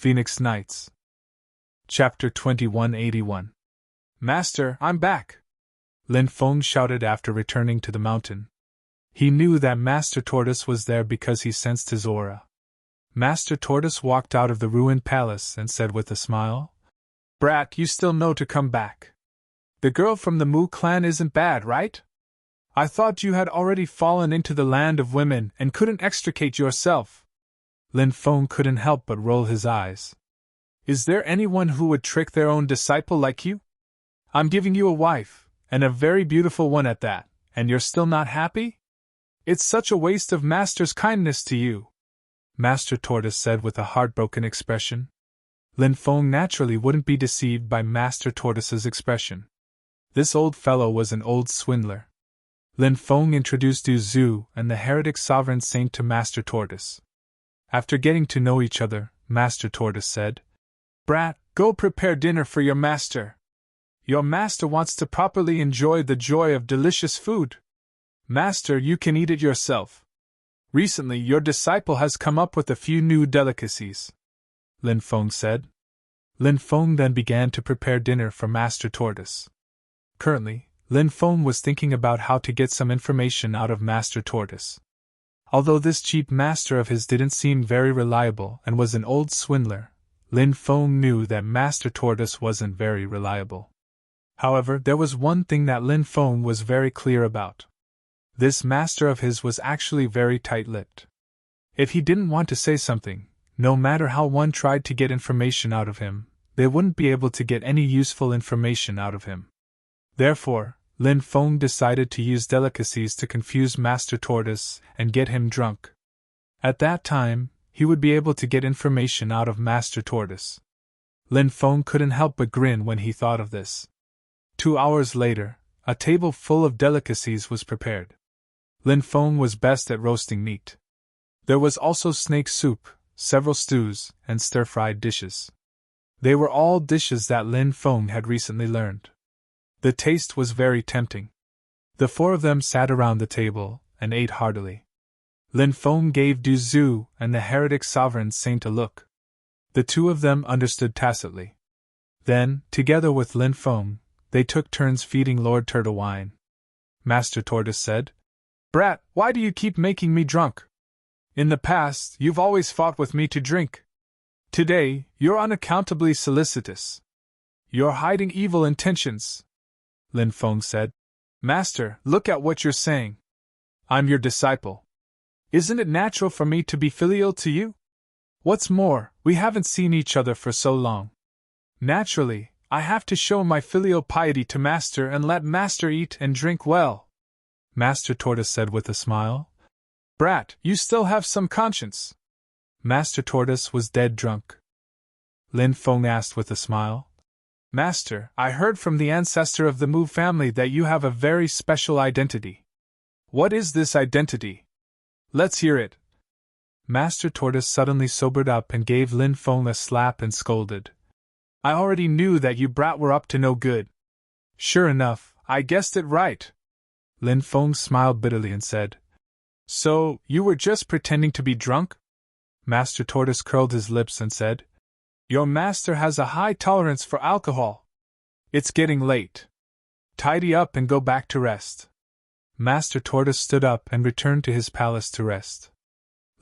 Phoenix Nights. Chapter 2181. Master, I'm back! Lin Feng shouted after returning to the mountain. He knew that Master Tortoise was there because he sensed his aura. Master Tortoise walked out of the ruined palace and said with a smile, "Brat, you still know to come back. The girl from the Mu clan isn't bad, right? I thought you had already fallen into the land of women and couldn't extricate yourself." Lin Feng couldn't help but roll his eyes. "Is there anyone who would trick their own disciple like you? I'm giving you a wife, and a very beautiful one at that, and you're still not happy? It's such a waste of Master's kindness to you," Master Tortoise said with a heartbroken expression. Lin Feng naturally wouldn't be deceived by Master Tortoise's expression. This old fellow was an old swindler. Lin Feng introduced Du Zhu and the heretic sovereign saint to Master Tortoise. After getting to know each other, Master Tortoise said, "Brat, go prepare dinner for your master. Your master wants to properly enjoy the joy of delicious food. Master, you can eat it yourself. Recently, your disciple has come up with a few new delicacies," Lin Feng said. Lin Feng then began to prepare dinner for Master Tortoise. Currently, Lin Feng was thinking about how to get some information out of Master Tortoise. Although this cheap master of his didn't seem very reliable and was an old swindler, Lin Feng knew that Master Tortoise wasn't very reliable. However, there was one thing that Lin Feng was very clear about. This master of his was actually very tight-lipped. If he didn't want to say something, no matter how one tried to get information out of him, they wouldn't be able to get any useful information out of him. Therefore, Lin Feng decided to use delicacies to confuse Master Tortoise and get him drunk. At that time, he would be able to get information out of Master Tortoise. Lin Feng couldn't help but grin when he thought of this. 2 hours later, a table full of delicacies was prepared. Lin Feng was best at roasting meat. There was also snake soup, several stews, and stir-fried dishes. They were all dishes that Lin Feng had recently learned. The taste was very tempting. The four of them sat around the table and ate heartily. Lin Feng gave Du Zhu and the heretic sovereign saint a look. The two of them understood tacitly. Then, together with Lin Feng, they took turns feeding Lord Turtle wine. Master Tortoise said, "Brat, why do you keep making me drunk? In the past, you've always fought with me to drink. Today, you're unaccountably solicitous. You're hiding evil intentions," Lin Feng said. "Master, look at what you're saying. I'm your disciple. Isn't it natural for me to be filial to you? What's more, we haven't seen each other for so long. Naturally, I have to show my filial piety to Master and let Master eat and drink well," Master Tortoise said with a smile. "Brat, you still have some conscience." Master Tortoise was dead drunk. Lin Feng asked with a smile, "Master, I heard from the ancestor of the Mu family that you have a very special identity. What is this identity? Let's hear it." Master Tortoise suddenly sobered up and gave Lin Feng a slap and scolded. "I already knew that you brat were up to no good. Sure enough, I guessed it right." Lin Feng smiled bitterly and said, "So, you were just pretending to be drunk?" Master Tortoise curled his lips and said, "Your master has a high tolerance for alcohol. It's getting late. Tidy up and go back to rest." Master Tortoise stood up and returned to his palace to rest.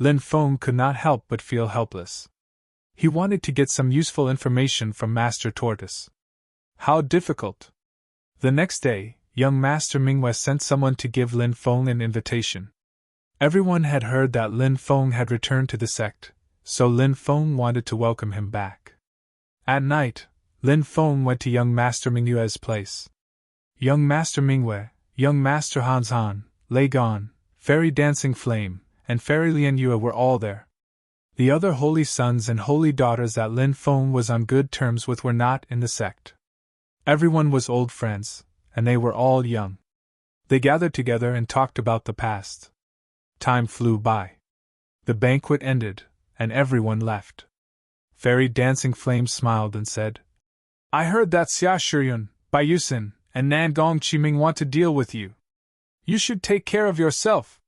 Lin Feng could not help but feel helpless. He wanted to get some useful information from Master Tortoise. How difficult! The next day, young Master Mingwei sent someone to give Lin Feng an invitation. Everyone had heard that Lin Feng had returned to the sect, so Lin Feng wanted to welcome him back. At night, Lin Feng went to young Master Mingwei's place. Young Master Mingwei, young Master Hans Han, Lei Gon, Fairy Dancing Flame, and Fairy Lian Yue were all there. The other holy sons and holy daughters that Lin Feng was on good terms with were not in the sect. Everyone was old friends, and they were all young. They gathered together and talked about the past. Time flew by. The banquet ended, and everyone left. Fairy Dancing Flame smiled and said, "I heard that Xia Shiyun, Bai Yusin, and Nan Gong Qiming want to deal with you. You should take care of yourself."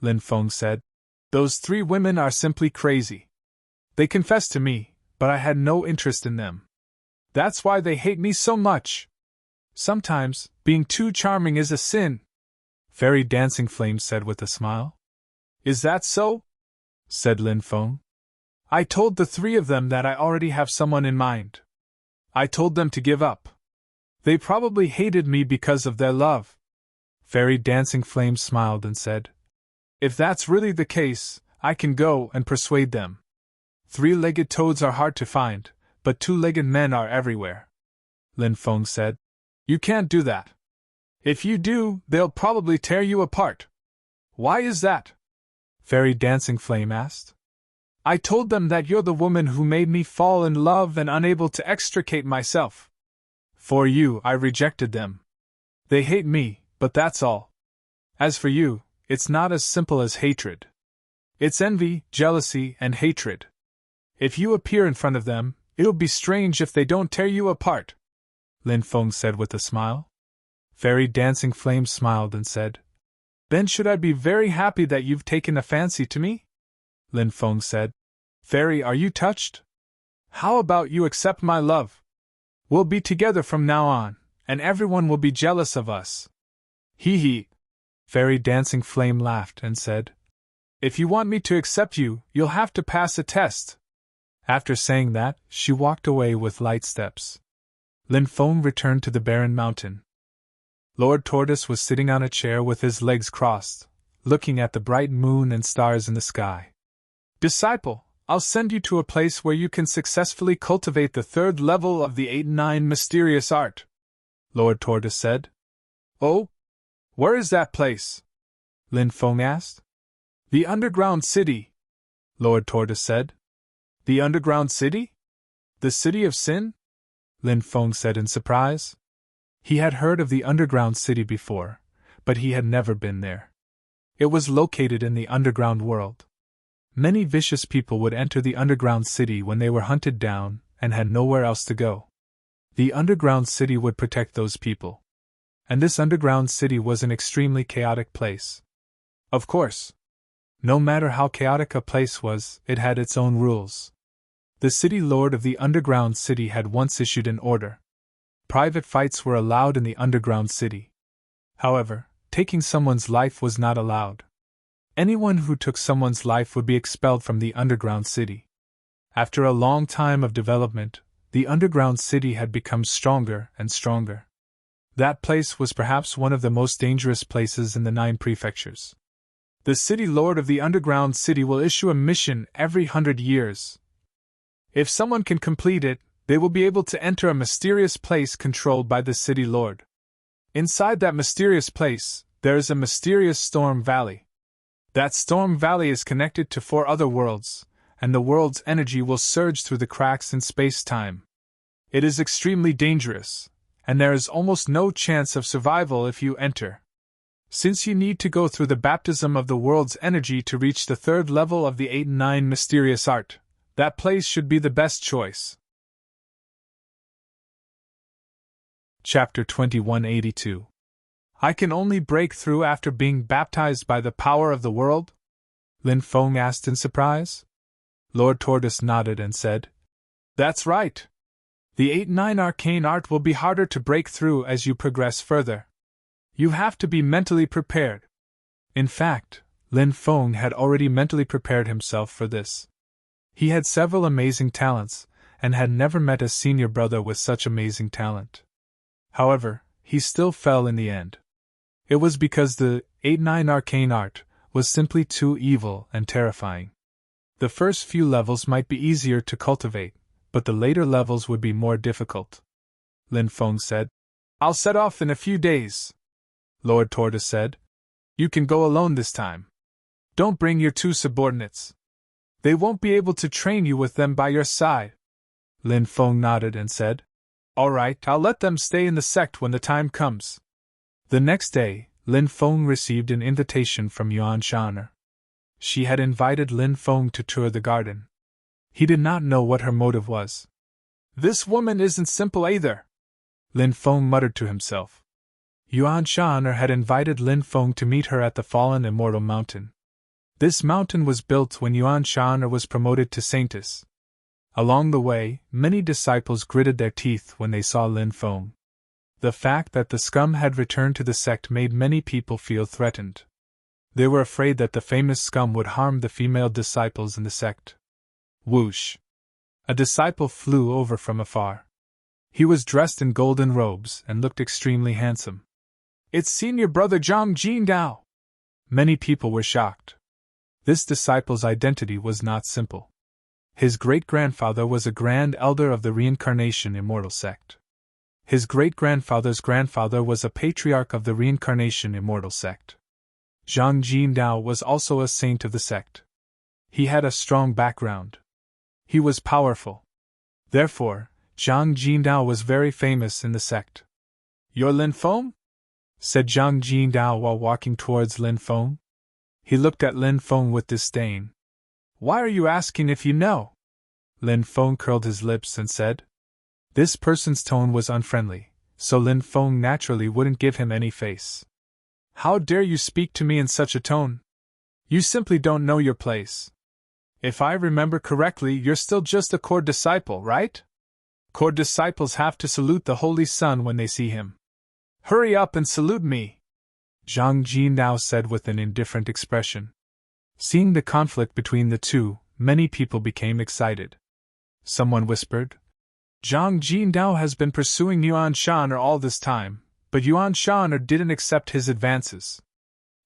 Lin Feng said, "Those 3 women are simply crazy. They confessed to me, but I had no interest in them. That's why they hate me so much. Sometimes, being too charming is a sin, Fairy Dancing Flame said with a smile. Is that so? Said Lin Feng. I told the three of them that I already have someone in mind. I told them to give up. They probably hated me because of their love. Fairy Dancing Flame smiled and said, If that's really the case, I can go and persuade them. 3-legged toads are hard to find, but 2-legged men are everywhere. Lin Feng said, You can't do that. If you do, they'll probably tear you apart. Why is that? Fairy Dancing Flame asked. I told them that you're the woman who made me fall in love and unable to extricate myself. For you, I rejected them. They hate me, but that's all. As for you, it's not as simple as hatred. It's envy, jealousy, and hatred. If you appear in front of them, it'll be strange if they don't tear you apart, Lin Feng said with a smile. Fairy Dancing Flame smiled and said, Then should I be very happy that you've taken a fancy to me? Lin Feng said, Fairy, are you touched? How about you accept my love? We'll be together from now on, and everyone will be jealous of us. Hee hee. Fairy Dancing Flame laughed and said, If you want me to accept you, you'll have to pass a test. After saying that, she walked away with light steps. Lin Feng returned to the barren mountain. Lord Tortoise was sitting on a chair with his legs crossed, looking at the bright moon and stars in the sky. Disciple, I'll send you to a place where you can successfully cultivate the 3rd level of the 8-9 mysterious art, Lord Tortoise said. Oh? Where is that place? Lin Feng asked. The underground city, Lord Tortoise said. The underground city? The city of sin? Lin Feng said in surprise. He had heard of the underground city before, but he had never been there. It was located in the underground world. Many vicious people would enter the underground city when they were hunted down and had nowhere else to go. The underground city would protect those people. And this underground city was an extremely chaotic place. Of course. No matter how chaotic a place was, it had its own rules. The city lord of the underground city had once issued an order. Private fights were allowed in the underground city. However, taking someone's life was not allowed. Anyone who took someone's life would be expelled from the underground city. After a long time of development, the underground city had become stronger and stronger. That place was perhaps one of the most dangerous places in the 9 prefectures. The city lord of the underground city will issue a mission every 100 years. If someone can complete it, they will be able to enter a mysterious place controlled by the city lord. Inside that mysterious place, there is a mysterious storm valley. That storm valley is connected to 4 other worlds, and the world's energy will surge through the cracks in space-time. It is extremely dangerous, and there is almost no chance of survival if you enter. Since you need to go through the baptism of the world's energy to reach the 3rd level of the 8-9 mysterious art, that place should be the best choice. Chapter 2182. I can only break through after being baptized by the power of the world? Lin Feng asked in surprise. Lord Tortoise nodded and said, That's right. The 8-9 arcane art will be harder to break through as you progress further. You have to be mentally prepared. In fact, Lin Feng had already mentally prepared himself for this. He had several amazing talents, and had never met a senior brother with such amazing talent. However, he still fell in the end. It was because the 8-9 arcane art was simply too evil and terrifying. The first few levels might be easier to cultivate, but the later levels would be more difficult. Lin Feng said, I'll set off in a few days. Lord Tortoise said, You can go alone this time. Don't bring your 2 subordinates. They won't be able to train you with them by your side. Lin Feng nodded and said, All right, I'll let them stay in the sect when the time comes. The next day, Lin Feng received an invitation from Yuan Shaner. She had invited Lin Feng to tour the garden. He did not know what her motive was. This woman isn't simple either, Lin Feng muttered to himself. Yuan Shaner had invited Lin Feng to meet her at the fallen immortal mountain. This mountain was built when Yuan Shaner was promoted to saintess. Along the way, many disciples gritted their teeth when they saw Lin Feng. The fact that the scum had returned to the sect made many people feel threatened. They were afraid that the famous scum would harm the female disciples in the sect. Whoosh! A disciple flew over from afar. He was dressed in golden robes and looked extremely handsome. It's senior brother Zhang Jindao! Many people were shocked. This disciple's identity was not simple. His great-grandfather was a grand elder of the Reincarnation Immortal sect. His great-grandfather's grandfather was a patriarch of the Reincarnation Immortal sect. Zhang Jindao was also a saint of the sect. He had a strong background. He was powerful. Therefore, Zhang Jindao was very famous in the sect. "You're Lin Feng?" said Zhang Jindao while walking towards Lin Feng. He looked at Lin Feng with disdain. "Why are you asking if you know?" Lin Feng curled his lips and said. This person's tone was unfriendly, so Lin Feng naturally wouldn't give him any face. "How dare you speak to me in such a tone? You simply don't know your place. If I remember correctly, you're still just a core disciple, right? Core disciples have to salute the Holy Sun when they see him. Hurry up and salute me," Zhang Jindao said with an indifferent expression. Seeing the conflict between the two, many people became excited. Someone whispered, "Zhang Jindao has been pursuing Yuan Shan'er all this time, but Yuan Shan'er didn't accept his advances.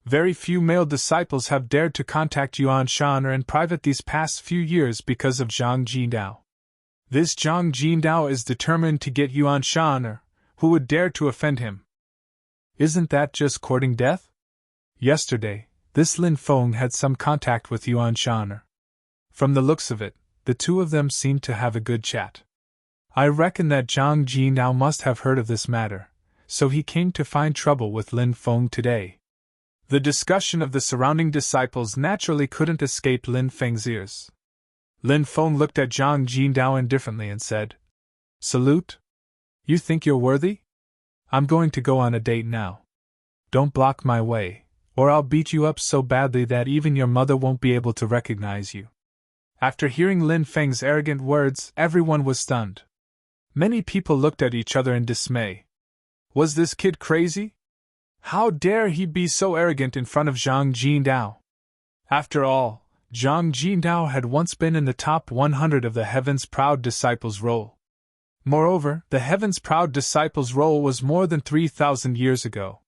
Very few male disciples have dared to contact Yuan Shan'er in private these past few years because of Zhang Jindao. This Zhang Jindao is determined to get Yuan Shan'er, who would dare to offend him. Isn't that just courting death? Yesterday, this Lin Feng had some contact with Yuan Shan'er. From the looks of it, the two of them seemed to have a good chat. I reckon that Zhang Jindao must have heard of this matter, so he came to find trouble with Lin Feng today." The discussion of the surrounding disciples naturally couldn't escape Lin Feng's ears. Lin Feng looked at Zhang Jindao indifferently and said, "Salute? You think you're worthy? I'm going to go on a date now. Don't block my way, or I'll beat you up so badly that even your mother won't be able to recognize you." After hearing Lin Feng's arrogant words, everyone was stunned. Many people looked at each other in dismay. Was this kid crazy? How dare he be so arrogant in front of Zhang Jindao? After all, Zhang Jindao had once been in the top 100 of the Heaven's Proud Disciples roll. Moreover, the Heaven's Proud Disciples roll was more than 3,000 years ago.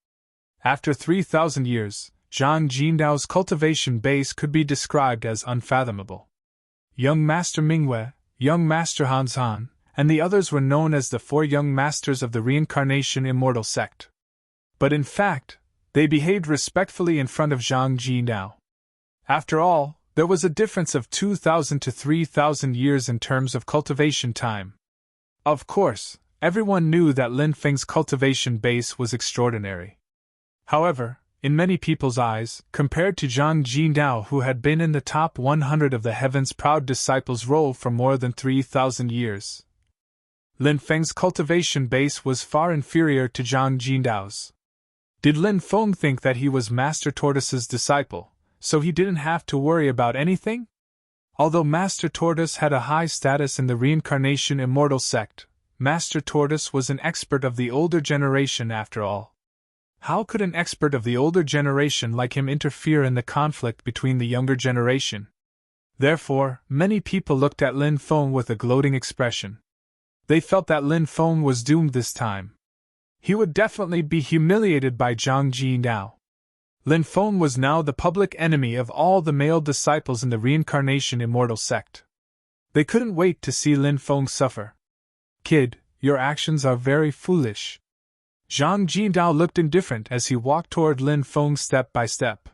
After 3,000 years, Zhang Jindao's cultivation base could be described as unfathomable. Young Master Mingwei, Young Master Hanzhan, and the others were known as the four young masters of the Reincarnation Immortal sect. But in fact, they behaved respectfully in front of Zhang Jindao. After all, there was a difference of 2,000 to 3,000 years in terms of cultivation time. Of course, everyone knew that Lin Feng's cultivation base was extraordinary. However, in many people's eyes, compared to Zhang Jindao, who had been in the top 100 of the Heaven's Proud Disciples roll for more than 3,000 years, Lin Feng's cultivation base was far inferior to Zhang Jindao's. Did Lin Feng think that he was Master Tortoise's disciple, so he didn't have to worry about anything? Although Master Tortoise had a high status in the Reincarnation Immortal sect, Master Tortoise was an expert of the older generation after all. How could an expert of the older generation like him interfere in the conflict between the younger generation? Therefore, many people looked at Lin Feng with a gloating expression. They felt that Lin Feng was doomed this time. He would definitely be humiliated by Zhang Jindao. Lin Feng was now the public enemy of all the male disciples in the Reincarnation Immortal sect. They couldn't wait to see Lin Feng suffer. "Kid, your actions are very foolish." Zhang Jindao looked indifferent as he walked toward Lin Feng step by step.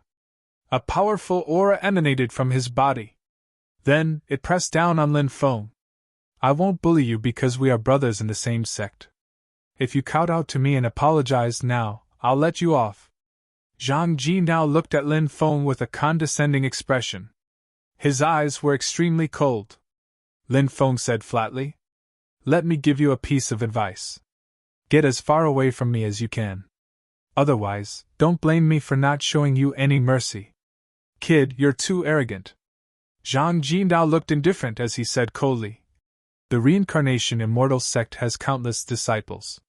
A powerful aura emanated from his body. Then, it pressed down on Lin Feng. "I won't bully you because we are brothers in the same sect. If you kowtow to me and apologize now, I'll let you off." Zhang Jindao looked at Lin Feng with a condescending expression. His eyes were extremely cold. Lin Feng said flatly, "Let me give you a piece of advice. Get as far away from me as you can. Otherwise, don't blame me for not showing you any mercy. Kid, you're too arrogant." Zhang Jindao looked indifferent as he said coldly, The reincarnation immortal sect has countless disciples.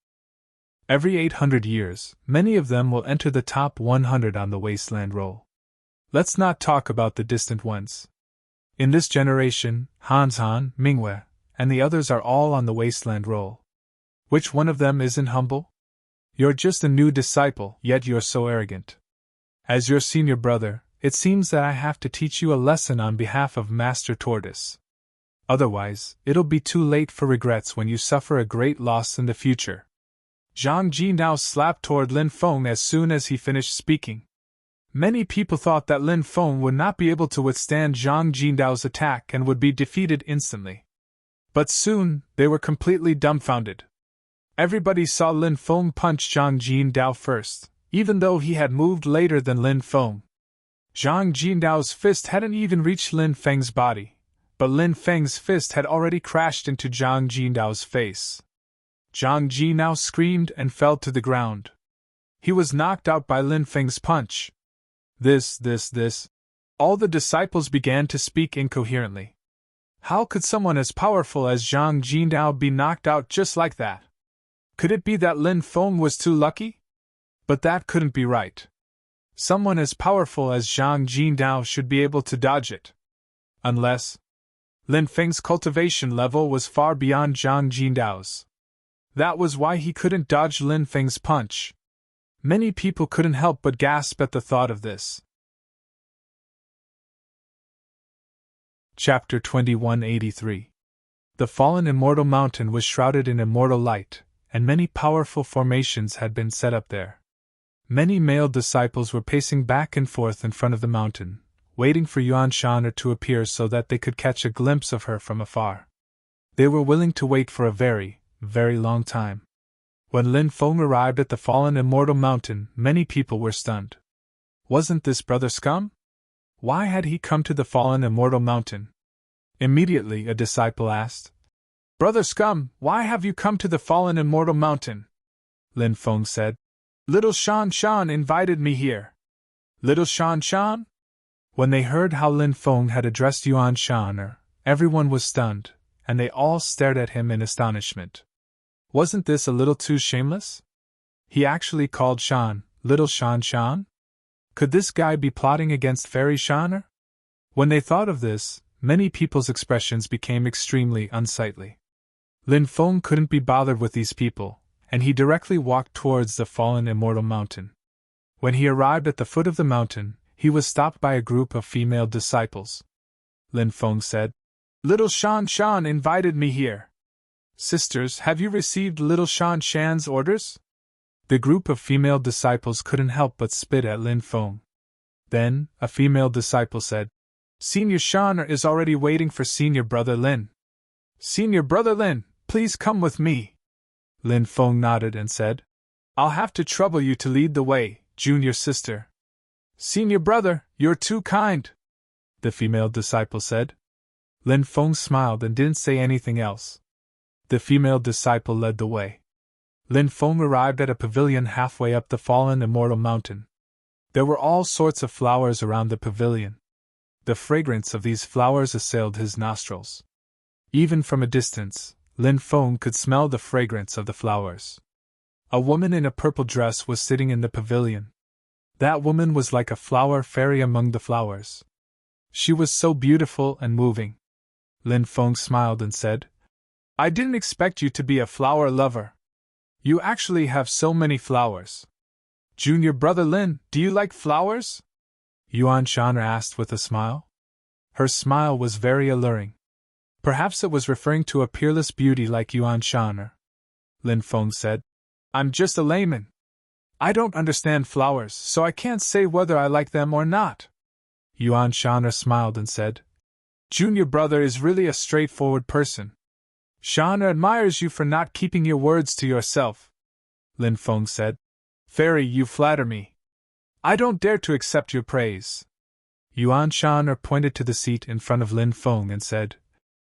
Every 800 years, many of them will enter the top 100 on the wasteland roll. Let's not talk about the distant ones. In this generation, Han, Mingwei, and the others are all on the wasteland roll. Which one of them isn't humble? You're just a new disciple, yet you're so arrogant. As your senior brother, it seems that I have to teach you a lesson on behalf of Master Tortoise. Otherwise, it'll be too late for regrets when you suffer a great loss in the future. Zhang Ji now slapped toward Lin Feng as soon as he finished speaking. Many people thought that Lin Feng would not be able to withstand Zhang Jindao's attack and would be defeated instantly. But soon, they were completely dumbfounded. Everybody saw Lin Feng punch Zhang Jindao first, even though he had moved later than Lin Feng. Zhang Jindao's fist hadn't even reached Lin Feng's body, but Lin Feng's fist had already crashed into Zhang Jindao's face. Zhang Ji now screamed and fell to the ground. He was knocked out by Lin Feng's punch. This. All the disciples began to speak incoherently. How could someone as powerful as Zhang Jindao be knocked out just like that? Could it be that Lin Feng was too lucky? But that couldn't be right. Someone as powerful as Zhang Jindao should be able to dodge it. Unless Lin Feng's cultivation level was far beyond Zhang Jindao's. That was why he couldn't dodge Lin Feng's punch. Many people couldn't help but gasp at the thought of this. Chapter 2183. The fallen immortal mountain was shrouded in immortal light, and many powerful formations had been set up there. Many male disciples were pacing back and forth in front of the mountain, waiting for Yuan Shan'er to appear so that they could catch a glimpse of her from afar. They were willing to wait for a very, very long time. When Lin Feng arrived at the fallen immortal mountain, many people were stunned. Wasn't this Brother Scum? Why had he come to the fallen immortal mountain? Immediately a disciple asked, Brother Scum, why have you come to the fallen immortal mountain? Lin Feng said, Little Shan invited me here. Little Shan? When they heard how Lin Feng had addressed Yuan Shan'er, everyone was stunned, and they all stared at him in astonishment. Wasn't this a little too shameless? He actually called Shan, Little Shan? Could this guy be plotting against Fairy Shan'er? When they thought of this, many people's expressions became extremely unsightly. Lin Feng couldn't be bothered with these people, and he directly walked towards the fallen immortal mountain. When he arrived at the foot of the mountain, he was stopped by a group of female disciples. Lin Feng said, Little Shan invited me here. Sisters, have you received Little Shan's orders? The group of female disciples couldn't help but spit at Lin Feng. Then, a female disciple said, Senior Shan is already waiting for Senior Brother Lin. Senior Brother Lin, please come with me. Lin Feng nodded and said, I'll have to trouble you to lead the way, junior sister. Senior brother, you're too kind, the female disciple said. Lin Feng smiled and didn't say anything else. The female disciple led the way. Lin Feng arrived at a pavilion halfway up the fallen immortal mountain. There were all sorts of flowers around the pavilion. The fragrance of these flowers assailed his nostrils. Even from a distance, Lin Feng could smell the fragrance of the flowers. A woman in a purple dress was sitting in the pavilion. That woman was like a flower fairy among the flowers. She was so beautiful and moving. Lin Feng smiled and said, I didn't expect you to be a flower lover. You actually have so many flowers. Junior Brother Lin, do you like flowers? Yuan Shan'er asked with a smile. Her smile was very alluring. Perhaps it was referring to a peerless beauty like Yuan Shan'er. Lin Feng said, I'm just a layman. I don't understand flowers, so I can't say whether I like them or not. Yuan Shan'er smiled and said, Junior Brother is really a straightforward person. Shan'er admires you for not keeping your words to yourself. Lin Feng said, Fairy, you flatter me. I don't dare to accept your praise. Yuan Shan'er pointed to the seat in front of Lin Feng and said,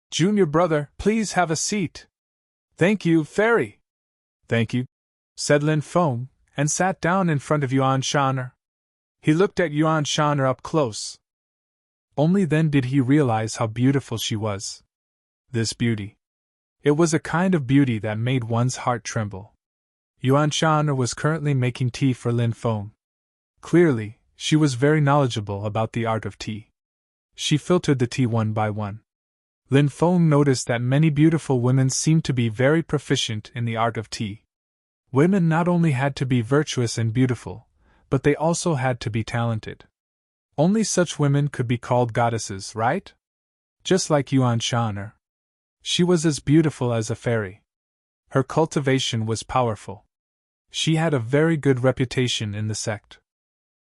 Junior Brother, please have a seat. Thank you, Fairy. Thank you, said Lin Feng, and sat down in front of Yuan Shan'er. He looked at Yuan Shan'er up close. Only then did he realize how beautiful she was. This beauty. It was a kind of beauty that made one's heart tremble. Yuan Shan was currently making tea for Lin Feng. Clearly, she was very knowledgeable about the art of tea. She filtered the tea one by one. Lin Feng noticed that many beautiful women seemed to be very proficient in the art of tea. Women not only had to be virtuous and beautiful, but they also had to be talented. Only such women could be called goddesses, right? Just like Yuan Shan. She was as beautiful as a fairy. Her cultivation was powerful. She had a very good reputation in the sect.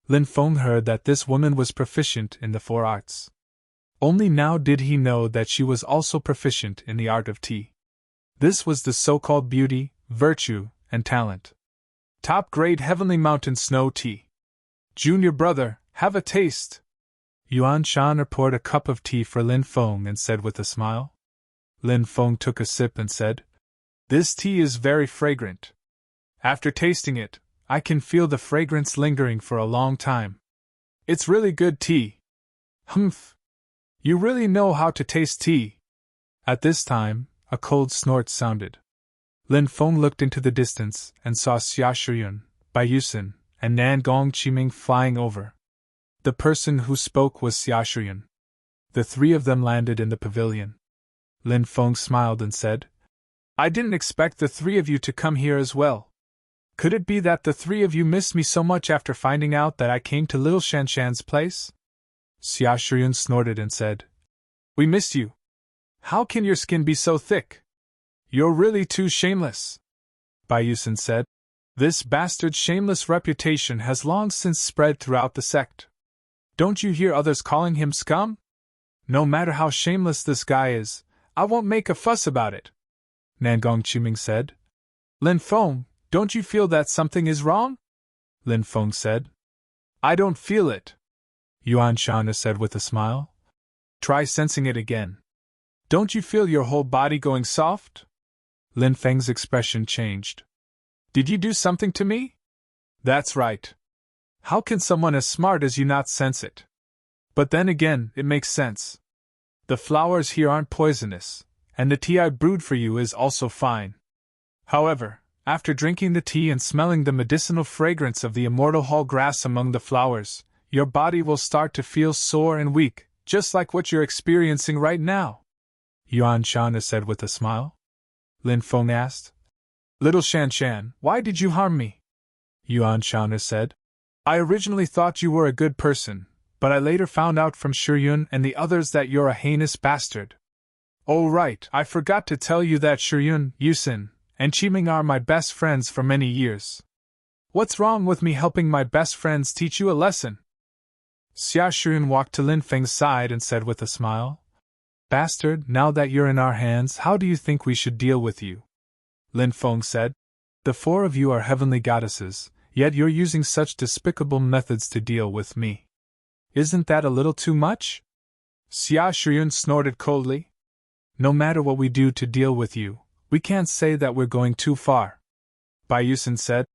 Lin Feng heard that this woman was proficient in the 4 arts. Only now did he know that she was also proficient in the art of tea. This was the so-called beauty, virtue, and talent. Top-grade Heavenly Mountain Snow Tea. Junior brother, have a taste. Yuan Shan poured a cup of tea for Lin Feng and said with a smile. Lin Feng took a sip and said, "This tea is very fragrant. After tasting it, I can feel the fragrance lingering for a long time. It's really good tea." "Humph! You really know how to taste tea." At this time, a cold snort sounded. Lin Feng looked into the distance and saw Xia Shiyun, Bai Yusin, and Nan Gong Qiming flying over. The person who spoke was Xia Shiyun. The 3 of them landed in the pavilion. Lin Feng smiled and said, "I didn't expect the 3 of you to come here as well. Could it be that the 3 of you missed me so much after finding out that I came to Little Shanshan's place?" Xia Shiyun snorted and said, "We missed you. How can your skin be so thick? You're really too shameless." Bai Yusin said, "This bastard's shameless reputation has long since spread throughout the sect. Don't you hear others calling him scum? No matter how shameless this guy is, I won't make a fuss about it." Nangong Qiming said, "Lin Feng, don't you feel that something is wrong?" Lin Feng said, "I don't feel it." Yuan Shan said with a smile, "Try sensing it again. Don't you feel your whole body going soft?" Lin Feng's expression changed. "Did you do something to me?" "That's right. How can someone as smart as you not sense it? But then again, it makes sense. The flowers here aren't poisonous, and the tea I brewed for you is also fine. However, after drinking the tea and smelling the medicinal fragrance of the immortal hall grass among the flowers, your body will start to feel sore and weak, just like what you're experiencing right now." Yuan Shan said with a smile. Lin Feng asked, "Little Shanshan, why did you harm me?" Yuan Shan said, "I originally thought you were a good person, but I later found out from Shiyun and the others that you're a heinous bastard. Oh right, I forgot to tell you that Shiyun, Yusin, and Qiming are my best friends for many years. What's wrong with me helping my best friends teach you a lesson?" Xia Shiyun walked to Lin Feng's side and said with a smile, "Bastard, now that you're in our hands, how do you think we should deal with you?" Lin Feng said, "The 4 of you are heavenly goddesses, yet you're using such despicable methods to deal with me. Isn't that a little too much?" Xia Shiyun snorted coldly. "No matter what we do to deal with you, we can't say that we're going too far." Bai Yusin said,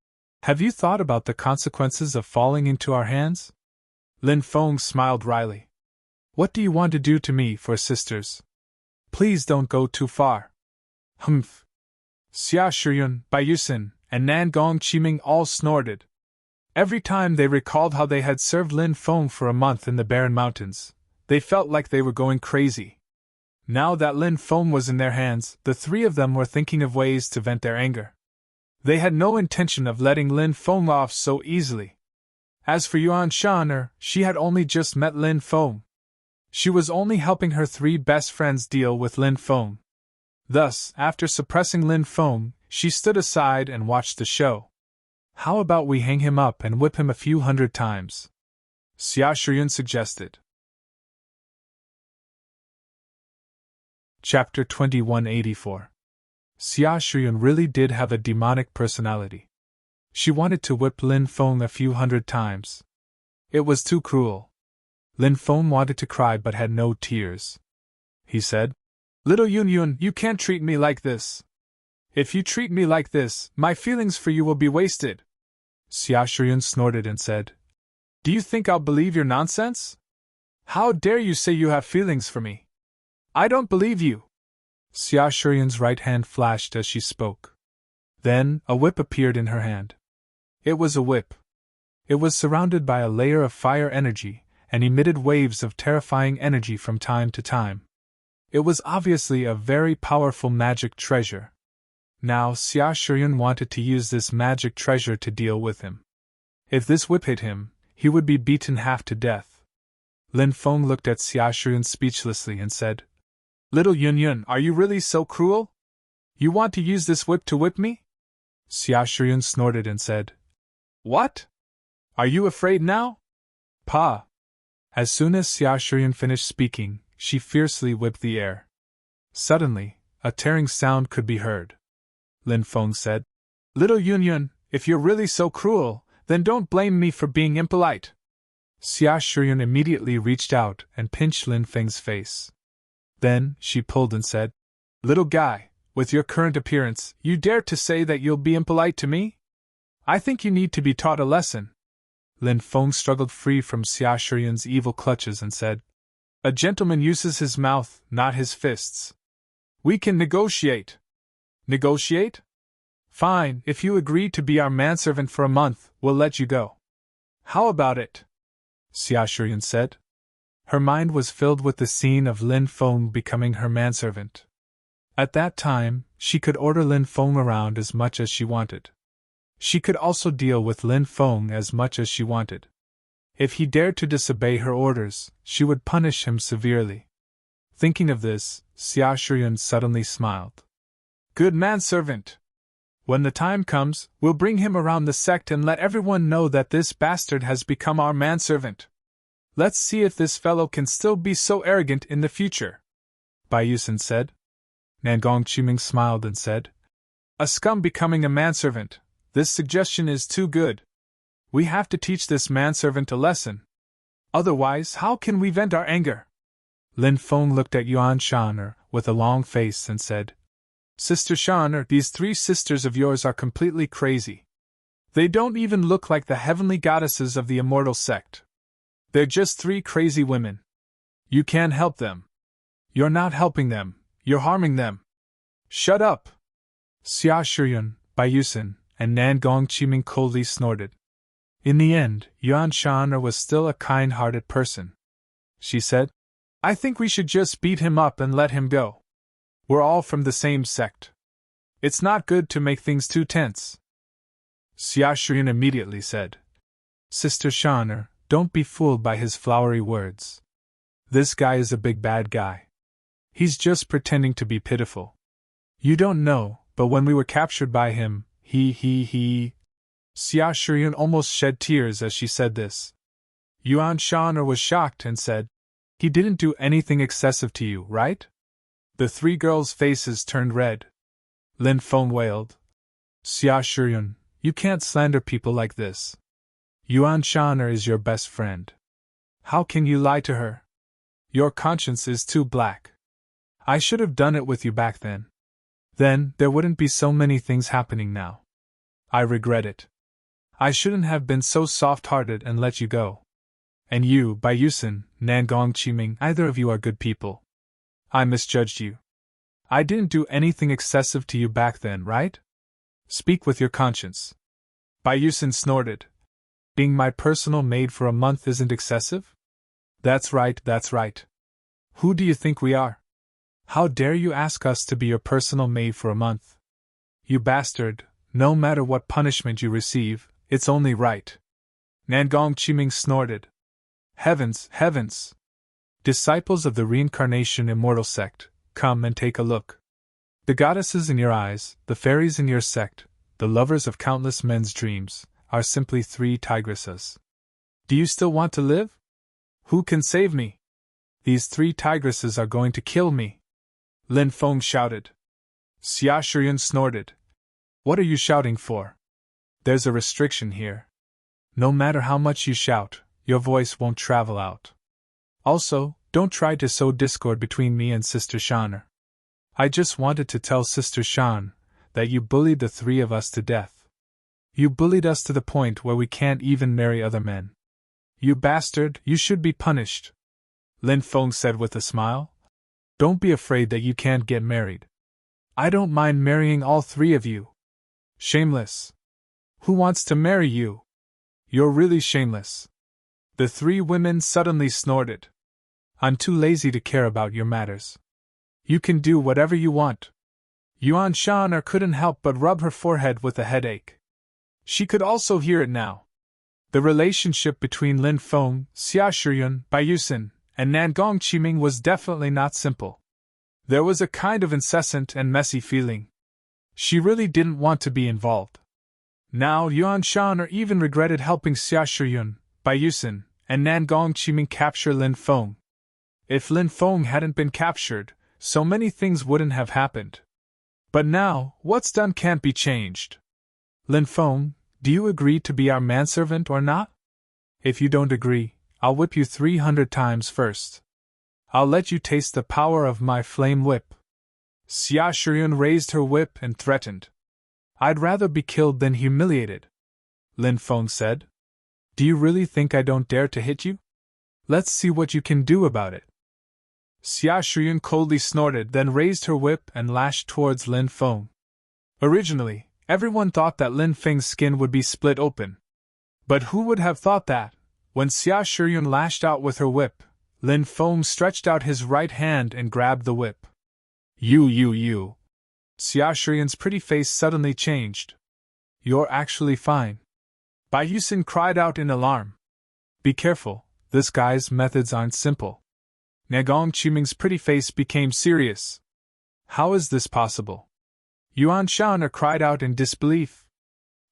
"Have you thought about the consequences of falling into our hands?" Lin Feng smiled wryly. "What do you want to do to me for sisters? Please don't go too far." "Humph." Xia Shiyun, Bai Yusin, and Nan Gong Qiming all snorted. Every time they recalled how they had served Lin Feng for a month in the Barren Mountains, they felt like they were going crazy. Now that Lin Feng was in their hands, the 3 of them were thinking of ways to vent their anger. They had no intention of letting Lin Feng off so easily. As for Yuan Shan, she had only just met Lin Feng. She was only helping her 3 best friends deal with Lin Feng. Thus, after suppressing Lin Feng, she stood aside and watched the show. "How about we hang him up and whip him a few 100 times?" Xia Shiyun suggested. Chapter 2184. Xia Shiyun really did have a demonic personality. She wanted to whip Lin Feng a few 100 times. It was too cruel. Lin Feng wanted to cry but had no tears. He said, "Little Yun Yun, you can't treat me like this. If you treat me like this, my feelings for you will be wasted." Xia Shiyun snorted and said, "Do you think I'll believe your nonsense? How dare you say you have feelings for me? I don't believe you." Xia Shuyuan's right hand flashed as she spoke. Then, a whip appeared in her hand. It was a whip. It was surrounded by a layer of fire energy, and emitted waves of terrifying energy from time to time. It was obviously a very powerful magic treasure. Now Xia Shuyuan wanted to use this magic treasure to deal with him. If this whip hit him, he would be beaten half to death. Lin Feng looked at Xia Shuyuan speechlessly and said, "Little Yun, are you really so cruel? You want to use this whip to whip me?" Xia Shuyuan snorted and said, "What? Are you afraid now? Pa!" As soon as Xia Shuyuan finished speaking, she fiercely whipped the air. Suddenly, a tearing sound could be heard. Lin Feng said, "Little Yun, if you're really so cruel, then don't blame me for being impolite." Xia Shuyuan immediately reached out and pinched Lin Feng's face. Then, she pulled and said, "Little guy, with your current appearance, you dare to say that you'll be impolite to me? I think you need to be taught a lesson." Lin Feng struggled free from Xia Shuyuan's evil clutches and said, "A gentleman uses his mouth, not his fists. We can negotiate." "Negotiate? Fine, if you agree to be our manservant for a month, we'll let you go." "How about it?" Xia Shuyuan said. Her mind was filled with the scene of Lin Feng becoming her manservant. At that time, she could order Lin Feng around as much as she wanted. She could also deal with Lin Feng as much as she wanted. If he dared to disobey her orders, she would punish him severely. Thinking of this, Xia Shuyuan suddenly smiled. "Good manservant! When the time comes, we'll bring him around the sect and let everyone know that this bastard has become our manservant. Let's see if this fellow can still be so arrogant in the future," Bai Yusen said. Nangong Qiming smiled and said, "A scum becoming a manservant. This suggestion is too good. We have to teach this manservant a lesson. Otherwise, how can we vent our anger?" Lin Feng looked at Yuan Shan'er with a long face and said, "Sister Shan'er, these three sisters of yours are completely crazy. They don't even look like the heavenly goddesses of the immortal sect. They're just three crazy women. You can't help them. You're not helping them, you're harming them." "Shut up!" Xia Shuyuan, Bai Yusen, and Nangong Qiming coldly snorted. In the end, Yuan Shan'er was still a kind-hearted person. She said, "I think we should just beat him up and let him go. We're all from the same sect. It's not good to make things too tense." Xia Shuyuan immediately said, "Sister Shan'er, don't be fooled by his flowery words. This guy is a big bad guy. He's just pretending to be pitiful. You don't know, but when we were captured by him, he. Xia Shuyuan almost shed tears as she said this. Yuan Shan'er was shocked and said, "He didn't do anything excessive to you, right?" The three girls' faces turned red. Lin Feng wailed, "Xia Shuyuan, you can't slander people like this. Yuan Shan'er is your best friend. How can you lie to her? Your conscience is too black. I should have done it with you back then. Then, there wouldn't be so many things happening now. I regret it. I shouldn't have been so soft-hearted and let you go. And you, Bai Yusen, Nangong Qiming, either of you are good people. I misjudged you. I didn't do anything excessive to you back then, right? Speak with your conscience." Bai Yusen snorted. "Being my personal maid for a month isn't excessive? That's right, that's right. Who do you think we are? How dare you ask us to be your personal maid for a month? You bastard, no matter what punishment you receive, it's only right." Nangong Qiming snorted. "Heavens, heavens! Disciples of the reincarnation immortal sect, come and take a look. The goddesses in your eyes, the fairies in your sect, the lovers of countless men's dreams, are simply three tigresses. Do you still want to live? Who can save me? These three tigresses are going to kill me!" Lin Feng shouted. Xia Shuyuan snorted. "What are you shouting for? There's a restriction here. No matter how much you shout, your voice won't travel out. Also, don't try to sow discord between me and Sister Shan'er. I just wanted to tell Sister Shan that you bullied the three of us to death. You bullied us to the point where we can't even marry other men. You bastard, you should be punished," Lin Feng said with a smile. Don't be afraid that you can't get married. I don't mind marrying all three of you. Shameless. Who wants to marry you? You're really shameless. The three women suddenly snorted. I'm too lazy to care about your matters. You can do whatever you want. Yuan Shan couldn't help but rub her forehead with a headache. She could also hear it now. The relationship between Lin Feng, Xia Shiyun, Baiyusin, and Nangong Qiming was definitely not simple. There was a kind of incessant and messy feeling. She really didn't want to be involved. Now Yuan Shan even regretted helping Xia Shiyun, Baiyusin, and Nangong Qiming capture Lin Feng. If Lin Feng hadn't been captured, so many things wouldn't have happened. But now, what's done can't be changed. Lin Feng, do you agree to be our manservant or not? If you don't agree, I'll whip you 300 times first. I'll let you taste the power of my flame whip. Xia Shiyun raised her whip and threatened. I'd rather be killed than humiliated, Lin Feng said. Do you really think I don't dare to hit you? Let's see what you can do about it. Xia Shiyun coldly snorted, then raised her whip and lashed towards Lin Feng. Originally, everyone thought that Lin Feng's skin would be split open. But who would have thought that, when Xia Shiyun lashed out with her whip, Lin Feng stretched out his right hand and grabbed the whip. You. Xia Shiyun's pretty face suddenly changed. You're actually fine. Baiyusin cried out in alarm. Be careful, this guy's methods aren't simple. Nangong Qiming's pretty face became serious. How is this possible? Yuan Shan cried out in disbelief.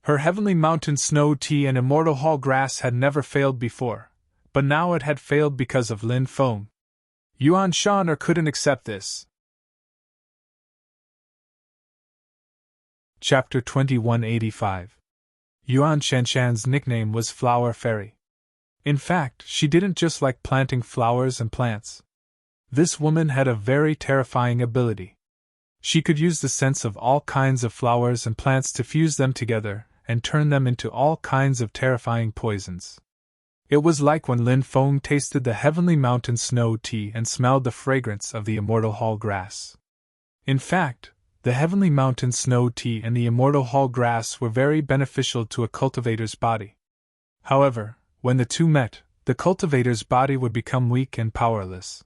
Her Heavenly Mountain Snow Tea and Immortal Hall Grass had never failed before, but now it had failed because of Lin Feng. Yuan Shan couldn't accept this. Chapter 2185. Yuan Shanshan's nickname was Flower Fairy. In fact, she didn't just like planting flowers and plants. This woman had a very terrifying ability. She could use the scents of all kinds of flowers and plants to fuse them together and turn them into all kinds of terrifying poisons. It was like when Lin Feng tasted the Heavenly Mountain Snow Tea and smelled the fragrance of the Immortal Hall Grass. In fact, the Heavenly Mountain Snow Tea and the Immortal Hall Grass were very beneficial to a cultivator's body. However, when the two met, the cultivator's body would become weak and powerless.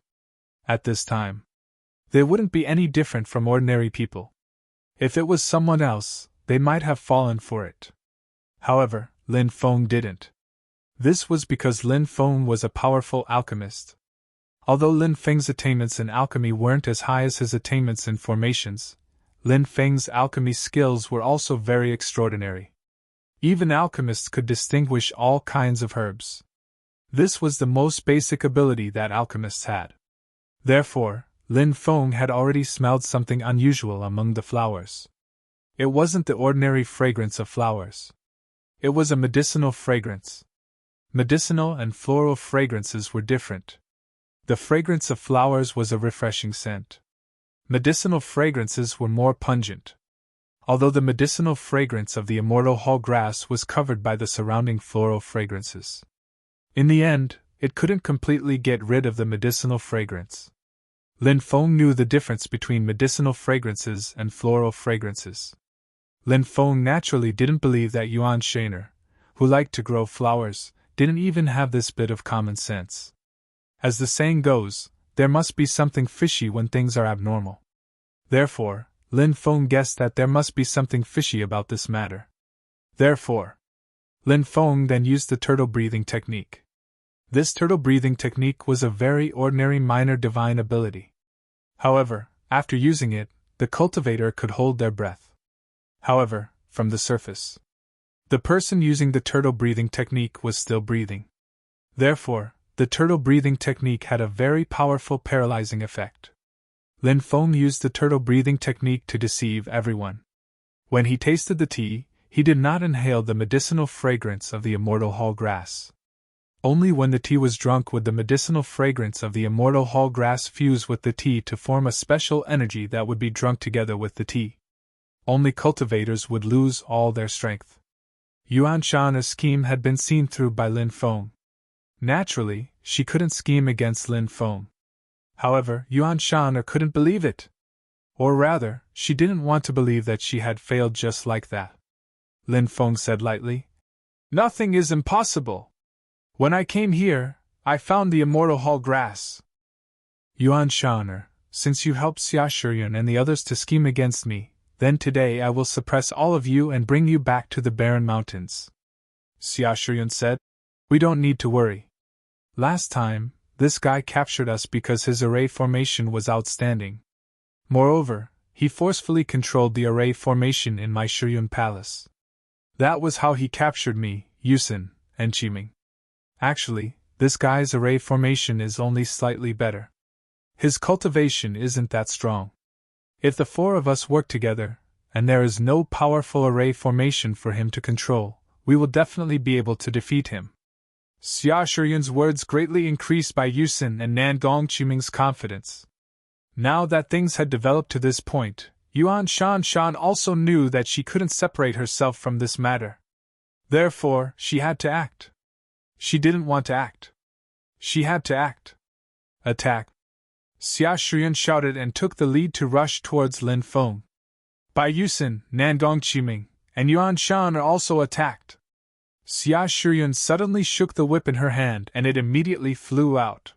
At this time, they wouldn't be any different from ordinary people. If it was someone else, they might have fallen for it. However, Lin Feng didn't. This was because Lin Feng was a powerful alchemist. Although Lin Feng's attainments in alchemy weren't as high as his attainments in formations, Lin Feng's alchemy skills were also very extraordinary. Even alchemists could distinguish all kinds of herbs. This was the most basic ability that alchemists had. Therefore, Lin Feng had already smelled something unusual among the flowers. It wasn't the ordinary fragrance of flowers. It was a medicinal fragrance. Medicinal and floral fragrances were different. The fragrance of flowers was a refreshing scent. Medicinal fragrances were more pungent. Although the medicinal fragrance of the Immortal Hall Grass was covered by the surrounding floral fragrances. In the end, it couldn't completely get rid of the medicinal fragrance. Lin Feng knew the difference between medicinal fragrances and floral fragrances. Lin Feng naturally didn't believe that Yuan Shaner, who liked to grow flowers, didn't even have this bit of common sense. As the saying goes, there must be something fishy when things are abnormal. Therefore, Lin Feng guessed that there must be something fishy about this matter. Therefore, Lin Feng then used the turtle breathing technique. This turtle breathing technique was a very ordinary minor divine ability. However, after using it, the cultivator could hold their breath. However, from the surface, the person using the turtle breathing technique was still breathing. Therefore, the turtle breathing technique had a very powerful paralyzing effect. Lin Feng used the turtle breathing technique to deceive everyone. When he tasted the tea, he did not inhale the medicinal fragrance of the Immortal Hall Grass. Only when the tea was drunk would the medicinal fragrance of the Immortal Hall Grass fuse with the tea to form a special energy that would be drunk together with the tea. Only cultivators would lose all their strength. Yuan Shan's scheme had been seen through by Lin Feng. Naturally, she couldn't scheme against Lin Feng. However, Yuan Shan couldn't believe it. Or rather, she didn't want to believe that she had failed just like that. Lin Feng said lightly, "Nothing is impossible. When I came here, I found the immortal hall grass. Yuan Shan, since you helped Xia Shiyun and the others to scheme against me, then today I will suppress all of you and bring you back to the barren mountains." Xia Shiyun said, "We don't need to worry. Last time, this guy captured us because his array formation was outstanding. Moreover, he forcefully controlled the array formation in my Shiyun palace. That was how he captured me, Yusin, and Qiming. Actually, this guy's array formation is only slightly better. His cultivation isn't that strong. If the four of us work together, and there is no powerful array formation for him to control, we will definitely be able to defeat him." Xia Shiyun's words greatly increased by Yusin and Nangong Qiming's confidence. Now that things had developed to this point, Yuan Shan also knew that she couldn't separate herself from this matter. Therefore, she had to act. She didn't want to act. She had to act. "Attack!" Xia Shiyun shouted and took the lead to rush towards Lin Feng. Bai Yusin, Nangong Qiming, and Yuan Shan also attacked. Xia Shiyun suddenly shook the whip in her hand and it immediately flew out.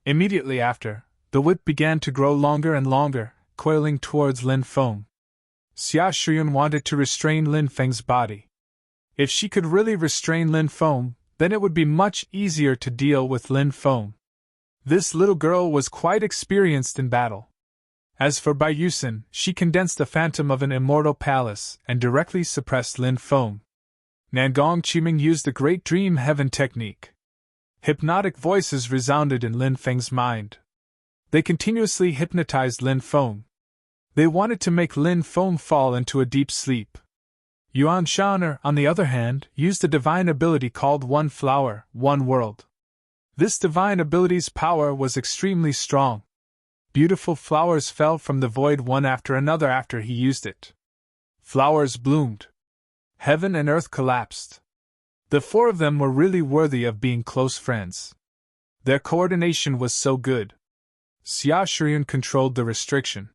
Immediately after, the whip began to grow longer and longer, coiling towards Lin Feng. Xia Shiyun wanted to restrain Lin Feng's body. If she could really restrain Lin Feng, then it would be much easier to deal with Lin Feng. This little girl was quite experienced in battle. As for Bai Yusin, she condensed the phantom of an immortal palace and directly suppressed Lin Feng. Nangong Qiming used the Great Dream Heaven technique. Hypnotic voices resounded in Lin Feng's mind. They continuously hypnotized Lin Feng. They wanted to make Lin Feng fall into a deep sleep. Yuan Shan, on the other hand, used a divine ability called One Flower, One World. This divine ability's power was extremely strong. Beautiful flowers fell from the void one after another after he used it. Flowers bloomed. Heaven and earth collapsed. The four of them were really worthy of being close friends. Their coordination was so good. Xia Shiyun controlled the restriction.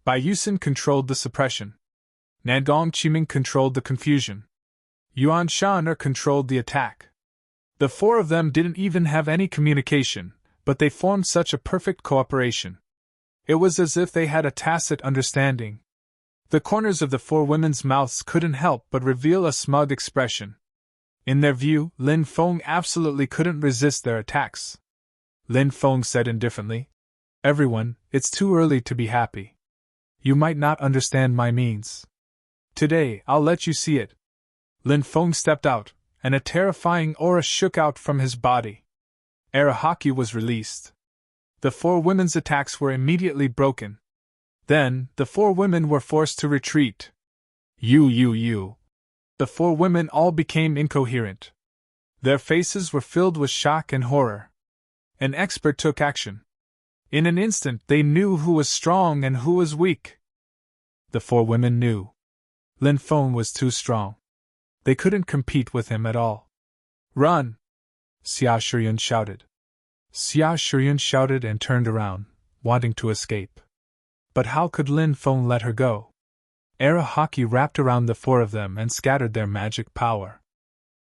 Bai Yusin controlled the suppression. Nangong Qiming controlled the confusion. Yuan Shan controlled the attack. The four of them didn't even have any communication, but they formed such a perfect cooperation. It was as if they had a tacit understanding. The corners of the four women's mouths couldn't help but reveal a smug expression. In their view, Lin Feng absolutely couldn't resist their attacks. Lin Feng said indifferently, "Everyone, it's too early to be happy. You might not understand my means. Today, I'll let you see it." Lin Feng stepped out, and a terrifying aura shook out from his body. Arahaki was released. The four women's attacks were immediately broken. Then, the four women were forced to retreat. You. The four women all became incoherent. Their faces were filled with shock and horror. An expert took action. In an instant, they knew who was strong and who was weak. The four women knew. Lin Feng was too strong. They couldn't compete with him at all. "Run!" Xia Shiyun shouted. Xia Shiyun shouted and turned around, wanting to escape. But how could Lin Feng let her go? Arahaki wrapped around the four of them and scattered their magic power.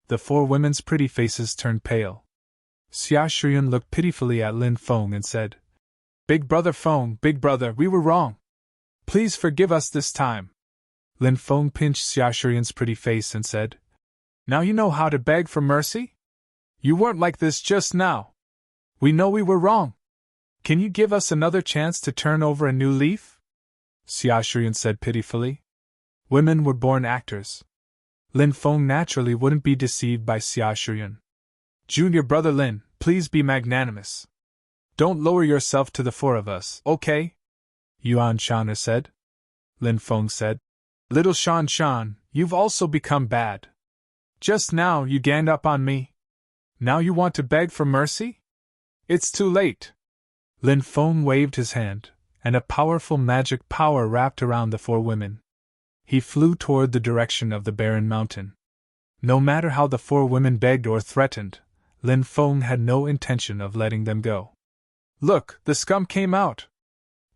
The four women's pretty faces turned pale. Xia Shiyun looked pitifully at Lin Feng and said, Big brother, we were wrong. Please forgive us this time." Lin Feng pinched Xia Shiyun's pretty face and said, "Now you know how to beg for mercy? You weren't like this just now. We know we were wrong. Can you give us another chance to turn over a new leaf?" Xia Shiyun said pitifully. Women were born actors. Lin Feng naturally wouldn't be deceived by Xia Shiyun. "Junior brother Lin, please be magnanimous. Don't lower yourself to the four of us, okay?" Yuan Shan said. Lin Feng said, "Little Shan, you've also become bad. Just now you ganged up on me. Now you want to beg for mercy? It's too late." Lin Feng waved his hand, and a powerful magic power wrapped around the four women. He flew toward the direction of the barren mountain. No matter how the four women begged or threatened, Lin Feng had no intention of letting them go. Look, the scum came out!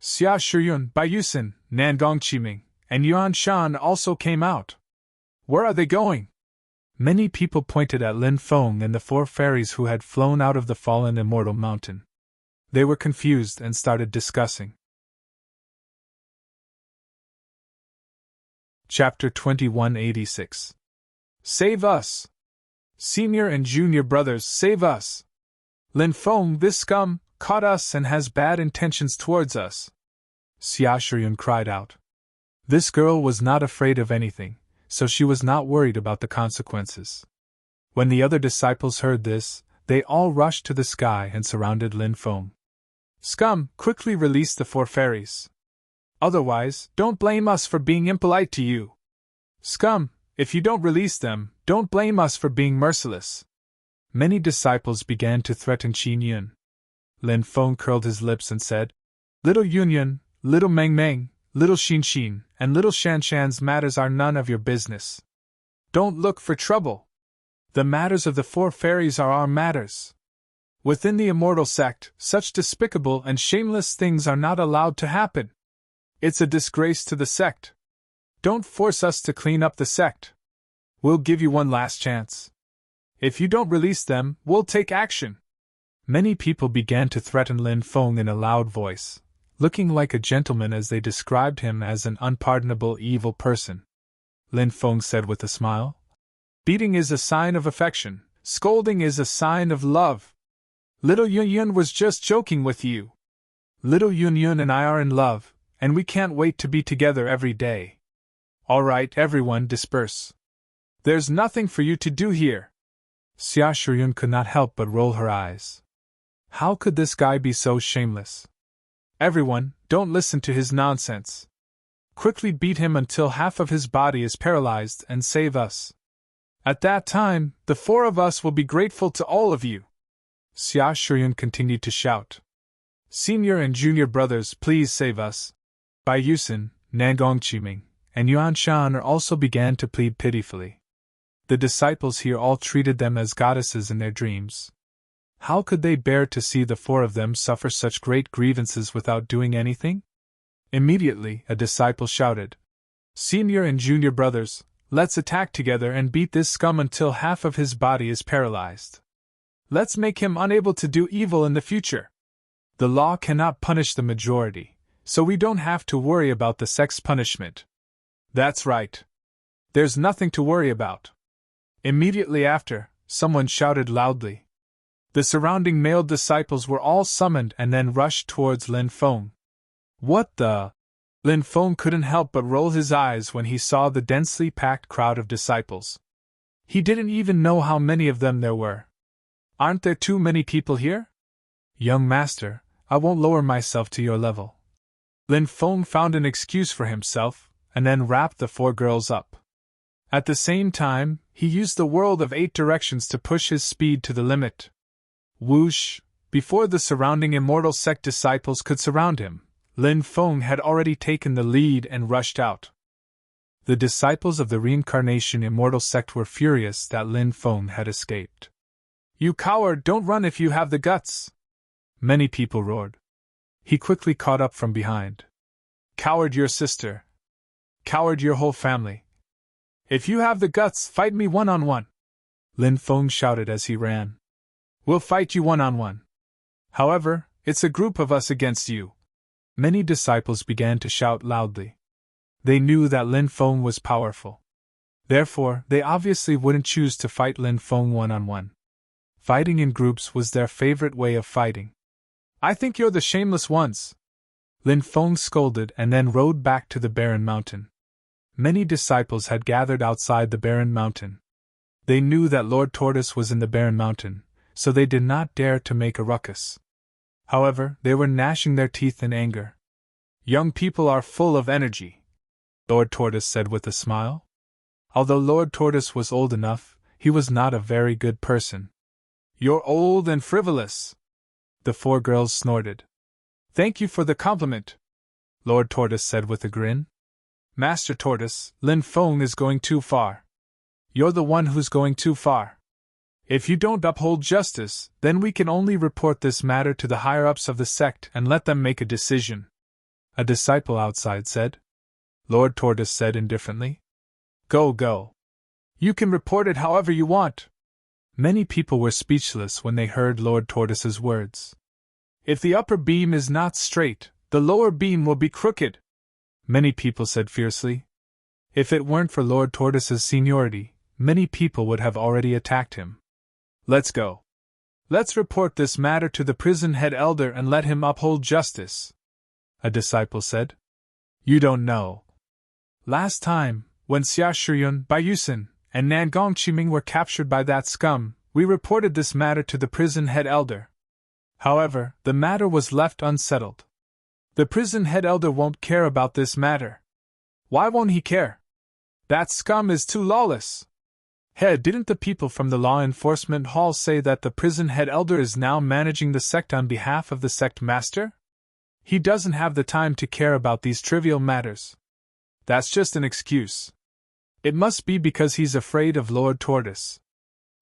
Xia Shiyun, Baiyusin, Nangong Qiming, and Yuan Shan also came out. Where are they going? Many people pointed at Lin Feng and the four fairies who had flown out of the fallen immortal mountain. They were confused and started discussing. Chapter 2186. Save us! Senior and junior brothers, save us! Lin Feng, this scum, caught us and has bad intentions towards us. Xia Shiyun cried out. This girl was not afraid of anything, so she was not worried about the consequences. When the other disciples heard this, they all rushed to the sky and surrounded Lin Feng. Scum, quickly release the four fairies. Otherwise, don't blame us for being impolite to you. Scum, if you don't release them, don't blame us for being merciless. Many disciples began to threaten Qin Yun. Lin Feng curled his lips and said, Little Yun Yun, little Meng Meng, little Xin Xin, and little Shan Shan's matters are none of your business. Don't look for trouble. The matters of the four fairies are our matters. Within the immortal sect, such despicable and shameless things are not allowed to happen. It's a disgrace to the sect. Don't force us to clean up the sect. We'll give you one last chance. If you don't release them, we'll take action. Many people began to threaten Lin Feng in a loud voice, looking like a gentleman as they described him as an unpardonable evil person. Lin Feng said with a smile, Beating is a sign of affection, scolding is a sign of love. Little Yun Yun was just joking with you. Little Yun Yun and I are in love, and we can't wait to be together every day. All right, everyone, disperse. There's nothing for you to do here. Xia Shiyun could not help but roll her eyes. How could this guy be so shameless? Everyone, don't listen to his nonsense. Quickly beat him until half of his body is paralyzed and save us. At that time, the four of us will be grateful to all of you. Xia Shiyun continued to shout. Senior and junior brothers, please save us. Baiyusin, Nangong Qiming, and Yuan Shan also began to plead pitifully. The disciples here all treated them as goddesses in their dreams. How could they bear to see the four of them suffer such great grievances without doing anything? Immediately, a disciple shouted, Senior and junior brothers, let's attack together and beat this scum until half of his body is paralyzed. Let's make him unable to do evil in the future. The law cannot punish the majority, so we don't have to worry about the sect's punishment. That's right. There's nothing to worry about. Immediately after, someone shouted loudly. The surrounding male disciples were all summoned and then rushed towards Lin Feng. What the? Lin Feng couldn't help but roll his eyes when he saw the densely packed crowd of disciples. He didn't even know how many of them there were. Aren't there too many people here? Young master, I won't lower myself to your level. Lin Feng found an excuse for himself, and then wrapped the four girls up. At the same time, he used the world of 8 directions to push his speed to the limit. Whoosh! Before the surrounding immortal sect disciples could surround him, Lin Feng had already taken the lead and rushed out. The disciples of the reincarnation immortal sect were furious that Lin Feng had escaped. You coward, don't run if you have the guts! Many people roared. He quickly caught up from behind. Coward, your sister! Coward, your whole family! If you have the guts, fight me one-on-one! Lin Feng shouted as he ran. We'll fight you one-on-one. However, it's a group of us against you. Many disciples began to shout loudly. They knew that Lin Feng was powerful. Therefore, they obviously wouldn't choose to fight Lin Feng one-on-one. Fighting in groups was their favorite way of fighting. I think you're the shameless ones! Lin Feng scolded and then rode back to the barren mountain. Many disciples had gathered outside the barren mountain. They knew that Lord Tortoise was in the barren mountain, so they did not dare to make a ruckus. However, they were gnashing their teeth in anger. Young people are full of energy, Lord Tortoise said with a smile. Although Lord Tortoise was old enough, he was not a very good person. You're old and frivolous, the four girls snorted. Thank you for the compliment, Lord Tortoise said with a grin. Master Tortoise, Lin Feng is going too far. You're the one who's going too far. If you don't uphold justice, then we can only report this matter to the higher-ups of the sect and let them make a decision," a disciple outside said. Lord Tortoise said indifferently. Go. You can report it however you want." Many people were speechless when they heard Lord Tortoise's words. "If the upper beam is not straight, the lower beam will be crooked," many people said fiercely. If it weren't for Lord Tortoise's seniority, many people would have already attacked him. "Let's go. Let's report this matter to the prison head elder and let him uphold justice," a disciple said. "You don't know. Last time, when Xia Shiyun, Baiyusan, and Nangong Qiming were captured by that scum, we reported this matter to the prison head elder. However, the matter was left unsettled. The prison head elder won't care about this matter." "Why won't he care? That scum is too lawless." Didn't the people from the law enforcement hall say that the prison head elder is now managing the sect on behalf of the sect master? He doesn't have the time to care about these trivial matters. That's just an excuse. It must be because he's afraid of Lord Tortoise.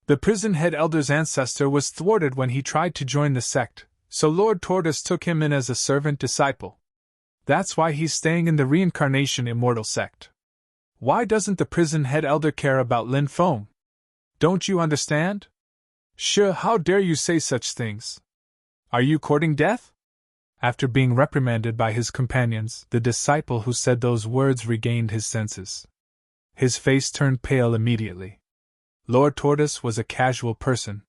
The prison head elder's ancestor was thwarted when he tried to join the sect, so Lord Tortoise took him in as a servant disciple. That's why he's staying in the reincarnation immortal sect. Why doesn't the prison head elder care about Lin Feng? Don't you understand? How dare you say such things? Are you courting death? After being reprimanded by his companions, the disciple who said those words regained his senses. His face turned pale immediately. Lord Tortoise was a casual person.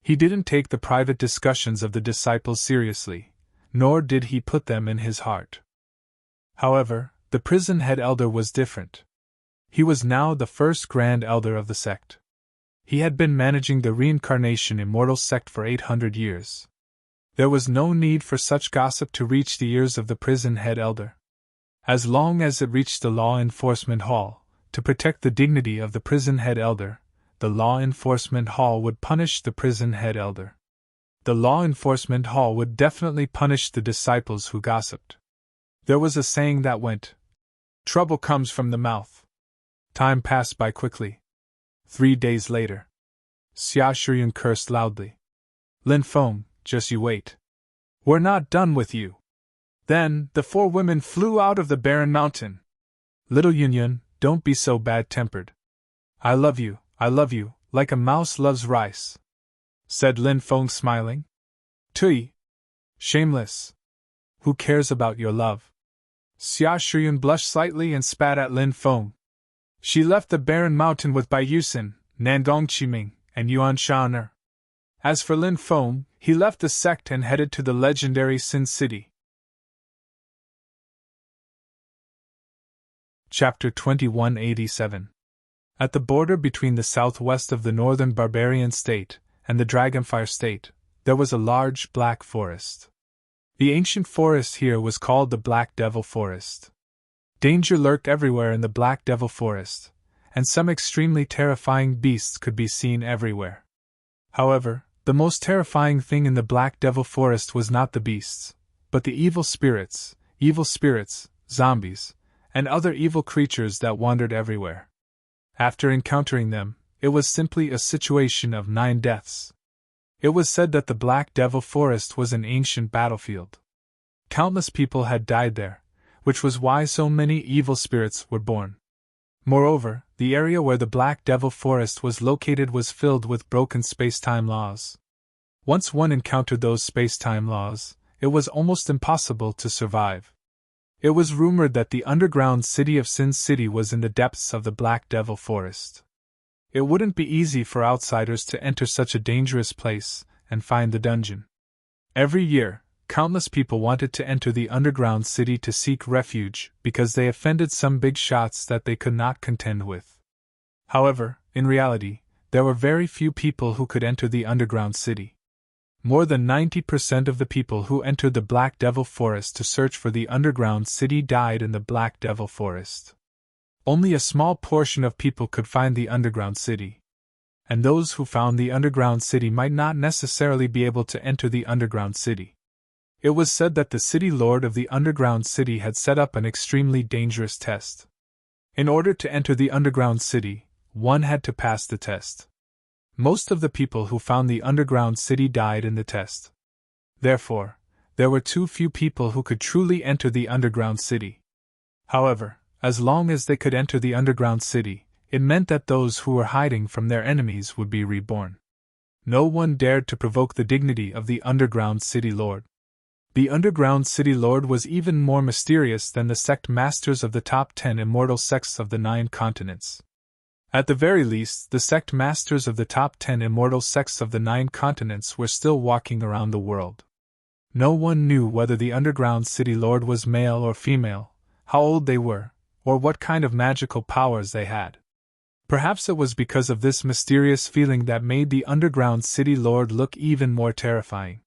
He didn't take the private discussions of the disciples seriously, nor did he put them in his heart. However, the prison head elder was different. He was now the first grand elder of the sect. He had been managing the reincarnation immortal sect for 800 years. There was no need for such gossip to reach the ears of the prison head elder. As long as it reached the law enforcement hall, to protect the dignity of the prison head elder, the law enforcement hall would punish the prison head elder. The law enforcement hall would definitely punish the disciples who gossiped. There was a saying that went, "Trouble comes from the mouth." Time passed by quickly. 3 days later. Xia Shiyun cursed loudly. "Lin Feng, just you wait. We're not done with you." Then, the 4 women flew out of the barren mountain. "Little Yunyun, don't be so bad-tempered. I love you, like a mouse loves rice," said Lin Feng smiling. "Tui! Shameless! Who cares about your love?" Xia Shiyun blushed slightly and spat at Lin Feng. She left the barren mountain with Baiyusan, Nandong Qiming, and Yuan Shaner. As for Lin Feng, he left the sect and headed to the legendary Sin City. Chapter 2187. At the border between the southwest of the northern barbarian state and the Dragonfire state, there was a large black forest. The ancient forest here was called the Black Devil Forest. Danger lurked everywhere in the Black Devil Forest, and some extremely terrifying beasts could be seen everywhere. However, the most terrifying thing in the Black Devil Forest was not the beasts, but the evil spirits, zombies, and other evil creatures that wandered everywhere. After encountering them, it was simply a situation of 9 deaths. It was said that the Black Devil Forest was an ancient battlefield. Countless people had died there, which was why so many evil spirits were born. Moreover, the area where the Black Devil Forest was located was filled with broken space-time laws. Once one encountered those space-time laws, it was almost impossible to survive. It was rumored that the underground city of Sin City was in the depths of the Black Devil Forest. It wouldn't be easy for outsiders to enter such a dangerous place and find the dungeon. Every year, countless people wanted to enter the underground city to seek refuge because they offended some big shots that they could not contend with. However, in reality, there were very few people who could enter the underground city. More than 90% of the people who entered the Black Devil Forest to search for the underground city died in the Black Devil Forest. Only a small portion of people could find the underground city. And those who found the underground city might not necessarily be able to enter the underground city. It was said that the city lord of the underground city had set up an extremely dangerous test. In order to enter the underground city, one had to pass the test. Most of the people who found the underground city died in the test. Therefore, there were too few people who could truly enter the underground city. However, as long as they could enter the underground city, it meant that those who were hiding from their enemies would be reborn. No one dared to provoke the dignity of the underground city lord. The underground city lord was even more mysterious than the sect masters of the top 10 immortal sects of the 9 continents. At the very least, the sect masters of the top 10 immortal sects of the 9 continents were still walking around the world. No one knew whether the underground city lord was male or female, how old they were, or what kind of magical powers they had. Perhaps it was because of this mysterious feeling that made the underground city lord look even more terrifying.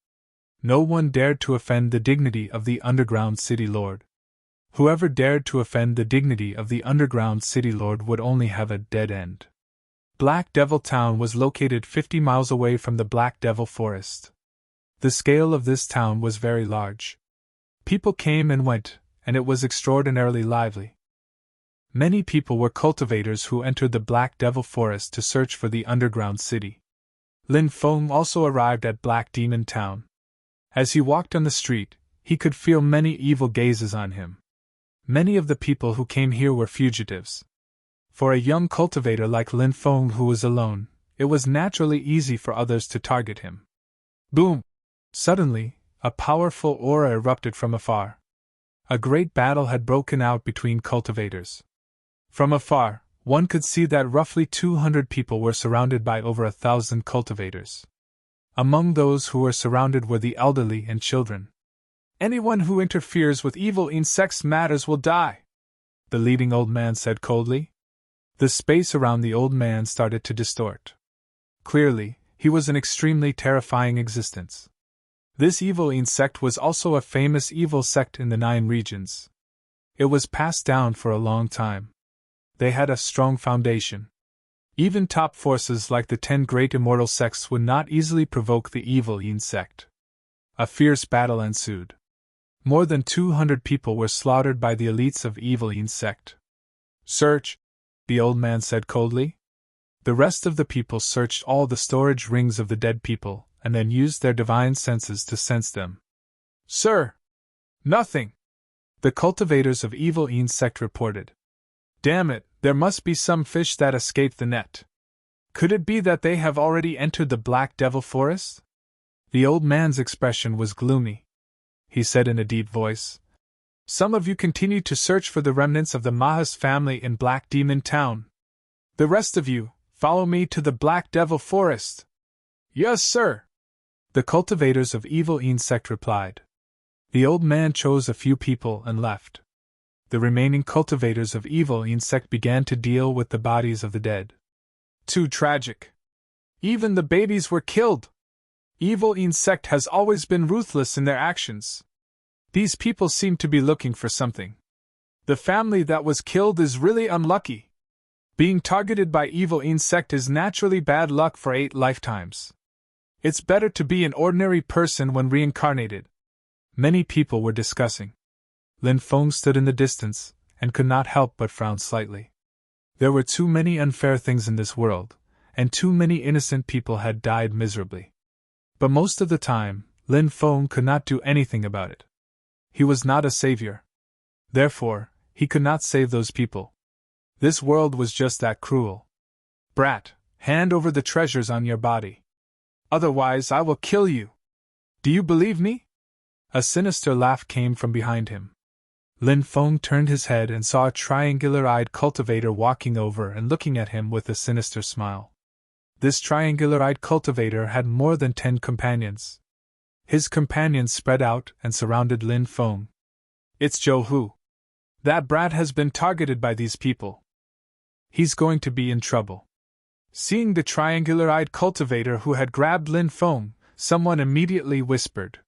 No one dared to offend the dignity of the underground city lord. Whoever dared to offend the dignity of the underground city lord would only have a dead end. Black Devil Town was located 50 miles away from the Black Devil Forest. The scale of this town was very large. People came and went, and it was extraordinarily lively. Many people were cultivators who entered the Black Devil Forest to search for the underground city. Lin Feng also arrived at Black Demon Town. As he walked on the street, he could feel many evil gazes on him. Many of the people who came here were fugitives. For a young cultivator like Lin Feng who was alone, it was naturally easy for others to target him. Boom! Suddenly, a powerful aura erupted from afar. A great battle had broken out between cultivators. From afar, one could see that roughly 200 people were surrounded by over 1,000 cultivators. Among those who were surrounded were the elderly and children. "Anyone who interferes with evil insects matters will die," the leading old man said coldly. The space around the old man started to distort. Clearly, he was an extremely terrifying existence. This evil insect was also a famous evil sect in the 9 regions. It was passed down for a long time. They had a strong foundation. Even top forces like the 10 great immortal sects would not easily provoke the evil insect. A fierce battle ensued. More than 200 people were slaughtered by the elites of evil insect. "Search," the old man said coldly. The rest of the people searched all the storage rings of the dead people, and then used their divine senses to sense them. "Sir! Nothing!" the cultivators of evil insect reported. "Damn it, there must be some fish that escaped the net. Could it be that they have already entered the Black Devil Forest?" The old man's expression was gloomy. He said in a deep voice, "Some of you continue to search for the remnants of the Mahas family in Black Demon Town. The rest of you, follow me to the Black Devil Forest." "Yes, sir," the cultivators of evil insect replied. The old man chose a few people and left. The remaining cultivators of evil insect began to deal with the bodies of the dead. "Too tragic. Even the babies were killed. Evil insect has always been ruthless in their actions. These people seem to be looking for something. The family that was killed is really unlucky. Being targeted by evil insect is naturally bad luck for 8 lifetimes. It's better to be an ordinary person when reincarnated." Many people were discussing. Lin Feng stood in the distance, and could not help but frown slightly. There were too many unfair things in this world, and too many innocent people had died miserably. But most of the time, Lin Feng could not do anything about it. He was not a savior. Therefore, he could not save those people. This world was just that cruel. "Brat, hand over the treasures on your body. Otherwise I will kill you. Do you believe me?" A sinister laugh came from behind him. Lin Feng turned his head and saw a triangular-eyed cultivator walking over and looking at him with a sinister smile. This triangular-eyed cultivator had more than 10 companions. His companions spread out and surrounded Lin Feng. "It's Zhou Hu. That brat has been targeted by these people. He's going to be in trouble." Seeing the triangular-eyed cultivator who had grabbed Lin Feng, someone immediately whispered,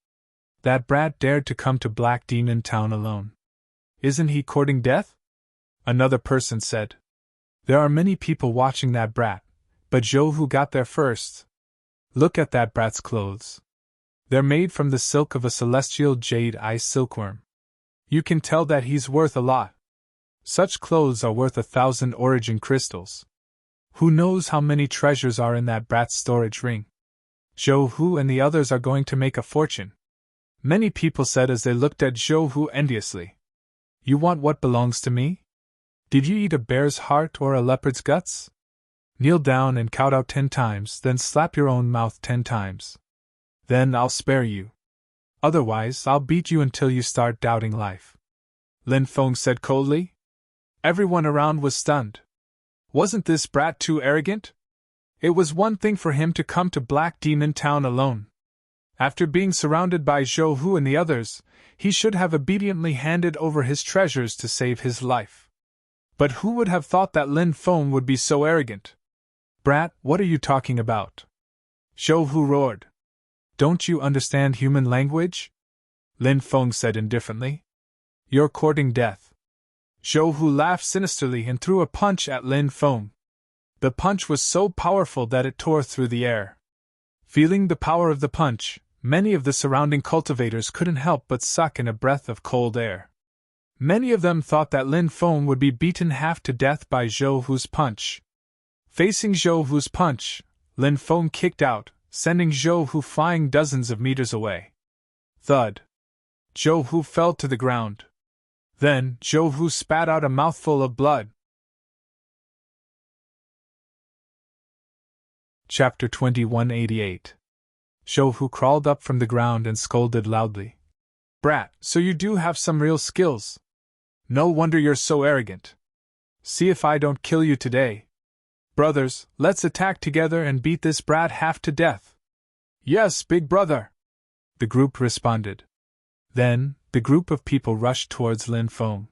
"That brat dared to come to Black Demon Town alone. Isn't he courting death?" Another person said, "There are many people watching that brat, but Zhou Hu got there first. Look at that brat's clothes. They're made from the silk of a celestial jade ice silkworm. You can tell that he's worth a lot. Such clothes are worth 1,000 origin crystals." Who knows how many treasures are in that brat's storage ring? Zhou Hu and the others are going to make a fortune. Many people said as they looked at Zhou Hu enviously. You want what belongs to me? Did you eat a bear's heart or a leopard's guts? Kneel down and count out 10 times, then slap your own mouth 10 times. Then I'll spare you. Otherwise, I'll beat you until you start doubting life. Lin Feng said coldly. Everyone around was stunned. Wasn't this brat too arrogant? It was one thing for him to come to Black Demon Town alone. After being surrounded by Zhou Hu and the others, he should have obediently handed over his treasures to save his life. But who would have thought that Lin Feng would be so arrogant? Brat, what are you talking about? Zhou Hu roared. Don't you understand human language? Lin Feng said indifferently. You're courting death. Zhou Hu laughed sinisterly and threw a punch at Lin Feng. The punch was so powerful that it tore through the air. Feeling the power of the punch, many of the surrounding cultivators couldn't help but suck in a breath of cold air. Many of them thought that Lin Feng would be beaten half to death by Zhou Hu's punch. Facing Zhou Hu's punch, Lin Feng kicked out, sending Zhou Hu flying dozens of meters away. Thud. Zhou Hu fell to the ground. Then, Zhou Hu spat out a mouthful of blood. Chapter 2188. Zhou Hu crawled up from the ground and scolded loudly. Brat, so you do have some real skills. No wonder you're so arrogant. See if I don't kill you today. Brothers, let's attack together and beat this brat half to death. Yes, big brother, the group responded. Then, the group of people rushed towards Lin Feng.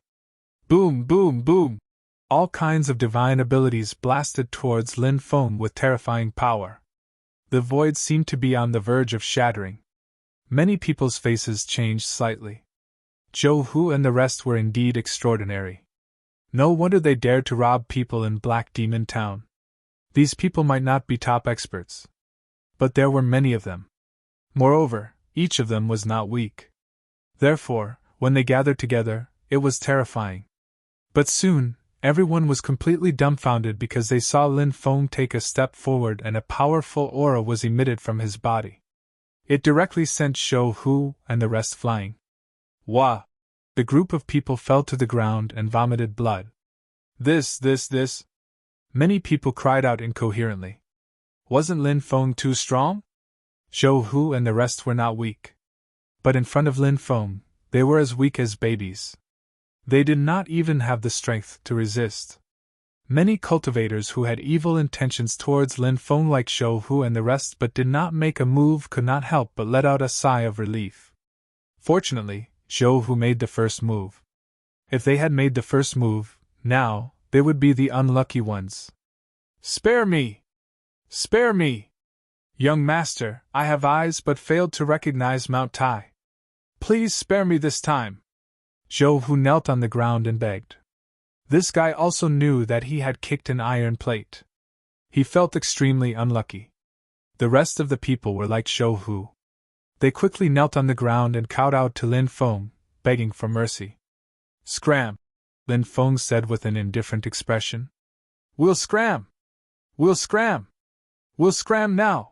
Boom, boom, boom! All kinds of divine abilities blasted towards Lin Feng with terrifying power. The void seemed to be on the verge of shattering. Many people's faces changed slightly. Zhou Hu and the rest were indeed extraordinary. No wonder they dared to rob people in Black Demon Town. These people might not be top experts, but there were many of them. Moreover, each of them was not weak. Therefore, when they gathered together, it was terrifying. But soon, everyone was completely dumbfounded because they saw Lin Feng take a step forward and a powerful aura was emitted from his body. It directly sent Zhou Hu and the rest flying. Wah! The group of people fell to the ground and vomited blood. This. Many people cried out incoherently. Wasn't Lin Feng too strong? Zhou Hu and the rest were not weak. But in front of Lin Feng, they were as weak as babies. They did not even have the strength to resist. Many cultivators who had evil intentions towards Lin Feng like Zhou Hu and the rest but did not make a move could not help but let out a sigh of relief. Fortunately, Zhou Hu made the first move. If they had made the first move, now, they would be the unlucky ones. Spare me! Spare me! Young master, I have eyes but failed to recognize Mount Tai. Please spare me this time. Zhou Hu knelt on the ground and begged. This guy also knew that he had kicked an iron plate. He felt extremely unlucky. The rest of the people were like Zhou Hu. They quickly knelt on the ground and cowed out to Lin Feng, begging for mercy. Scram! Lin Feng said with an indifferent expression. We'll scram! We'll scram! We'll scram now!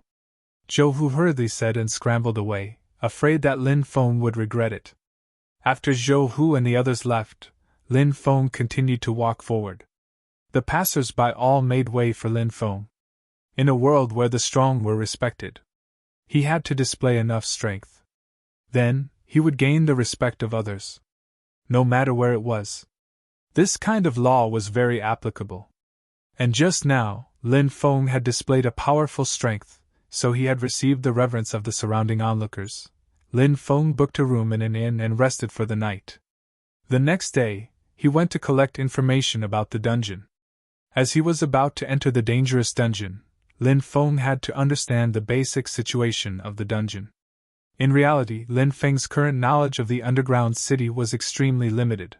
Zhou Hu hurriedly said and scrambled away, afraid that Lin Feng would regret it. After Zhou Hu and the others left, Lin Feng continued to walk forward. The passers-by all made way for Lin Feng. In a world where the strong were respected, he had to display enough strength. Then, he would gain the respect of others. No matter where it was. This kind of law was very applicable. And just now, Lin Feng had displayed a powerful strength, so he had received the reverence of the surrounding onlookers. Lin Feng booked a room in an inn and rested for the night. The next day, he went to collect information about the dungeon. As he was about to enter the dangerous dungeon, Lin Feng had to understand the basic situation of the dungeon. In reality, Lin Feng's current knowledge of the underground city was extremely limited.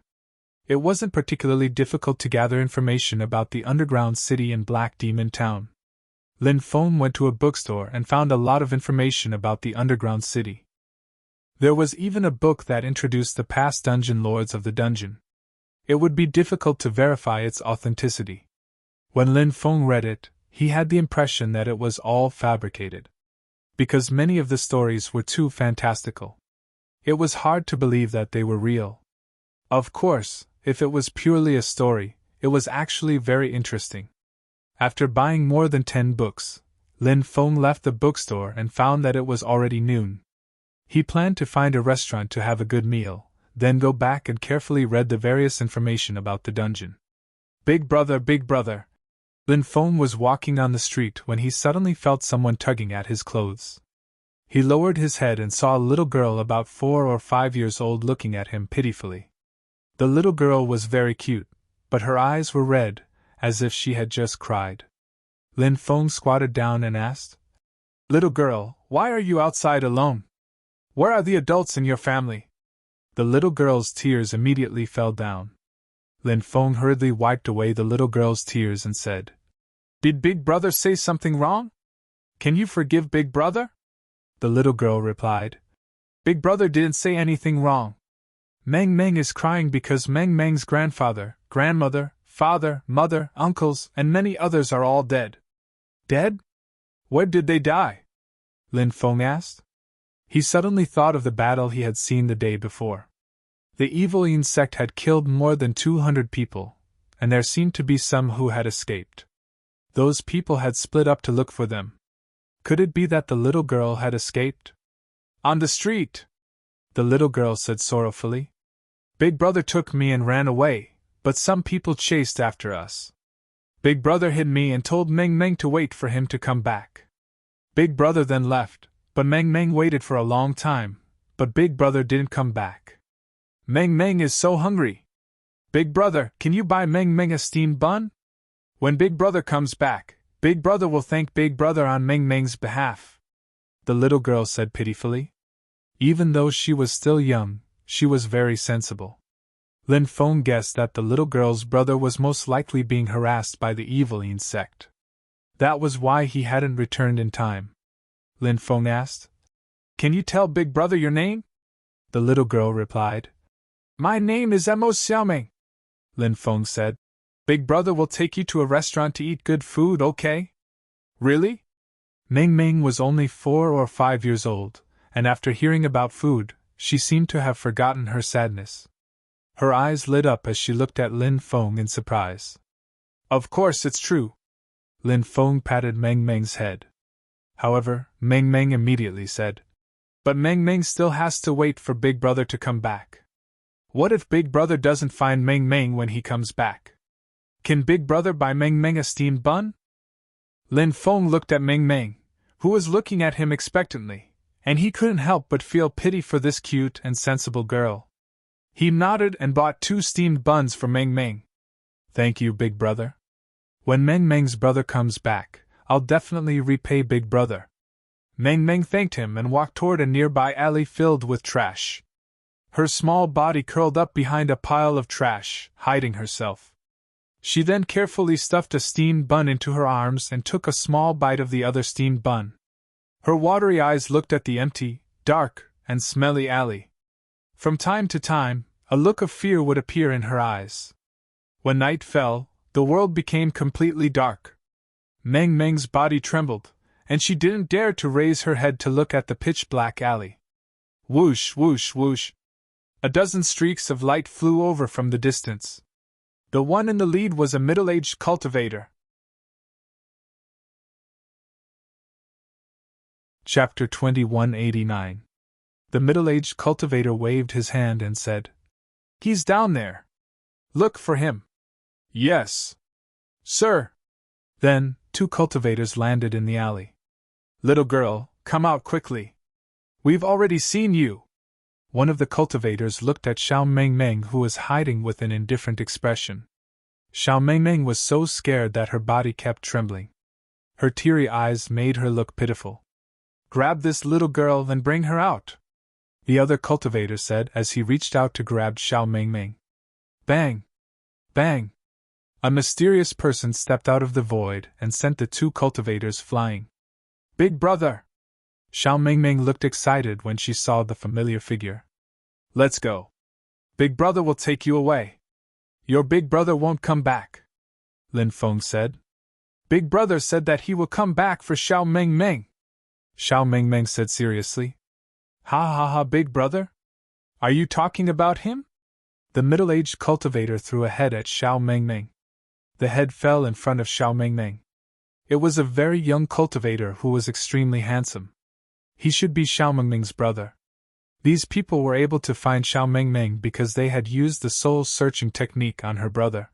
It wasn't particularly difficult to gather information about the underground city in Black Demon Town. Lin Feng went to a bookstore and found a lot of information about the underground city. There was even a book that introduced the past dungeon lords of the dungeon. It would be difficult to verify its authenticity. When Lin Feng read it, he had the impression that it was all fabricated. Because many of the stories were too fantastical. It was hard to believe that they were real. Of course, if it was purely a story, it was actually very interesting. After buying more than 10 books, Lin Feng left the bookstore and found that it was already noon. He planned to find a restaurant to have a good meal, then go back and carefully read the various information about the dungeon. Big brother, big brother! Lin Feng was walking down the street when he suddenly felt someone tugging at his clothes. He lowered his head and saw a little girl about 4 or 5 years old looking at him pitifully. The little girl was very cute, but her eyes were red, as if she had just cried. Lin Feng squatted down and asked, "Little girl, why are you outside alone? Where are the adults in your family?" The little girl's tears immediately fell down. Lin Feng hurriedly wiped away the little girl's tears and said, "Did Big Brother say something wrong? Can you forgive Big Brother?" The little girl replied, "Big Brother didn't say anything wrong. Meng Meng is crying because Meng Meng's grandfather, grandmother, father, mother, uncles, and many others are all dead." "Dead? Where did they die?" Lin Feng asked. He suddenly thought of the battle he had seen the day before. The evil Yin sect had killed more than 200 people, and there seemed to be some who had escaped. Those people had split up to look for them. Could it be that the little girl had escaped? "On the street," the little girl said sorrowfully. "Big Brother took me and ran away, but some people chased after us. Big Brother hid me and told Meng Meng to wait for him to come back. Big Brother then left, but Meng Meng waited for a long time, but Big Brother didn't come back. Meng Meng is so hungry. Big Brother, can you buy Meng Meng a steamed bun? When Big Brother comes back, Big Brother will thank Big Brother on Meng Meng's behalf," the little girl said pitifully. Even though she was still young, she was very sensible. Lin Feng guessed that the little girl's brother was most likely being harassed by the evil Yin sect. That was why he hadn't returned in time. Lin Feng asked, "Can you tell Big Brother your name?" The little girl replied, "My name is Mo Xiaoming." Lin Feng said, "Big Brother will take you to a restaurant to eat good food, okay?" "Really?" Meng Meng was only 4 or 5 years old, and after hearing about food, she seemed to have forgotten her sadness. Her eyes lit up as she looked at Lin Feng in surprise. "Of course it's true." Lin Feng patted Meng Meng's head. However, Meng Meng immediately said, "But Meng Meng still has to wait for Big Brother to come back. What if Big Brother doesn't find Meng Meng when he comes back? Can Big Brother buy Meng Meng a steamed bun?" Lin Feng looked at Meng Meng, who was looking at him expectantly, and he couldn't help but feel pity for this cute and sensible girl. He nodded and bought 2 steamed buns for Meng Meng. "Thank you, Big Brother. When Meng Meng's brother comes back, I'll definitely repay Big Brother." Meng Meng thanked him and walked toward a nearby alley filled with trash. Her small body curled up behind a pile of trash, hiding herself. She then carefully stuffed a steamed bun into her arms and took a small bite of the other steamed bun. Her watery eyes looked at the empty, dark, and smelly alley. From time to time, a look of fear would appear in her eyes. When night fell, the world became completely dark. Meng Meng's body trembled, and she didn't dare to raise her head to look at the pitch-black alley. Whoosh, whoosh, whoosh. A dozen streaks of light flew over from the distance. The one in the lead was a middle-aged cultivator. Chapter 2189. The middle-aged cultivator waved his hand and said, "He's down there. Look for him." "Yes, sir." Then, 2 cultivators landed in the alley. "Little girl, come out quickly. We've already seen you." One of the cultivators looked at Xiao Meng Meng, who was hiding with an indifferent expression. Xiao Meng Meng was so scared that her body kept trembling. Her teary eyes made her look pitiful. "Grab this little girl and bring her out," the other cultivator said as he reached out to grab Xiao Meng Meng. Bang! Bang! A mysterious person stepped out of the void and sent the 2 cultivators flying. "Big Brother!" Xiao Meng Meng looked excited when she saw the familiar figure. "Let's go. Big Brother will take you away. Your Big Brother won't come back." Lin Feng said. Big brother said that he will come back for Xiao Meng Meng. Xiao Meng Meng said seriously. Ha ha ha, big brother? Are you talking about him? The middle-aged cultivator threw a head at Xiao Meng Meng. The head fell in front of Xiao Meng Meng. It was a very young cultivator who was extremely handsome. He should be Xiao Meng Meng's brother. These people were able to find Xiao Meng Meng because they had used the soul-searching technique on her brother.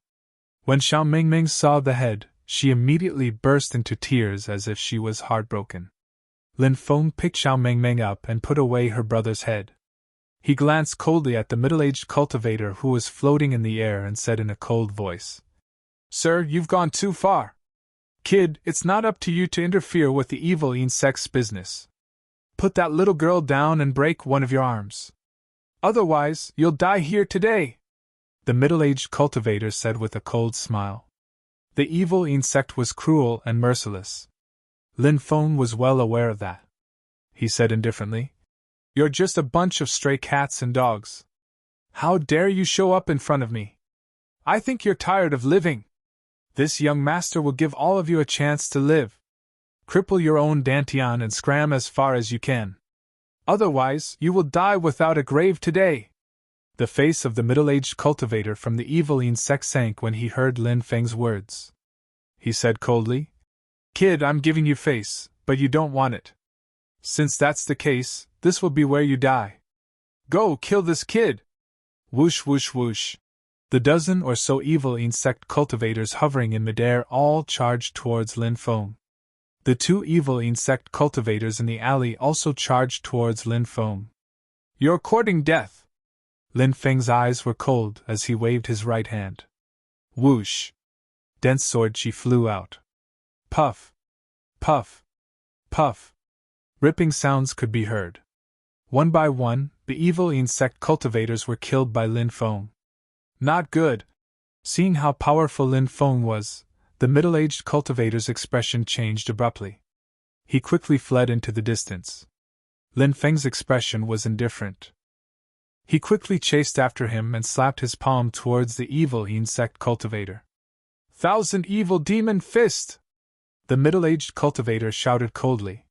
When Xiao Meng Meng saw the head, she immediately burst into tears as if she was heartbroken. Lin Feng picked Xiao Meng Meng up and put away her brother's head. He glanced coldly at the middle-aged cultivator who was floating in the air and said in a cold voice, Sir, you've gone too far. Kid, it's not up to you to interfere with the evil insect's business. Put that little girl down and break one of your arms. Otherwise, you'll die here today, the middle-aged cultivator said with a cold smile. The evil insect was cruel and merciless. Lin Feng was well aware of that. He said indifferently, You're just a bunch of stray cats and dogs. How dare you show up in front of me? I think you're tired of living. This young master will give all of you a chance to live. Cripple your own dantian and scram as far as you can. Otherwise, you will die without a grave today. The face of the middle-aged cultivator from the evil insect sank when he heard Lin Feng's words. He said coldly, Kid, I'm giving you face, but you don't want it. Since that's the case, this will be where you die. Go kill this kid! Whoosh whoosh whoosh. The dozen or so evil insect cultivators hovering in midair all charged towards Lin Feng. The two evil insect cultivators in the alley also charged towards Lin Feng. You're courting death! Lin Feng's eyes were cold as he waved his right hand. Whoosh! Dense sword chi flew out. Puff! Puff! Puff! Ripping sounds could be heard. One by one, the evil insect cultivators were killed by Lin Feng. Not good! Seeing how powerful Lin Feng was, the middle-aged cultivator's expression changed abruptly. He quickly fled into the distance. Lin Feng's expression was indifferent. He quickly chased after him and slapped his palm towards the evil insect cultivator. Thousand evil demon fist! The middle-aged cultivator shouted coldly.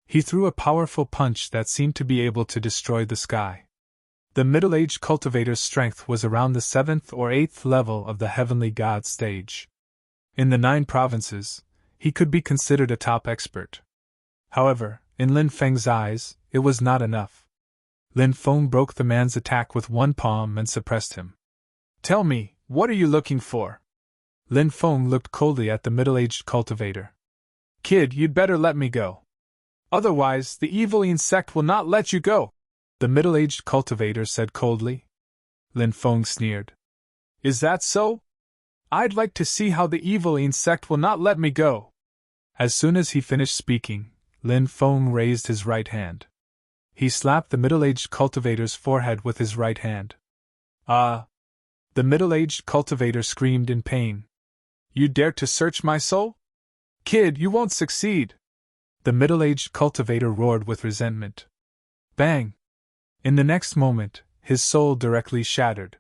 He threw a powerful punch that seemed to be able to destroy the sky. The middle-aged cultivator's strength was around the 7th or 8th level of the heavenly god stage. In the 9 provinces, he could be considered a top expert. However, in Lin Feng's eyes, it was not enough. Lin Feng broke the man's attack with one palm and suppressed him. Tell me, what are you looking for? Lin Feng looked coldly at the middle-aged cultivator. Kid, you'd better let me go. Otherwise, the evil insect will not let you go, the middle-aged cultivator said coldly. Lin Feng sneered. Is that so? I'd like to see how the evil insect will not let me go. As soon as he finished speaking, Lin Feng raised his right hand. He slapped the middle-aged cultivator's forehead with his right hand. Ah! The middle-aged cultivator screamed in pain. You dare to search my soul? Kid, you won't succeed! The middle-aged cultivator roared with resentment. Bang! In the next moment, his soul directly shattered.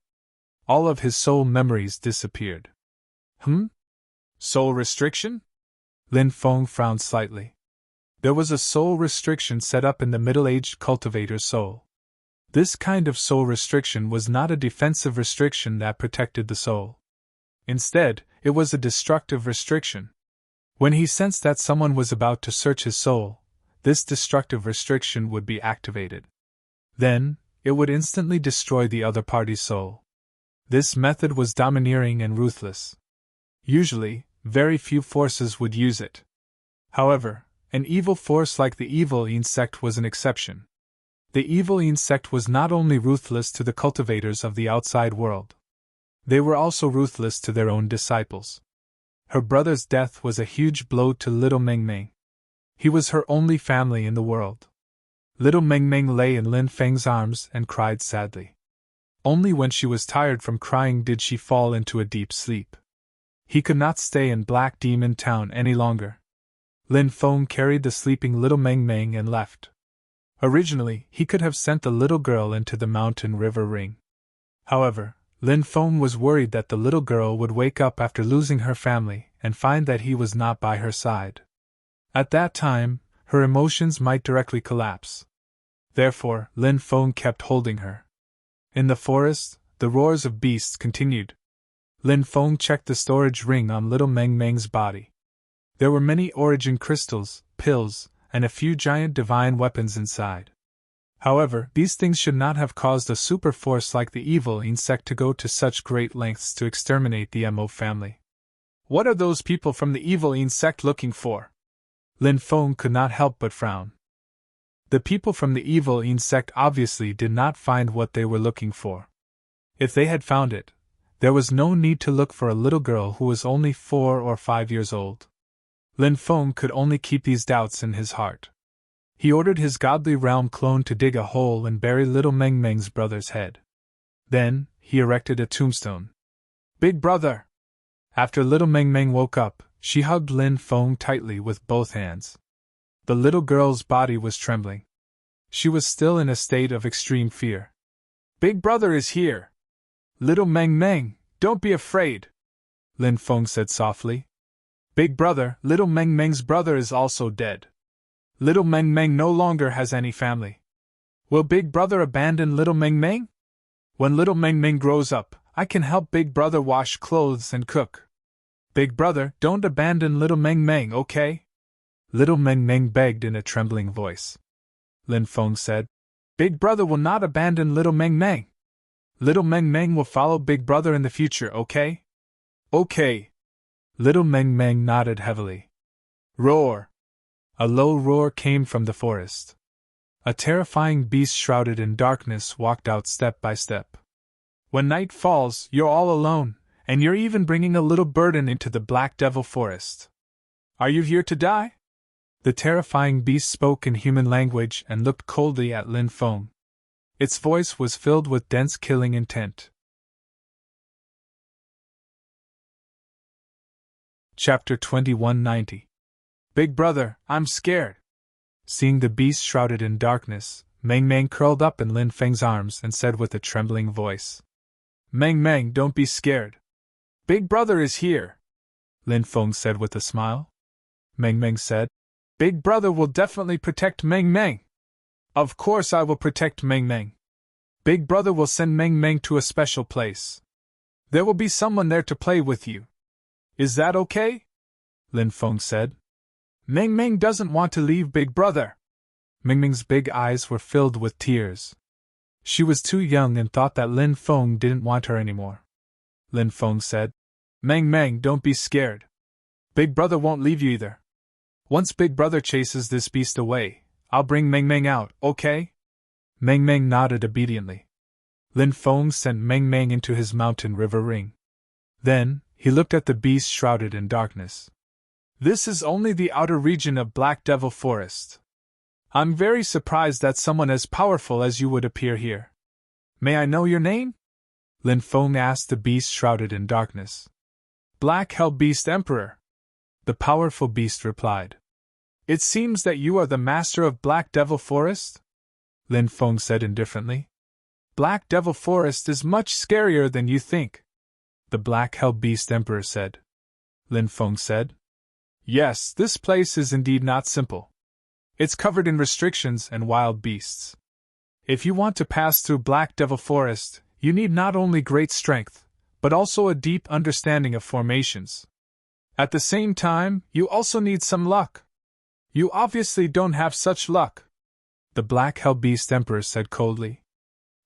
All of his soul memories disappeared. Soul restriction? Lin Feng frowned slightly. There was a soul restriction set up in the middle-aged cultivator's soul. This kind of soul restriction was not a defensive restriction that protected the soul. Instead, it was a destructive restriction. When he sensed that someone was about to search his soul, this destructive restriction would be activated. Then, it would instantly destroy the other party's soul. This method was domineering and ruthless. Usually, very few forces would use it. However, an evil force like the evil insect was an exception. The evil insect was not only ruthless to the cultivators of the outside world. They were also ruthless to their own disciples. Her brother's death was a huge blow to little Meng Meng. He was her only family in the world. Little Meng Meng lay in Lin Feng's arms and cried sadly. Only when she was tired from crying did she fall into a deep sleep. He could not stay in Black Demon Town any longer. Lin Feng carried the sleeping little Meng Meng and left. Originally, he could have sent the little girl into the mountain river ring. However, Lin Feng was worried that the little girl would wake up after losing her family and find that he was not by her side. At that time, her emotions might directly collapse. Therefore, Lin Feng kept holding her. In the forest, the roars of beasts continued. Lin Feng checked the storage ring on little Meng Meng's body. There were many origin crystals, pills, and a few giant divine weapons inside. However, these things should not have caused a super force like the evil insect to go to such great lengths to exterminate the Mo family. What are those people from the evil insect looking for? Lin Feng could not help but frown. The people from the evil insect obviously did not find what they were looking for. If they had found it, there was no need to look for a little girl who was only 4 or 5 years old. Lin Feng could only keep these doubts in his heart. He ordered his godly realm clone to dig a hole and bury little Meng Meng's brother's head. Then, he erected a tombstone. Big brother! After little Meng Meng woke up, she hugged Lin Feng tightly with both hands. The little girl's body was trembling. She was still in a state of extreme fear. Big brother is here! Little Meng Meng, don't be afraid! Lin Feng said softly. Big brother, little Meng Meng's brother is also dead. Little Meng Meng no longer has any family. Will Big Brother abandon little Meng Meng? When little Meng Meng grows up, I can help Big Brother wash clothes and cook. Big Brother, don't abandon little Meng Meng, okay? Little Meng Meng begged in a trembling voice. Lin Feng said, Big Brother will not abandon little Meng Meng. Little Meng Meng will follow Big Brother in the future, okay? Okay. Little Meng Meng nodded heavily. Roar! A low roar came from the forest. A terrifying beast shrouded in darkness walked out step by step. When night falls, you're all alone, and you're even bringing a little burden into the Black Devil Forest. Are you here to die? The terrifying beast spoke in human language and looked coldly at Lin Feng. Its voice was filled with dense killing intent. Chapter 2190. Big brother, I'm scared. Seeing the beast shrouded in darkness, Meng Meng curled up in Lin Feng's arms and said with a trembling voice, Meng Meng, don't be scared. Big brother is here. Lin Feng said with a smile. Meng Meng said, Big brother will definitely protect Meng Meng. Of course I will protect Meng Meng. Big brother will send Meng Meng to a special place. There will be someone there to play with you. Is that okay? Lin Feng said. Meng Meng doesn't want to leave Big Brother. Meng Meng's big eyes were filled with tears. She was too young and thought that Lin Feng didn't want her anymore. Lin Feng said, Meng Meng, don't be scared. Big Brother won't leave you either. Once Big Brother chases this beast away, I'll bring Meng Meng out, okay? Meng Meng nodded obediently. Lin Feng sent Meng Meng into his mountain river ring. Then, he looked at the beast shrouded in darkness. This is only the outer region of Black Devil Forest. I'm very surprised that someone as powerful as you would appear here. May I know your name? Lin Feng asked the beast shrouded in darkness. Black Hell Beast Emperor. The powerful beast replied. It seems that you are the master of Black Devil Forest? Lin Feng said indifferently. Black Devil Forest is much scarier than you think. The Black Hell Beast Emperor said. Lin Feng said. Yes, this place is indeed not simple. It's covered in restrictions and wild beasts. If you want to pass through Black Devil Forest, you need not only great strength, but also a deep understanding of formations. At the same time, you also need some luck. You obviously don't have such luck. The Black Hell Beast Emperor said coldly.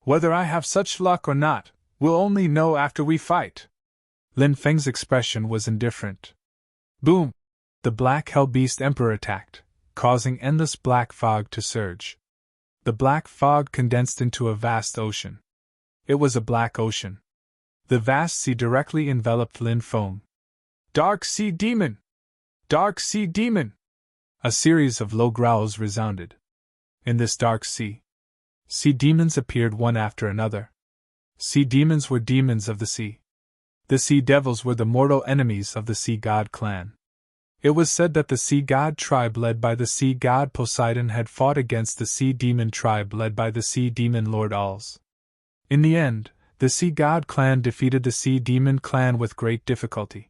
Whether I have such luck or not, we'll only know after we fight. Lin Feng's expression was indifferent. Boom! The Black Hell Beast Emperor attacked, causing endless black fog to surge. The black fog condensed into a vast ocean. It was a black ocean. The vast sea directly enveloped Lin Feng. Dark Sea Demon! Dark Sea Demon! A series of low growls resounded. In this dark sea demons appeared one after another. Sea demons were demons of the sea. The sea devils were the mortal enemies of the sea god clan. It was said that the sea god tribe led by the sea god Poseidon had fought against the sea demon tribe led by the sea demon Lord Alls. In the end, The Sea God clan defeated the Sea Demon clan with great difficulty.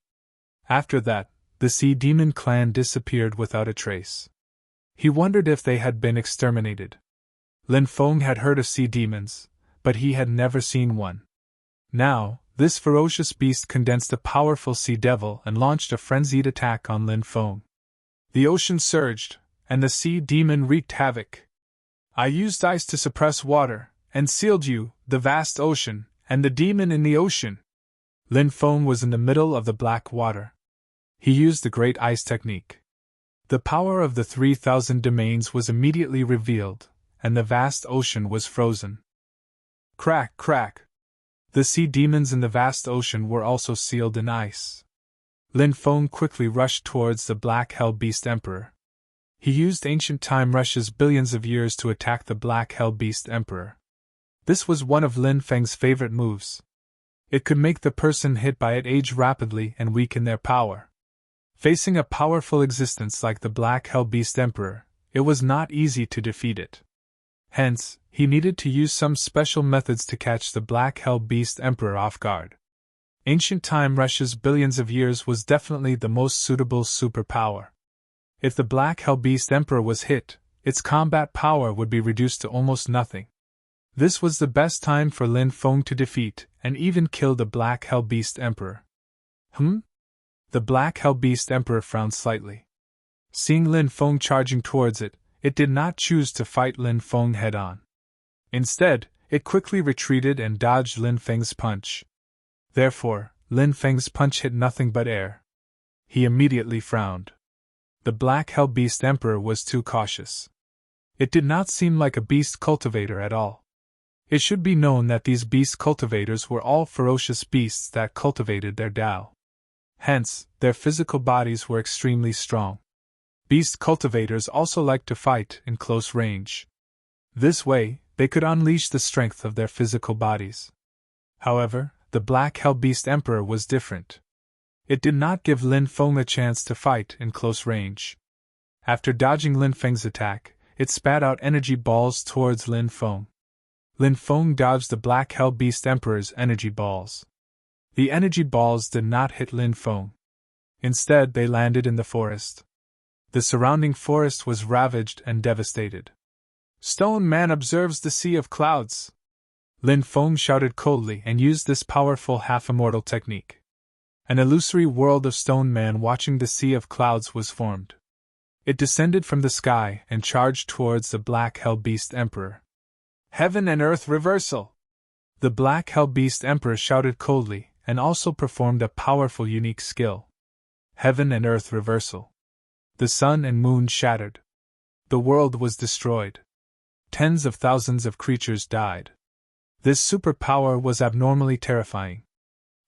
After that, the Sea Demon clan disappeared without a trace. He wondered if they had been exterminated. Lin Feng had heard of sea demons, but he had never seen one. Now, this ferocious beast condensed a powerful sea devil and launched a frenzied attack on Lin Feng. The ocean surged, and the sea demon wreaked havoc. I used ice to suppress water, and sealed you, the vast ocean, and the demon in the ocean. Lin Feng was in the middle of the black water. He used the great ice technique. The power of the 3,000 domains was immediately revealed, and the vast ocean was frozen. Crack, crack! The sea demons in the vast ocean were also sealed in ice. Lin Feng quickly rushed towards the Black Hell Beast Emperor. He used ancient time rushes billions of years to attack the Black Hell Beast Emperor. This was one of Lin Feng's favorite moves. It could make the person hit by it age rapidly and weaken their power. Facing a powerful existence like the Black Hell Beast Emperor, it was not easy to defeat it. Hence, he needed to use some special methods to catch the Black Hell Beast Emperor off guard. Ancient time rushes billions of years was definitely the most suitable superpower. If the Black Hell Beast Emperor was hit, its combat power would be reduced to almost nothing. This was the best time for Lin Feng to defeat and even kill the Black Hell Beast Emperor. The Black Hell Beast Emperor frowned slightly. Seeing Lin Feng charging towards it, it did not choose to fight Lin Feng head-on. Instead, it quickly retreated and dodged Lin Feng's punch. Therefore, Lin Feng's punch hit nothing but air. He immediately frowned. The Black Hell Beast Emperor was too cautious. It did not seem like a beast cultivator at all. It should be known that these beast cultivators were all ferocious beasts that cultivated their Tao. Hence, their physical bodies were extremely strong. Beast cultivators also liked to fight in close range. This way, they could unleash the strength of their physical bodies. However, the Black Hell Beast Emperor was different. It did not give Lin Feng a chance to fight in close range. After dodging Lin Feng's attack, it spat out energy balls towards Lin Feng. Lin Feng dodged the Black Hell Beast Emperor's energy balls. The energy balls did not hit Lin Feng. Instead, they landed in the forest. The surrounding forest was ravaged and devastated. Stone Man observes the sea of clouds. Lin Feng shouted coldly and used this powerful half-immortal technique. An illusory world of Stone Man watching the sea of clouds was formed. It descended from the sky and charged towards the Black Hell Beast Emperor. Heaven and Earth Reversal! The Black Hell Beast Emperor shouted coldly and also performed a powerful unique skill. Heaven and Earth Reversal. The sun and moon shattered. The world was destroyed. Tens of thousands of creatures died. This superpower was abnormally terrifying.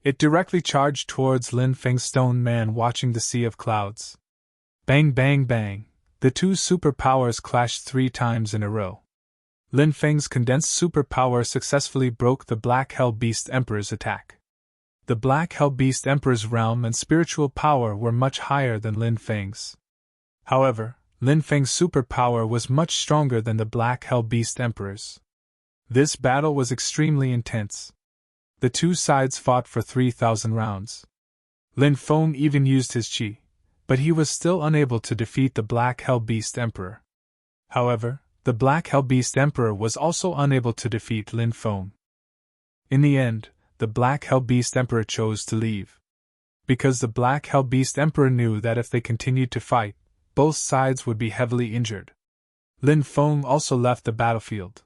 It directly charged towards Lin Feng's Stone Man watching the sea of clouds. Bang bang bang, the two superpowers clashed 3 times in a row. Lin Feng's condensed superpower successfully broke the Black Hell Beast Emperor's attack. The Black Hell Beast Emperor's realm and spiritual power were much higher than Lin Feng's. However, Lin Feng's superpower was much stronger than the Black Hell Beast Emperor's. This battle was extremely intense. The two sides fought for 3,000 rounds. Lin Feng even used his qi, but he was still unable to defeat the Black Hell Beast Emperor. However, the Black Hell Beast Emperor was also unable to defeat Lin Feng. In the end, the Black Hell Beast Emperor chose to leave. Because the Black Hell Beast Emperor knew that if they continued to fight, both sides would be heavily injured. Lin Feng also left the battlefield.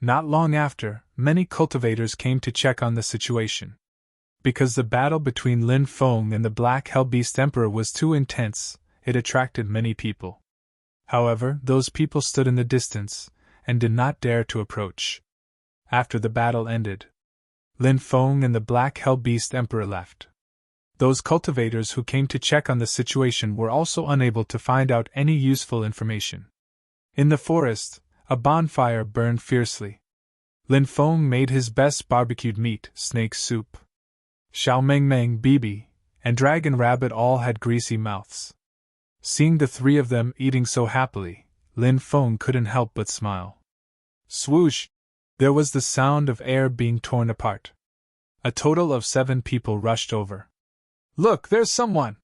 Not long after, many cultivators came to check on the situation. Because the battle between Lin Feng and the Black Hell Beast Emperor was too intense, it attracted many people. However, those people stood in the distance and did not dare to approach. After the battle ended, Lin Feng and the Black Hell Beast Emperor left. Those cultivators who came to check on the situation were also unable to find out any useful information. In the forest, a bonfire burned fiercely. Lin Feng made his best barbecued meat, snake soup. Xiao Meng Meng, Bibi, and Dragon Rabbit all had greasy mouths. Seeing the 3 of them eating so happily, Lin Feng couldn't help but smile. Swoosh! There was the sound of air being torn apart. A total of 7 people rushed over. "Look, there's someone!"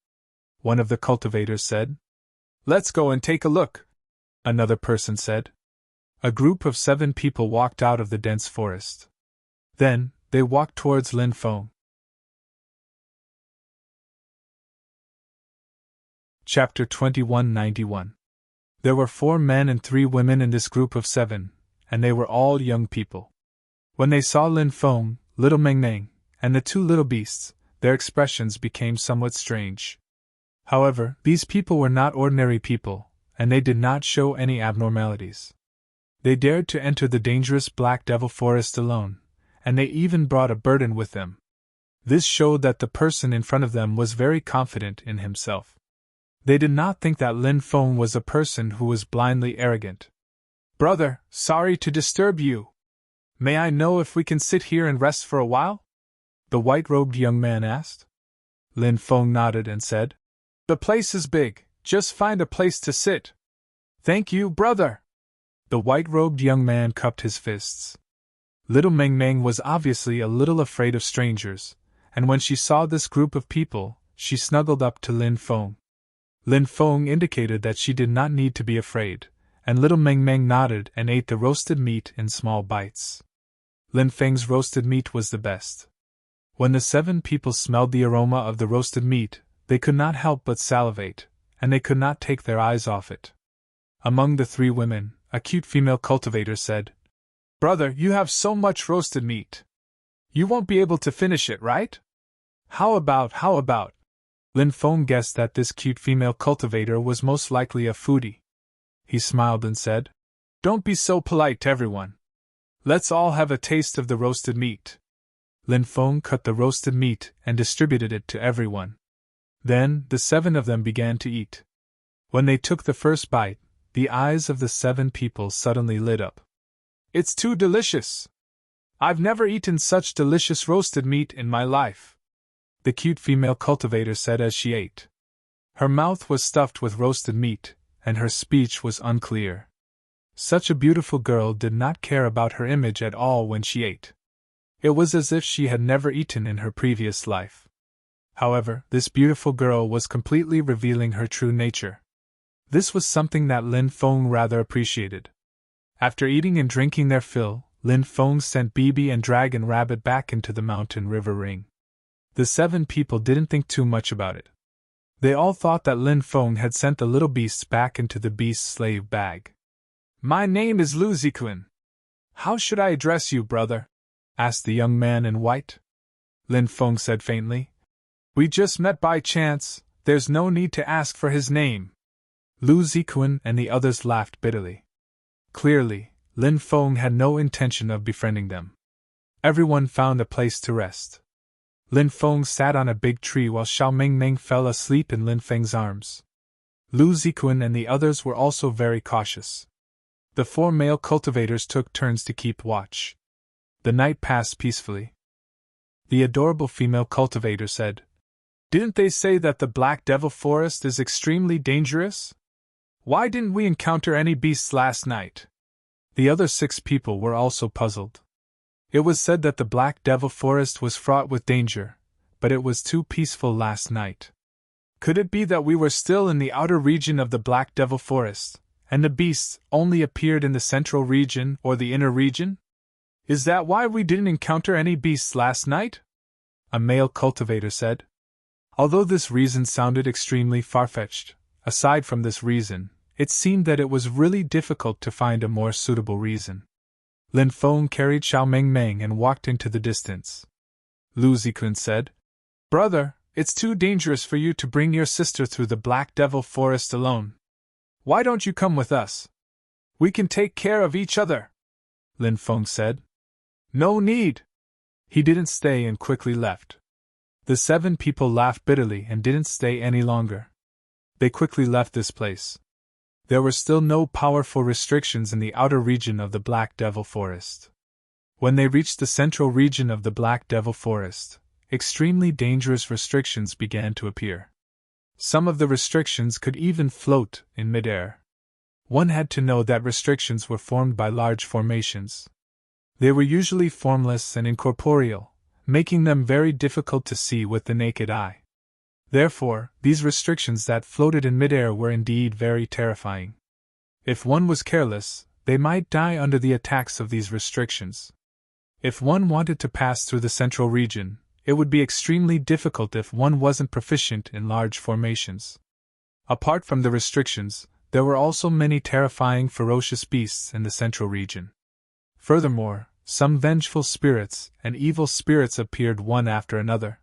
one of the cultivators said. "Let's go and take a look," another person said. A group of 7 people walked out of the dense forest. Then, they walked towards Lin Feng. Chapter 2191. There were 4 men and 3 women in this group of 7, and they were all young people. When they saw Lin Feng, little Meng Meng, and the 2 little beasts, their expressions became somewhat strange. However, these people were not ordinary people, and they did not show any abnormalities. They dared to enter the dangerous Black Devil Forest alone, and they even brought a burden with them. This showed that the person in front of them was very confident in himself. They did not think that Lin Feng was a person who was blindly arrogant. "Brother, sorry to disturb you. May I know if we can sit here and rest for a while?" the white-robed young man asked. Lin Feng nodded and said, "The place is big, just find a place to sit." "Thank you, brother." The white-robed young man cupped his fists. Little Meng Meng was obviously a little afraid of strangers, and when she saw this group of people, she snuggled up to Lin Feng. Lin Feng indicated that she did not need to be afraid, and little Meng Meng nodded and ate the roasted meat in small bites. Lin Feng's roasted meat was the best. When the 7 people smelled the aroma of the roasted meat, they could not help but salivate, and they could not take their eyes off it. Among the 3 women, a cute female cultivator said, "Brother, you have so much roasted meat. You won't be able to finish it, right?" How about? Lin Feng guessed that this cute female cultivator was most likely a foodie. He smiled and said, "Don't be so polite, everyone. Let's all have a taste of the roasted meat." Lin Feng cut the roasted meat and distributed it to everyone. Then, the 7 of them began to eat. When they took the first bite, the eyes of the 7 people suddenly lit up. "It's too delicious! I've never eaten such delicious roasted meat in my life," the cute female cultivator said as she ate. Her mouth was stuffed with roasted meat, and her speech was unclear. Such a beautiful girl did not care about her image at all when she ate. It was as if she had never eaten in her previous life. However, this beautiful girl was completely revealing her true nature. This was something that Lin Feng rather appreciated. After eating and drinking their fill, Lin Feng sent Bibi and Dragon Rabbit back into the mountain river ring. The 7 people didn't think too much about it. They all thought that Lin Feng had sent the little beasts back into the beast slave bag. "My name is Lu Ziquan. How should I address you, brother?" asked the young man in white. Lin Feng said faintly, "We just met by chance, there's no need to ask for his name." Lu Ziquan and the others laughed bitterly. Clearly, Lin Feng had no intention of befriending them. Everyone found a place to rest. Lin Feng sat on a big tree while Xiao Meng Meng fell asleep in Lin Feng's arms. Lu Ziquan and the others were also very cautious. The 4 male cultivators took turns to keep watch. The night passed peacefully. The adorable female cultivator said, "Didn't they say that the Black Devil Forest is extremely dangerous? Why didn't we encounter any beasts last night?" The other 6 people were also puzzled. It was said that the Black Devil Forest was fraught with danger, but it was too peaceful last night. Could it be that we were still in the outer region of the Black Devil Forest, and the beasts only appeared in the central region or the inner region? Is that why we didn't encounter any beasts last night? A male cultivator said. Although this reason sounded extremely far-fetched, aside from this reason, it seemed that it was really difficult to find a more suitable reason. Lin Feng carried Xiao Meng Meng and walked into the distance. Lu Ziquan said, "Brother, it's too dangerous for you to bring your sister through the Black Devil Forest alone. Why don't you come with us? We can take care of each other," Lin Feng said. "No need." He didn't stay and quickly left. The 7 people laughed bitterly and didn't stay any longer. They quickly left this place. There were still no powerful restrictions in the outer region of the Black Devil Forest. When they reached the central region of the Black Devil Forest, extremely dangerous restrictions began to appear. Some of the restrictions could even float in midair. One had to know that restrictions were formed by large formations. They were usually formless and incorporeal, making them very difficult to see with the naked eye. Therefore, these restrictions that floated in midair were indeed very terrifying. If one was careless, they might die under the attacks of these restrictions. If one wanted to pass through the central region, it would be extremely difficult if one wasn't proficient in large formations. Apart from the restrictions, there were also many terrifying ferocious beasts in the central region. Furthermore, some vengeful spirits and evil spirits appeared one after another.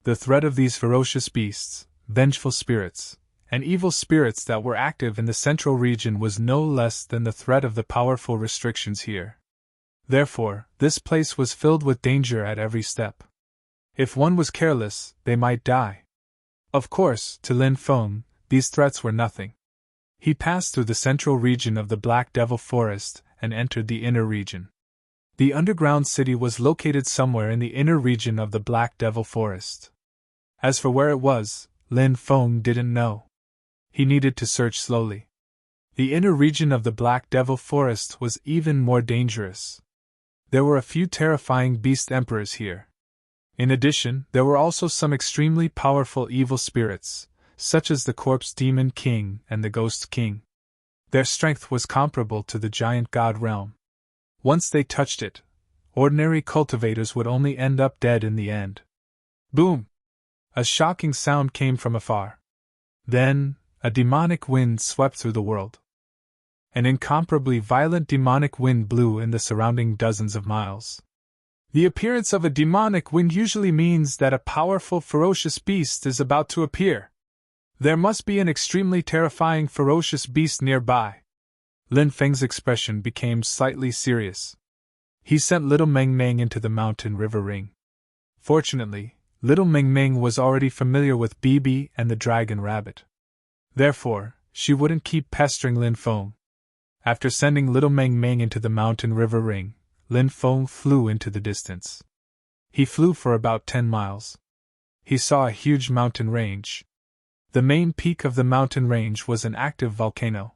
The threat of these ferocious beasts, vengeful spirits, and evil spirits that were active in the central region was no less than the threat of the powerful restrictions here. Therefore, this place was filled with danger at every step. If one was careless, they might die. Of course, to Lin Feng, these threats were nothing. He passed through the central region of the Black Devil Forest and entered the inner region. The underground city was located somewhere in the inner region of the Black Devil Forest. As for where it was, Lin Feng didn't know. He needed to search slowly. The inner region of the Black Devil Forest was even more dangerous. There were a few terrifying beast emperors here. In addition, there were also some extremely powerful evil spirits, such as the Corpse Demon King and the Ghost King. Their strength was comparable to the giant god realm. Once they touched it, ordinary cultivators would only end up dead in the end. Boom! A shocking sound came from afar. Then, a demonic wind swept through the world. An incomparably violent demonic wind blew in the surrounding dozens of miles. The appearance of a demonic wind usually means that a powerful, ferocious beast is about to appear. There must be an extremely terrifying, ferocious beast nearby. Lin Feng's expression became slightly serious. He sent Little Meng Meng into the mountain river ring. Fortunately, Little Meng Meng was already familiar with Bibi and the dragon rabbit. Therefore, she wouldn't keep pestering Lin Feng. After sending Little Meng Meng into the mountain river ring, Lin Feng flew into the distance. He flew for about 10 miles. He saw a huge mountain range. The main peak of the mountain range was an active volcano.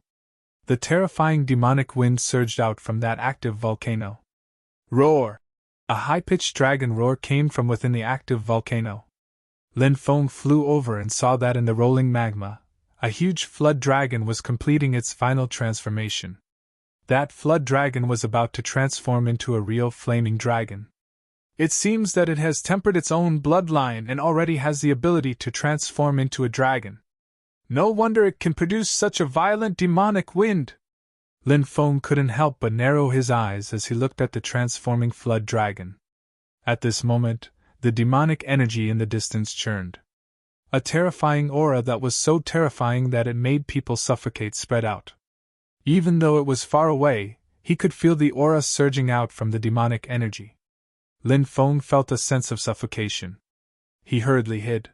The terrifying demonic wind surged out from that active volcano. Roar! A high-pitched dragon roar came from within the active volcano. Lin Feng flew over and saw that in the rolling magma, a huge flood dragon was completing its final transformation. That flood dragon was about to transform into a real flaming dragon. It seems that it has tempered its own bloodline and already has the ability to transform into a dragon. No wonder it can produce such a violent demonic wind. Lin Feng couldn't help but narrow his eyes as he looked at the transforming flood dragon. At this moment, the demonic energy in the distance churned. A terrifying aura that was so terrifying that it made people suffocate spread out. Even though it was far away, he could feel the aura surging out from the demonic energy. Lin Feng felt a sense of suffocation. He hurriedly hid.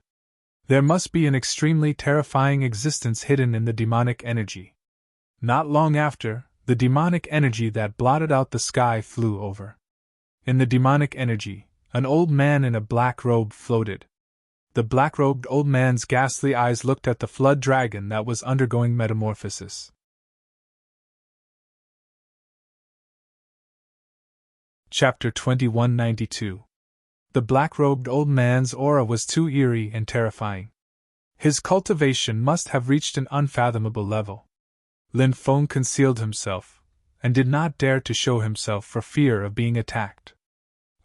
There must be an extremely terrifying existence hidden in the demonic energy. Not long after, the demonic energy that blotted out the sky flew over. In the demonic energy, an old man in a black robe floated. The black-robed old man's ghastly eyes looked at the flood dragon that was undergoing metamorphosis. Chapter 2192. The black-robed old man's aura was too eerie and terrifying. His cultivation must have reached an unfathomable level. Lin Feng concealed himself, and did not dare to show himself for fear of being attacked.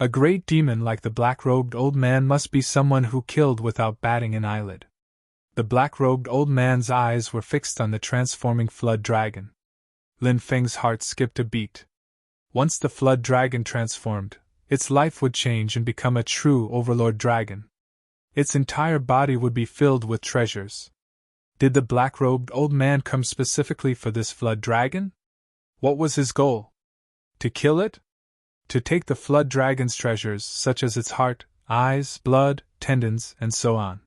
A great demon like the black-robed old man must be someone who killed without batting an eyelid. The black-robed old man's eyes were fixed on the transforming flood dragon. Lin Feng's heart skipped a beat. Once the flood dragon transformed, its life would change and become a true overlord dragon. Its entire body would be filled with treasures. Did the black-robed old man come specifically for this flood dragon? What was his goal? To kill it? To take the flood dragon's treasures, such as its heart, eyes, blood, tendons, and so on.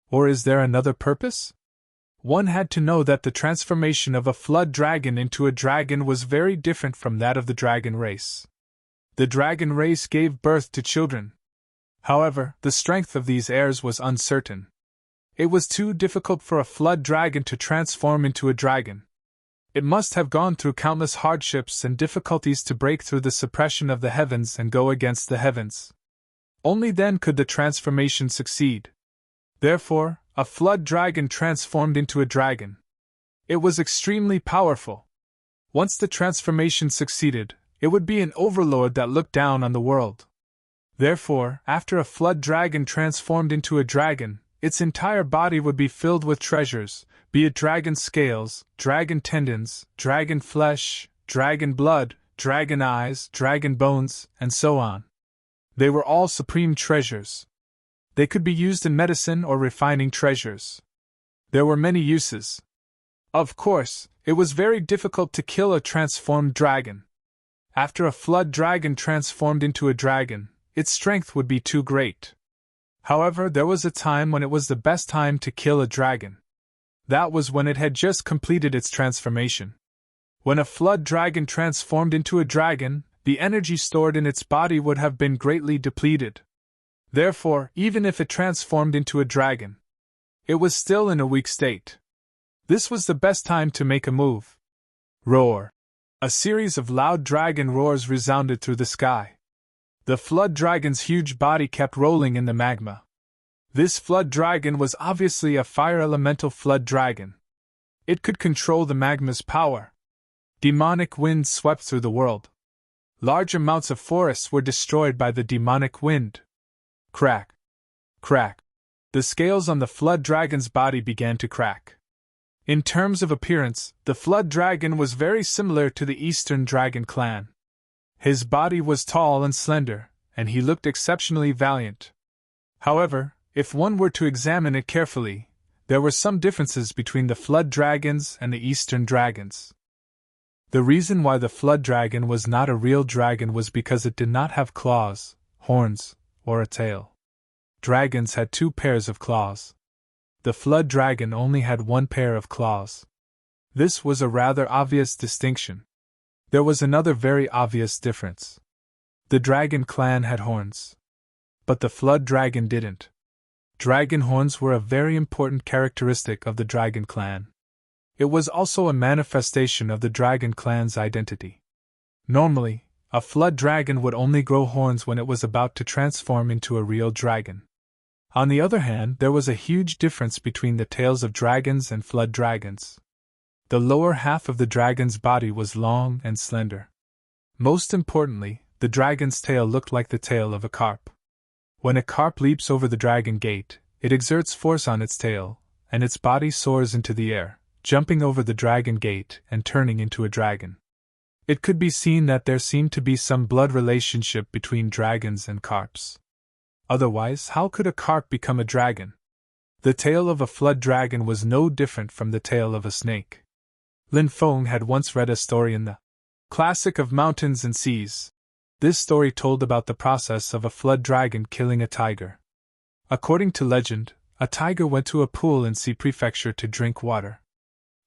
Or is there another purpose? One had to know that the transformation of a flood dragon into a dragon was very different from that of the dragon race. The dragon race gave birth to children. However, the strength of these heirs was uncertain. It was too difficult for a flood dragon to transform into a dragon. It must have gone through countless hardships and difficulties to break through the suppression of the heavens and go against the heavens. Only then could the transformation succeed. Therefore, a flood dragon transformed into a dragon. It was extremely powerful. Once the transformation succeeded, it would be an overlord that looked down on the world. Therefore, after a flood dragon transformed into a dragon, its entire body would be filled with treasures, be it dragon scales, dragon tendons, dragon flesh, dragon blood, dragon eyes, dragon bones, and so on. They were all supreme treasures. They could be used in medicine or refining treasures. There were many uses. Of course, it was very difficult to kill a transformed dragon. After a flood dragon transformed into a dragon, its strength would be too great. However, there was a time when it was the best time to kill a dragon. That was when it had just completed its transformation. When a flood dragon transformed into a dragon, the energy stored in its body would have been greatly depleted. Therefore, even if it transformed into a dragon, it was still in a weak state. This was the best time to make a move. Roar! A series of loud dragon roars resounded through the sky. The flood dragon's huge body kept rolling in the magma. This flood dragon was obviously a fire elemental flood dragon. It could control the magma's power. Demonic winds swept through the world. Large amounts of forests were destroyed by the demonic wind. Crack! Crack! The scales on the flood dragon's body began to crack. In terms of appearance, the flood dragon was very similar to the Eastern Dragon clan. His body was tall and slender, and he looked exceptionally valiant. However, if one were to examine it carefully, there were some differences between the flood dragons and the Eastern dragons. The reason why the flood dragon was not a real dragon was because it did not have claws, horns, or a tail. Dragons had 2 pairs of claws. The flood dragon only had 1 pair of claws. This was a rather obvious distinction. There was another very obvious difference. The dragon clan had horns. But the flood dragon didn't. Dragon horns were a very important characteristic of the dragon clan. It was also a manifestation of the dragon clan's identity. Normally, a flood dragon would only grow horns when it was about to transform into a real dragon. On the other hand, there was a huge difference between the tails of dragons and flood dragons. The lower half of the dragon's body was long and slender. Most importantly, the dragon's tail looked like the tail of a carp. When a carp leaps over the dragon gate, it exerts force on its tail, and its body soars into the air, jumping over the dragon gate and turning into a dragon. It could be seen that there seemed to be some blood relationship between dragons and carps. Otherwise, how could a carp become a dragon? The tail of a flood dragon was no different from the tail of a snake. Lin Feng had once read a story in the Classic of Mountains and Seas. This story told about the process of a flood dragon killing a tiger. According to legend, a tiger went to a pool in Sea Prefecture to drink water.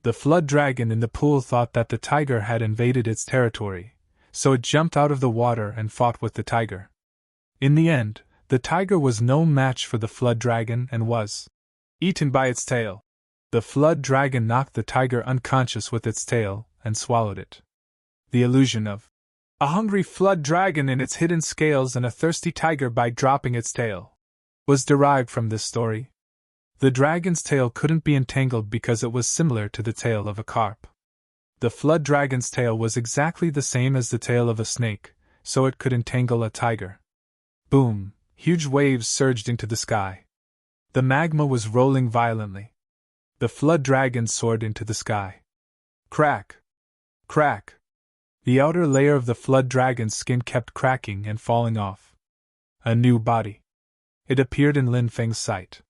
The flood dragon in the pool thought that the tiger had invaded its territory, so it jumped out of the water and fought with the tiger. In the end, the tiger was no match for the flood dragon and was eaten by its tail. The flood dragon knocked the tiger unconscious with its tail and swallowed it. The illusion of a hungry flood dragon in its hidden scales and a thirsty tiger by dropping its tail was derived from this story. The dragon's tail couldn't be entangled because it was similar to the tail of a carp. The flood dragon's tail was exactly the same as the tail of a snake, so it could entangle a tiger. Boom! Huge waves surged into the sky. The magma was rolling violently. The flood dragon soared into the sky. Crack! Crack! The outer layer of the flood dragon's skin kept cracking and falling off. A new body. It appeared in Lin Feng's sight.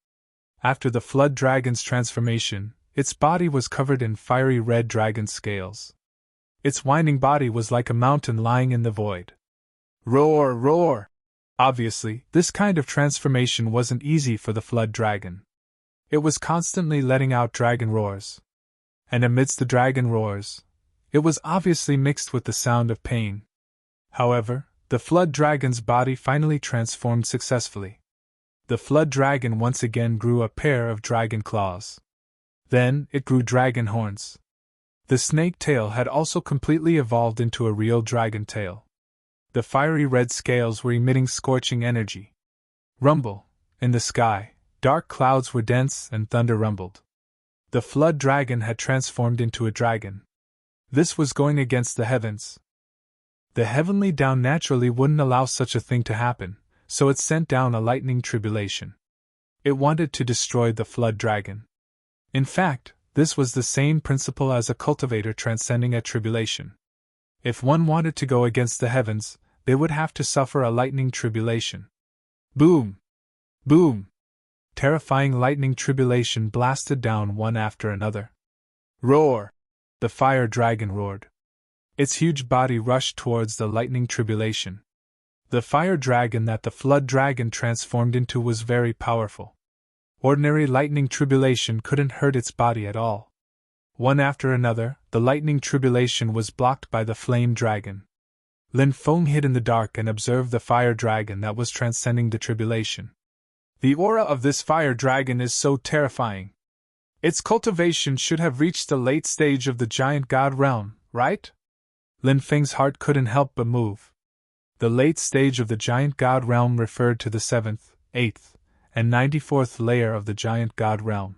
After the flood dragon's transformation, its body was covered in fiery red dragon scales. Its winding body was like a mountain lying in the void. Roar! Roar! Obviously, this kind of transformation wasn't easy for the flood dragon. It was constantly letting out dragon roars. And amidst the dragon roars, it was obviously mixed with the sound of pain. However, the flood dragon's body finally transformed successfully. The flood dragon once again grew a pair of dragon claws. Then, it grew dragon horns. The snake tail had also completely evolved into a real dragon tail. The fiery red scales were emitting scorching energy. Rumble. In the sky, dark clouds were dense and thunder rumbled. The flood dragon had transformed into a dragon. This was going against the heavens. The heavenly down naturally wouldn't allow such a thing to happen, so it sent down a lightning tribulation. It wanted to destroy the flood dragon. In fact, this was the same principle as a cultivator transcending a tribulation. If one wanted to go against the heavens, they would have to suffer a lightning tribulation. Boom! Boom! Terrifying lightning tribulation blasted down one after another. Roar! The fire dragon roared. Its huge body rushed towards the lightning tribulation. The fire dragon that the flood dragon transformed into was very powerful. Ordinary lightning tribulation couldn't hurt its body at all. One after another, the lightning tribulation was blocked by the flame dragon. Lin Feng hid in the dark and observed the fire dragon that was transcending the tribulation. The aura of this fire dragon is so terrifying. Its cultivation should have reached the late stage of the giant god realm, right? Lin Feng's heart couldn't help but move. The late stage of the giant god realm referred to the 7th, 8th, and 94th layer of the giant god realm.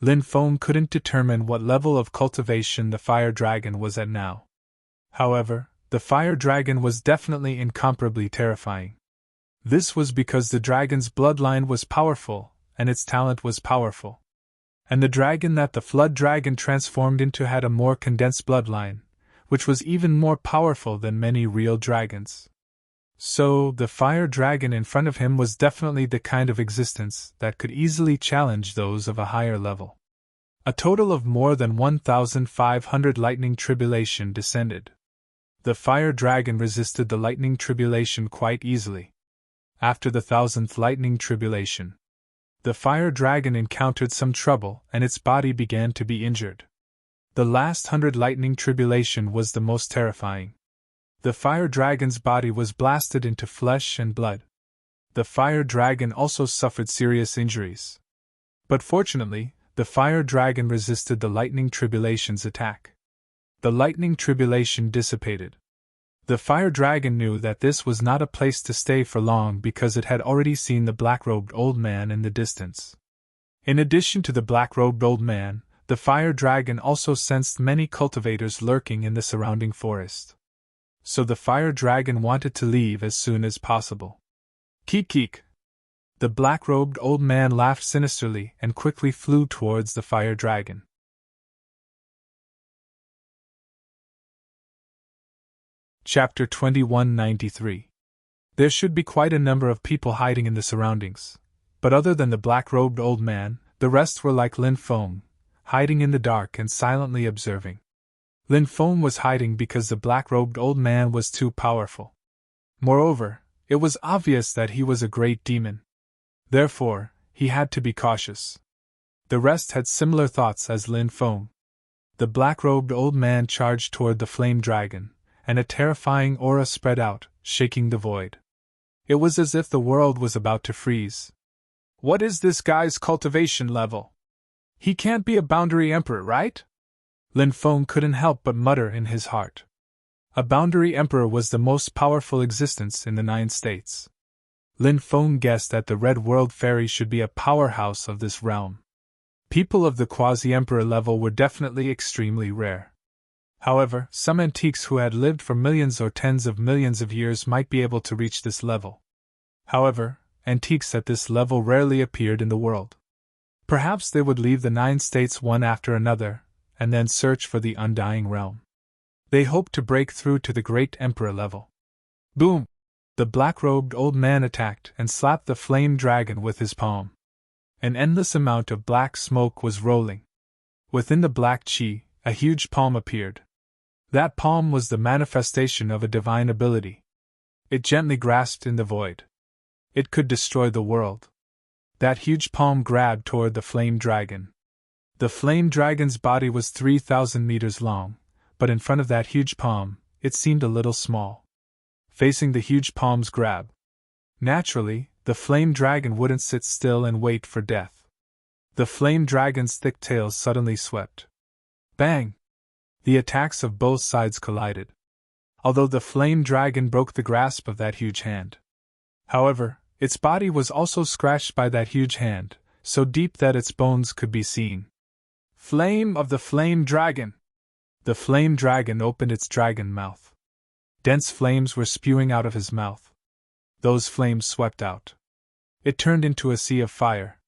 Lin Feng couldn't determine what level of cultivation the fire dragon was at now. However, the fire dragon was definitely incomparably terrifying. This was because the dragon's bloodline was powerful, and its talent was powerful. And the dragon that the flood dragon transformed into had a more condensed bloodline, which was even more powerful than many real dragons. So, the fire dragon in front of him was definitely the kind of existence that could easily challenge those of a higher level. A total of more than 1,500 lightning tribulation descended. The fire dragon resisted the lightning tribulation quite easily. After the 1000th lightning tribulation, the fire dragon encountered some trouble and its body began to be injured. The last 100 lightning tribulation was the most terrifying. The fire dragon's body was blasted into flesh and blood. The fire dragon also suffered serious injuries. But fortunately, the fire dragon resisted the lightning tribulation's attack. The lightning tribulation dissipated. The fire dragon knew that this was not a place to stay for long because it had already seen the black-robed old man in the distance. In addition to the black-robed old man, the fire dragon also sensed many cultivators lurking in the surrounding forest. So the fire dragon wanted to leave as soon as possible. Keek keek! The black-robed old man laughed sinisterly and quickly flew towards the fire dragon. Chapter 2193. There should be quite a number of people hiding in the surroundings, but other than the black-robed old man, the rest were like Lin Feng, hiding in the dark and silently observing. Lin Feng was hiding because the black-robed old man was too powerful. Moreover, it was obvious that he was a great demon. Therefore, he had to be cautious. The rest had similar thoughts as Lin Feng. The black-robed old man charged toward the flame dragon, and a terrifying aura spread out, shaking the void. It was as if the world was about to freeze. What is this guy's cultivation level? He can't be a boundary emperor, right? Lin Feng couldn't help but mutter in his heart. A boundary emperor was the most powerful existence in the 9 states. Lin Feng guessed that the Red World Fairy should be a powerhouse of this realm. People of the quasi-emperor level were definitely extremely rare. However, some antiques who had lived for millions or tens of millions of years might be able to reach this level. However, antiques at this level rarely appeared in the world. Perhaps they would leave the 9 states one after another, and then search for the undying realm. They hoped to break through to the great emperor level. Boom! The black-robed old man attacked and slapped the flame dragon with his palm. An endless amount of black smoke was rolling. Within the black chi, a huge palm appeared. That palm was the manifestation of a divine ability. It gently grasped in the void. It could destroy the world. That huge palm grabbed toward the flame dragon. The flame dragon's body was 3,000 meters long, but in front of that huge palm, it seemed a little small. Facing the huge palm's grab. Naturally, the flame dragon wouldn't sit still and wait for death. The flame dragon's thick tail suddenly swept. Bang! The attacks of both sides collided. Although the flame dragon broke the grasp of that huge hand. However, Its body was also scratched by that huge hand, so deep that its bones could be seen. Flame of the Flame Dragon! The Flame Dragon opened its dragon mouth. Dense flames were spewing out of his mouth. Those flames swept out. It turned into a sea of fire.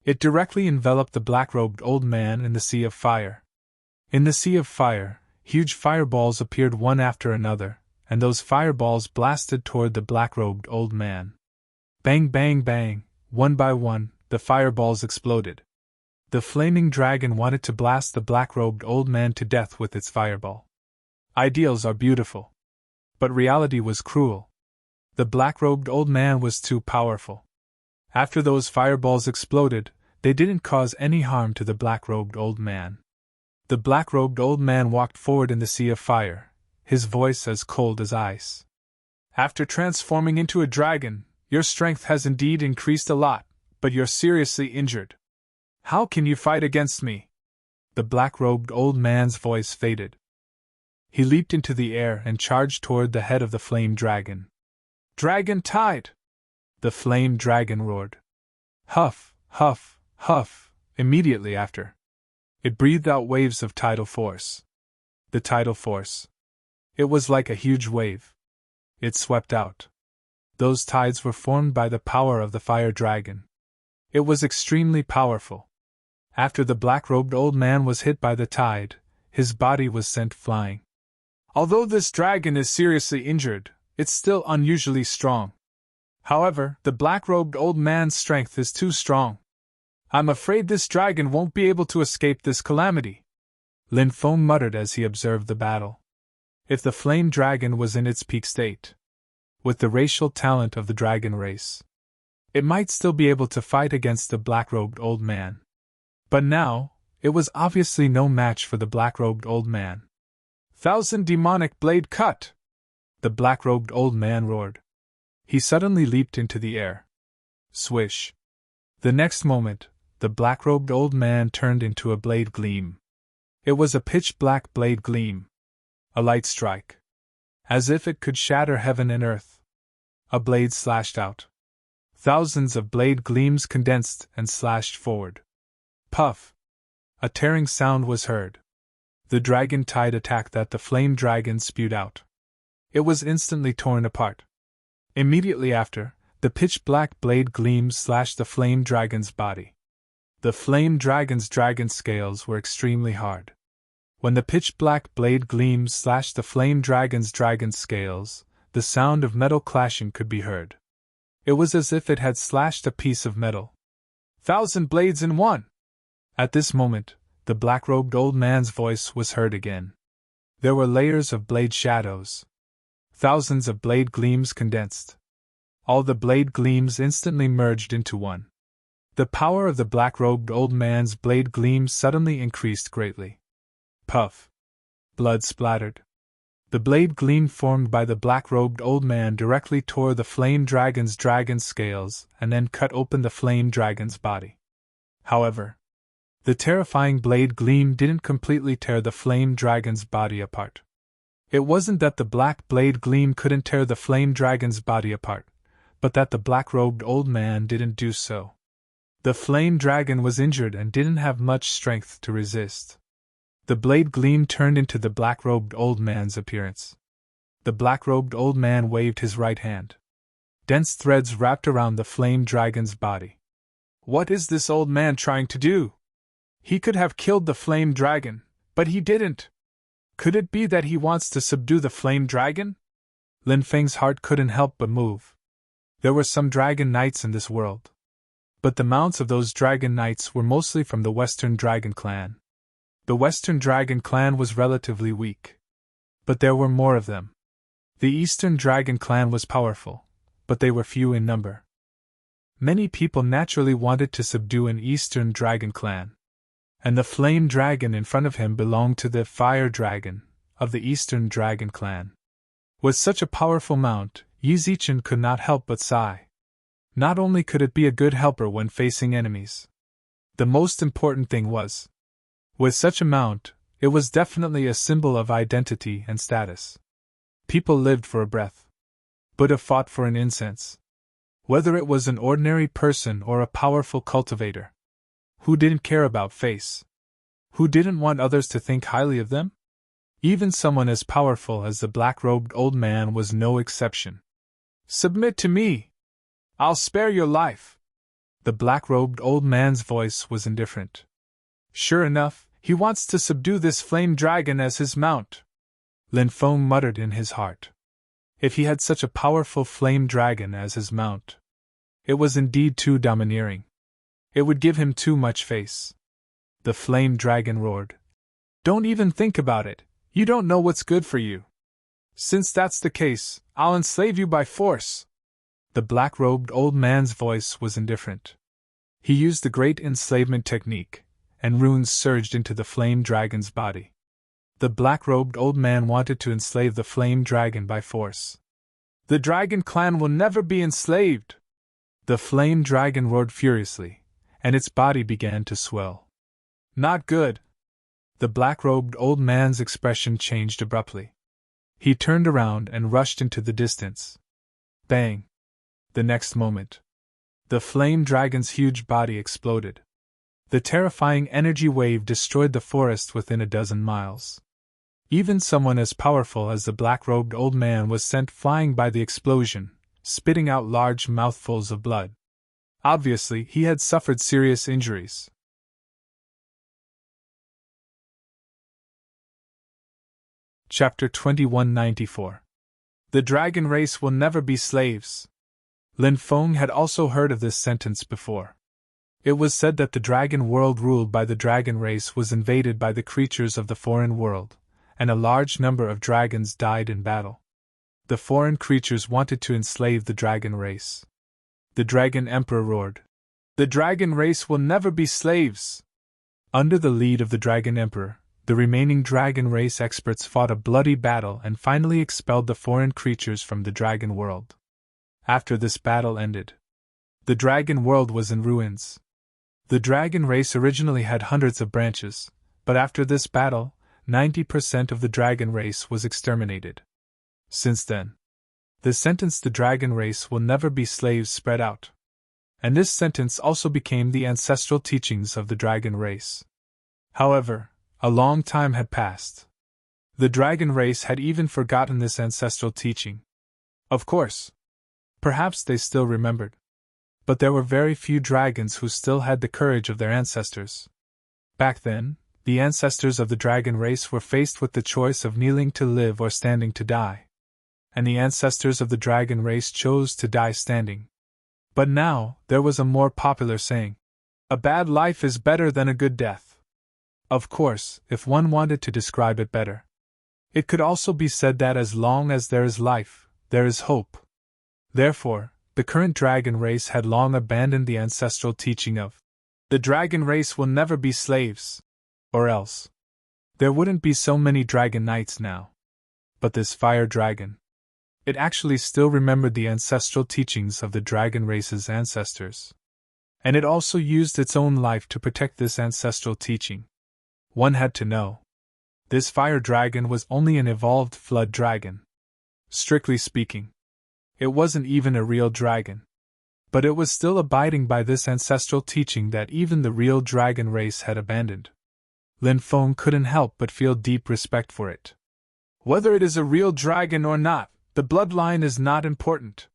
It directly enveloped the black-robed old man in the sea of fire. In the sea of fire, huge fireballs appeared one after another, and those fireballs blasted toward the black-robed old man. Bang, bang, bang, one by one, the fireballs exploded. The flaming dragon wanted to blast the black-robed old man to death with its fireball. Ideals are beautiful. But reality was cruel. The black-robed old man was too powerful. After those fireballs exploded, they didn't cause any harm to the black-robed old man. The black-robed old man walked forward in the sea of fire, his voice as cold as ice. After transforming into a dragon, your strength has indeed increased a lot, but you're seriously injured. How can you fight against me? The black-robed old man's voice faded. He leaped into the air and charged toward the head of the flame dragon. Dragon Tide! The flame dragon roared. Huff, huff, huff, immediately after. It breathed out waves of tidal force. The tidal force. It was like a huge wave. It swept out. Those tides were formed by the power of the fire dragon. It was extremely powerful. After the black-robed old man was hit by the tide, his body was sent flying. Although this dragon is seriously injured, it's still unusually strong. However, the black-robed old man's strength is too strong. I'm afraid this dragon won't be able to escape this calamity. Lin Feng muttered as he observed the battle. If the flame dragon was in its peak state, with the racial talent of the dragon race, it might still be able to fight against the black-robed old man. But now, it was obviously no match for the black-robed old man. Thousand demonic blade cut! The black-robed old man roared. He suddenly leaped into the air. Swish! The next moment, the black-robed old man turned into a blade gleam. It was a pitch-black blade gleam. A light strike. As if it could shatter heaven and earth. A blade slashed out. Thousands of blade gleams condensed and slashed forward. Puff! A tearing sound was heard. The dragon tide attacked that the flame dragon spewed out. It was instantly torn apart. Immediately after, the pitch-black blade gleams slashed the flame dragon's body. The flame dragon's dragon scales were extremely hard. When the pitch-black blade gleams slashed the flame dragon's dragon scales, the sound of metal clashing could be heard. It was as if it had slashed a piece of metal. 1,000 blades in one! At this moment, the black-robed old man's voice was heard again. There were layers of blade shadows. Thousands of blade gleams condensed. All the blade gleams instantly merged into one. The power of the black-robed old man's blade gleams suddenly increased greatly. Puff! Blood splattered. The blade gleam formed by the black-robed old man directly tore the flame dragon's dragon scales and then cut open the flame dragon's body. However, the terrifying blade gleam didn't completely tear the flame dragon's body apart. It wasn't that the black blade gleam couldn't tear the flame dragon's body apart, but that the black-robed old man didn't do so. The flame dragon was injured and didn't have much strength to resist. The blade gleam turned into the black-robed old man's appearance. The black-robed old man waved his right hand. Dense threads wrapped around the flame dragon's body. What is this old man trying to do? He could have killed the flame dragon, but he didn't. Could it be that he wants to subdue the flame dragon? Lin Feng's heart couldn't help but move. There were some dragon knights in this world. But the mounts of those dragon knights were mostly from the Western Dragon Clan. The Western Dragon Clan was relatively weak. But there were more of them. The Eastern Dragon Clan was powerful, but they were few in number. Many people naturally wanted to subdue an Eastern Dragon Clan. And the flame dragon in front of him belonged to the fire dragon of the Eastern Dragon Clan. With such a powerful mount, Yi Zichen could not help but sigh. Not only could it be a good helper when facing enemies. The most important thing was, with such a mount, it was definitely a symbol of identity and status. People lived for a breath. Buddha fought for an incense. Whether it was an ordinary person or a powerful cultivator. Who didn't care about face? Who didn't want others to think highly of them? Even someone as powerful as the black-robed old man was no exception. "Submit to me! I'll spare your life!" The black-robed old man's voice was indifferent. "Sure enough, he wants to subdue this flame dragon as his mount," Lin Feng muttered in his heart. If he had such a powerful flame dragon as his mount, it was indeed too domineering. It would give him too much face. The flame dragon roared. "Don't even think about it, you don't know what's good for you. Since that's the case, I'll enslave you by force." The black-robed old man's voice was indifferent. He used the great enslavement technique, and runes surged into the flame dragon's body. The black-robed old man wanted to enslave the flame dragon by force. "The dragon clan will never be enslaved!" The flame dragon roared furiously, and its body began to swell. "Not good!" The black-robed old man's expression changed abruptly. He turned around and rushed into the distance. Bang! The next moment, the flame dragon's huge body exploded. The terrifying energy wave destroyed the forest within a dozen miles. Even someone as powerful as the black-robed old man was sent flying by the explosion, spitting out large mouthfuls of blood. Obviously, he had suffered serious injuries. Chapter 2194. The dragon race will never be slaves. Lin Feng had also heard of this sentence before. It was said that the dragon world ruled by the dragon race was invaded by the creatures of the foreign world, and a large number of dragons died in battle. The foreign creatures wanted to enslave the dragon race. The dragon emperor roared, "The dragon race will never be slaves!" Under the lead of the dragon emperor, the remaining dragon race experts fought a bloody battle and finally expelled the foreign creatures from the dragon world. After this battle ended, the dragon world was in ruins. The dragon race originally had hundreds of branches, but after this battle, 90% of the dragon race was exterminated. Since then, the sentence "the dragon race will never be slaves" spread out. And this sentence also became the ancestral teachings of the dragon race. However, a long time had passed. The dragon race had even forgotten this ancestral teaching. Of course, perhaps they still remembered. But there were very few dragons who still had the courage of their ancestors. Back then, the ancestors of the dragon race were faced with the choice of kneeling to live or standing to die. And the ancestors of the dragon race chose to die standing. But now, there was a more popular saying, "A bad life is better than a good death." Of course, if one wanted to describe it better, it could also be said that as long as there is life, there is hope. Therefore, the current dragon race had long abandoned the ancestral teaching of, "The dragon race will never be slaves," or else there wouldn't be so many dragon knights now. But this fire dragon, it actually still remembered the ancestral teachings of the dragon race's ancestors. And it also used its own life to protect this ancestral teaching. One had to know. This fire dragon was only an evolved flood dragon. Strictly speaking, it wasn't even a real dragon. But it was still abiding by this ancestral teaching that even the real dragon race had abandoned. Lin Feng couldn't help but feel deep respect for it. Whether it is a real dragon or not, the bloodline is not important.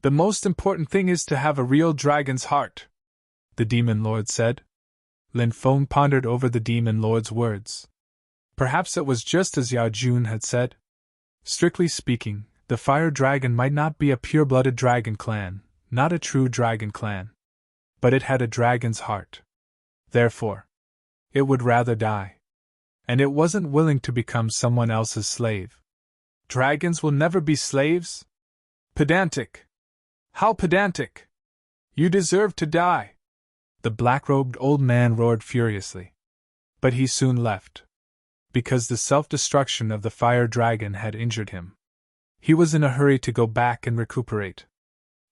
The most important thing is to have a real dragon's heart, the Demon Lord said. Lin Feng pondered over the Demon Lord's words. Perhaps it was just as Yao Jun had said. Strictly speaking, the fire dragon might not be a pure-blooded dragon clan, not a true dragon clan. But it had a dragon's heart. Therefore, it would rather die. And it wasn't willing to become someone else's slave. Dragons will never be slaves? Pedantic! How pedantic! You deserve to die! The black-robed old man roared furiously. But he soon left. Because the self-destruction of the fire dragon had injured him. He was in a hurry to go back and recuperate.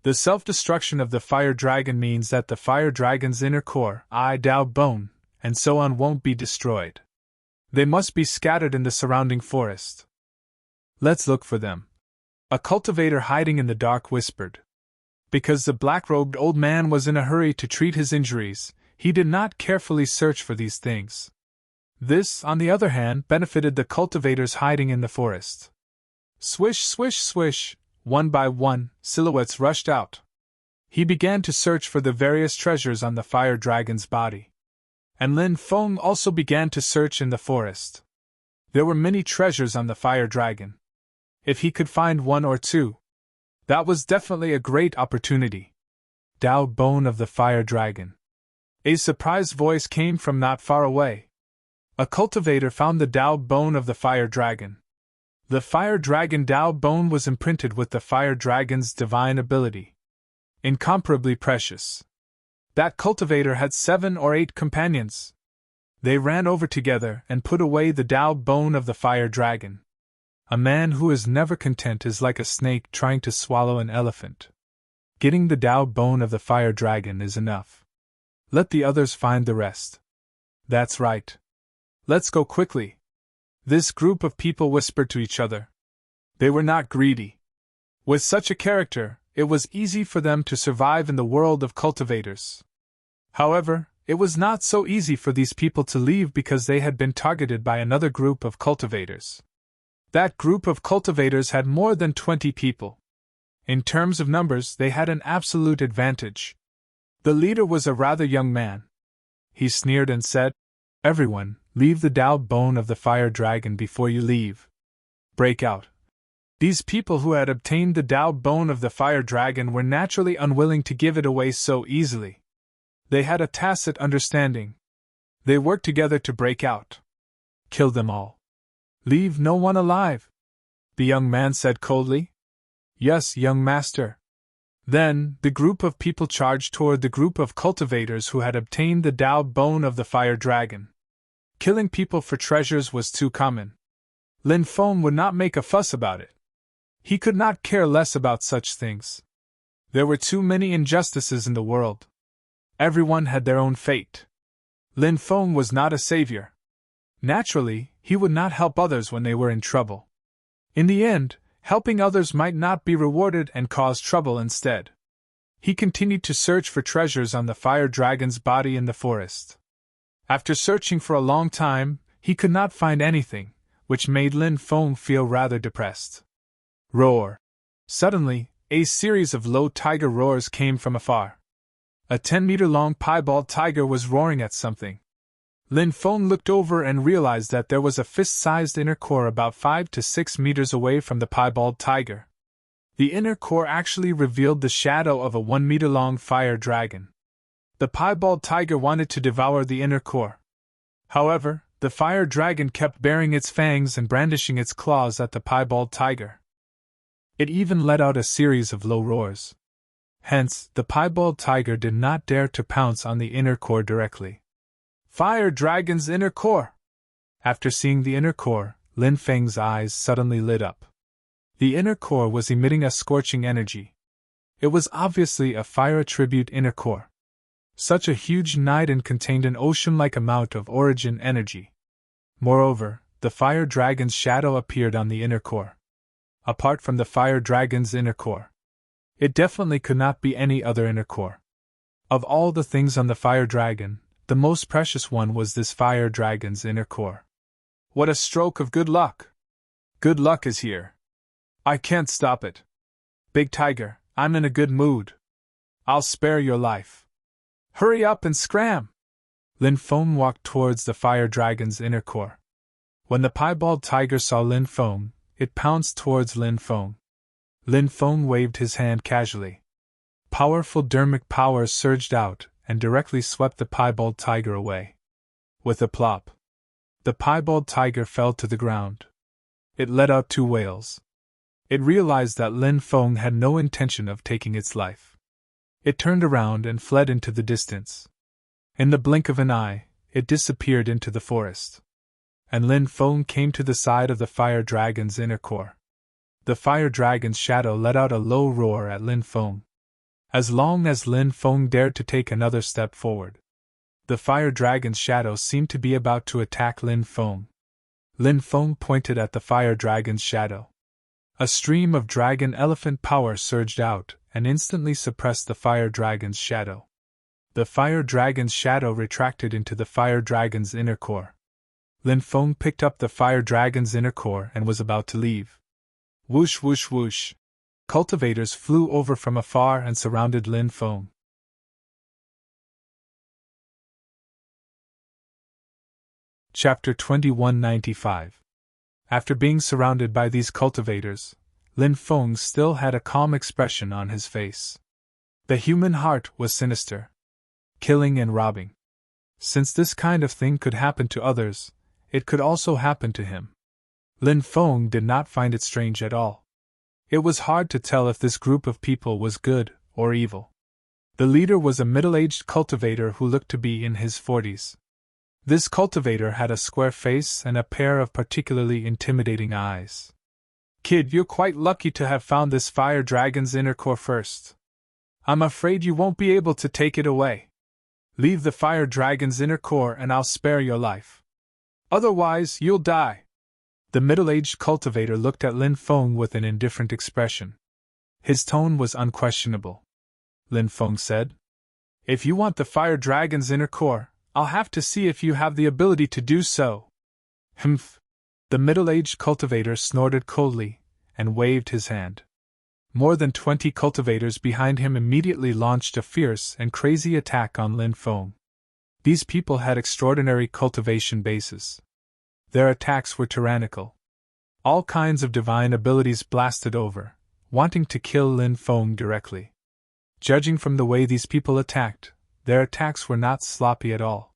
The self-destruction of the fire dragon means that the fire dragon's inner core, Dao bone, and so on won't be destroyed. They must be scattered in the surrounding forest. Let's look for them. A cultivator hiding in the dark whispered. Because the black-robed old man was in a hurry to treat his injuries, he did not carefully search for these things. This, on the other hand, benefited the cultivators hiding in the forest. Swish, swish, swish, one by one, silhouettes rushed out. He began to search for the various treasures on the fire dragon's body. And Lin Feng also began to search in the forest. There were many treasures on the fire dragon. If he could find one or two, that was definitely a great opportunity. Dao bone of the fire dragon. A surprised voice came from not far away. A cultivator found the Dao bone of the fire dragon. The fire dragon Dao bone was imprinted with the fire dragon's divine ability. Incomparably precious. That cultivator had 7 or 8 companions. They ran over together and put away the Dao bone of the fire dragon. A man who is never content is like a snake trying to swallow an elephant. Getting the Dao bone of the fire dragon is enough. Let the others find the rest. That's right. Let's go quickly. This group of people whispered to each other. They were not greedy. With such a character, it was easy for them to survive in the world of cultivators. However, it was not so easy for these people to leave because they had been targeted by another group of cultivators. That group of cultivators had more than 20 people. In terms of numbers, they had an absolute advantage. The leader was a rather young man. He sneered and said, "Everyone, leave the Dao bone of the fire dragon before you leave. Break out." These people who had obtained the Dao bone of the fire dragon were naturally unwilling to give it away so easily. They had a tacit understanding. They worked together to break out. Kill them all. Leave no one alive, the young man said coldly. Yes, young master. Then, the group of people charged toward the group of cultivators who had obtained the Dao bone of the fire dragon. Killing people for treasures was too common. Lin Feng would not make a fuss about it. He could not care less about such things. There were too many injustices in the world. Everyone had their own fate. Lin Feng was not a savior. Naturally, he would not help others when they were in trouble. In the end, helping others might not be rewarded and cause trouble instead. He continued to search for treasures on the fire dragon's body in the forest. After searching for a long time, he could not find anything, which made Lin Feng feel rather depressed. Roar! Suddenly, a series of low tiger roars came from afar. A 10-meter-long piebald tiger was roaring at something. Lin Feng looked over and realized that there was a fist-sized inner core about 5 to 6 meters away from the piebald tiger. The inner core actually revealed the shadow of a 1-meter-long fire dragon. The piebald tiger wanted to devour the inner core. However, the fire dragon kept baring its fangs and brandishing its claws at the piebald tiger. It even let out a series of low roars. Hence, the piebald tiger did not dare to pounce on the inner core directly. Fire dragon's inner core! After seeing the inner core, Lin Feng's eyes suddenly lit up. The inner core was emitting a scorching energy. It was obviously a fire attribute inner core. Such a huge nidon contained an ocean-like amount of origin energy. Moreover, the fire dragon's shadow appeared on the inner core. Apart from the fire dragon's inner core, it definitely could not be any other inner core. Of all the things on the fire dragon, the most precious one was this fire dragon's inner core. What a stroke of good luck! Good luck is here. I can't stop it. Big Tiger, I'm in a good mood. I'll spare your life. Hurry up and scram! Lin Feng walked towards the fire dragon's inner core. When the piebald tiger saw Lin Feng, it pounced towards Lin Feng. Lin Feng waved his hand casually. Powerful dermic powers surged out and directly swept the piebald tiger away. With a plop, the piebald tiger fell to the ground. It let out 2 wails. It realized that Lin Feng had no intention of taking its life. It turned around and fled into the distance. In the blink of an eye, it disappeared into the forest. And Lin Feng came to the side of the fire dragon's inner core. The fire dragon's shadow let out a low roar at Lin Feng. As long as Lin Feng dared to take another step forward, the fire dragon's shadow seemed to be about to attack Lin Feng. Lin Feng pointed at the fire dragon's shadow. A stream of dragon elephant power surged out and instantly suppressed the fire dragon's shadow. The fire dragon's shadow retracted into the fire dragon's inner core. Lin Feng picked up the fire dragon's inner core and was about to leave. Whoosh whoosh whoosh. Cultivators flew over from afar and surrounded Lin Feng. Chapter 2195. After being surrounded by these cultivators, Lin Feng still had a calm expression on his face. The human heart was sinister. Killing and robbing. Since this kind of thing could happen to others, it could also happen to him. Lin Feng did not find it strange at all. It was hard to tell if this group of people was good or evil. The leader was a middle-aged cultivator who looked to be in his 40s. This cultivator had a square face and a pair of particularly intimidating eyes. "Kid, you're quite lucky to have found this fire dragon's inner core first. I'm afraid you won't be able to take it away. Leave the fire dragon's inner core and I'll spare your life. Otherwise, you'll die." The middle-aged cultivator looked at Lin Feng with an indifferent expression. His tone was unquestionable. Lin Feng said, "If you want the fire dragon's inner core, I'll have to see if you have the ability to do so." Humph! The middle-aged cultivator snorted coldly and waved his hand. More than 20 cultivators behind him immediately launched a fierce and crazy attack on Lin Feng. These people had extraordinary cultivation bases. Their attacks were tyrannical. All kinds of divine abilities blasted over, wanting to kill Lin Feng directly. Judging from the way these people attacked, their attacks were not sloppy at all.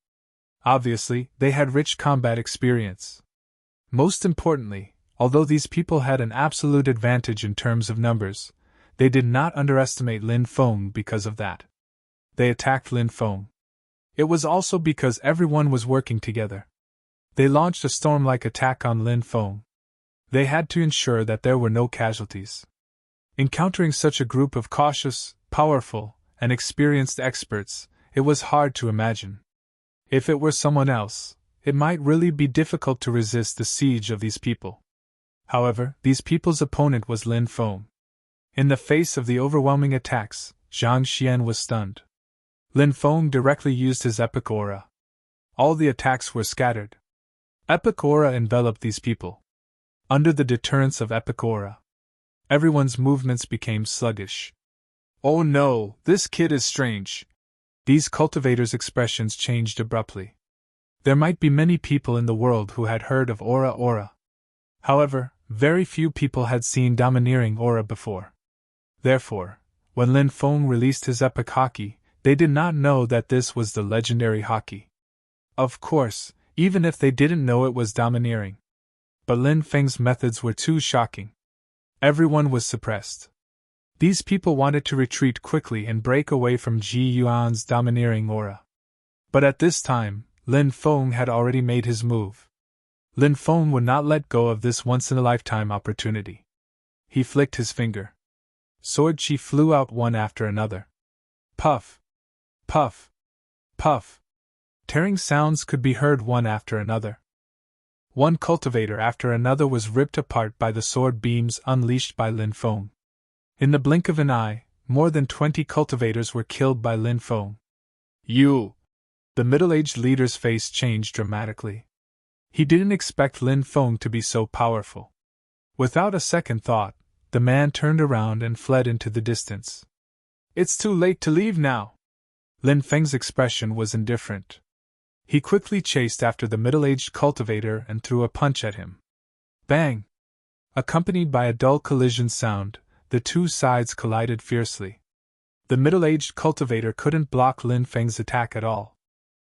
Obviously, they had rich combat experience. Most importantly, although these people had an absolute advantage in terms of numbers, they did not underestimate Lin Feng because of that. They attacked Lin Feng. It was also because everyone was working together. They launched a storm-like attack on Lin Feng. They had to ensure that there were no casualties. Encountering such a group of cautious, powerful, and experienced experts, it was hard to imagine. If it were someone else, it might really be difficult to resist the siege of these people. However, these people's opponent was Lin Feng. In the face of the overwhelming attacks, Zhang Xian was stunned. Lin Feng directly used his epic aura. All the attacks were scattered. Epic aura enveloped these people. Under the deterrence of epic aura, everyone's movements became sluggish. "Oh no, this kid is strange." These cultivators' expressions changed abruptly. There might be many people in the world who had heard of aura. However, very few people had seen domineering aura before. Therefore, when Lin Feng released his epic haki, they did not know that this was the legendary haki. Of course, even if they didn't know it was domineering. But Lin Feng's methods were too shocking. Everyone was suppressed. These people wanted to retreat quickly and break away from Ji Yuan's domineering aura. But at this time, Lin Feng had already made his move. Lin Feng would not let go of this once-in-a-lifetime opportunity. He flicked his finger. Sword chi flew out one after another. Puff! Puff! Puff! Tearing sounds could be heard one after another. One cultivator after another was ripped apart by the sword beams unleashed by Lin Feng. In the blink of an eye, more than 20 cultivators were killed by Lin Feng. "You!" The middle-aged leader's face changed dramatically. He didn't expect Lin Feng to be so powerful. Without a second thought, the man turned around and fled into the distance. "It's too late to leave now." Lin Feng's expression was indifferent. He quickly chased after the middle-aged cultivator and threw a punch at him. Bang! Accompanied by a dull collision sound, the two sides collided fiercely. The middle-aged cultivator couldn't block Lin Feng's attack at all.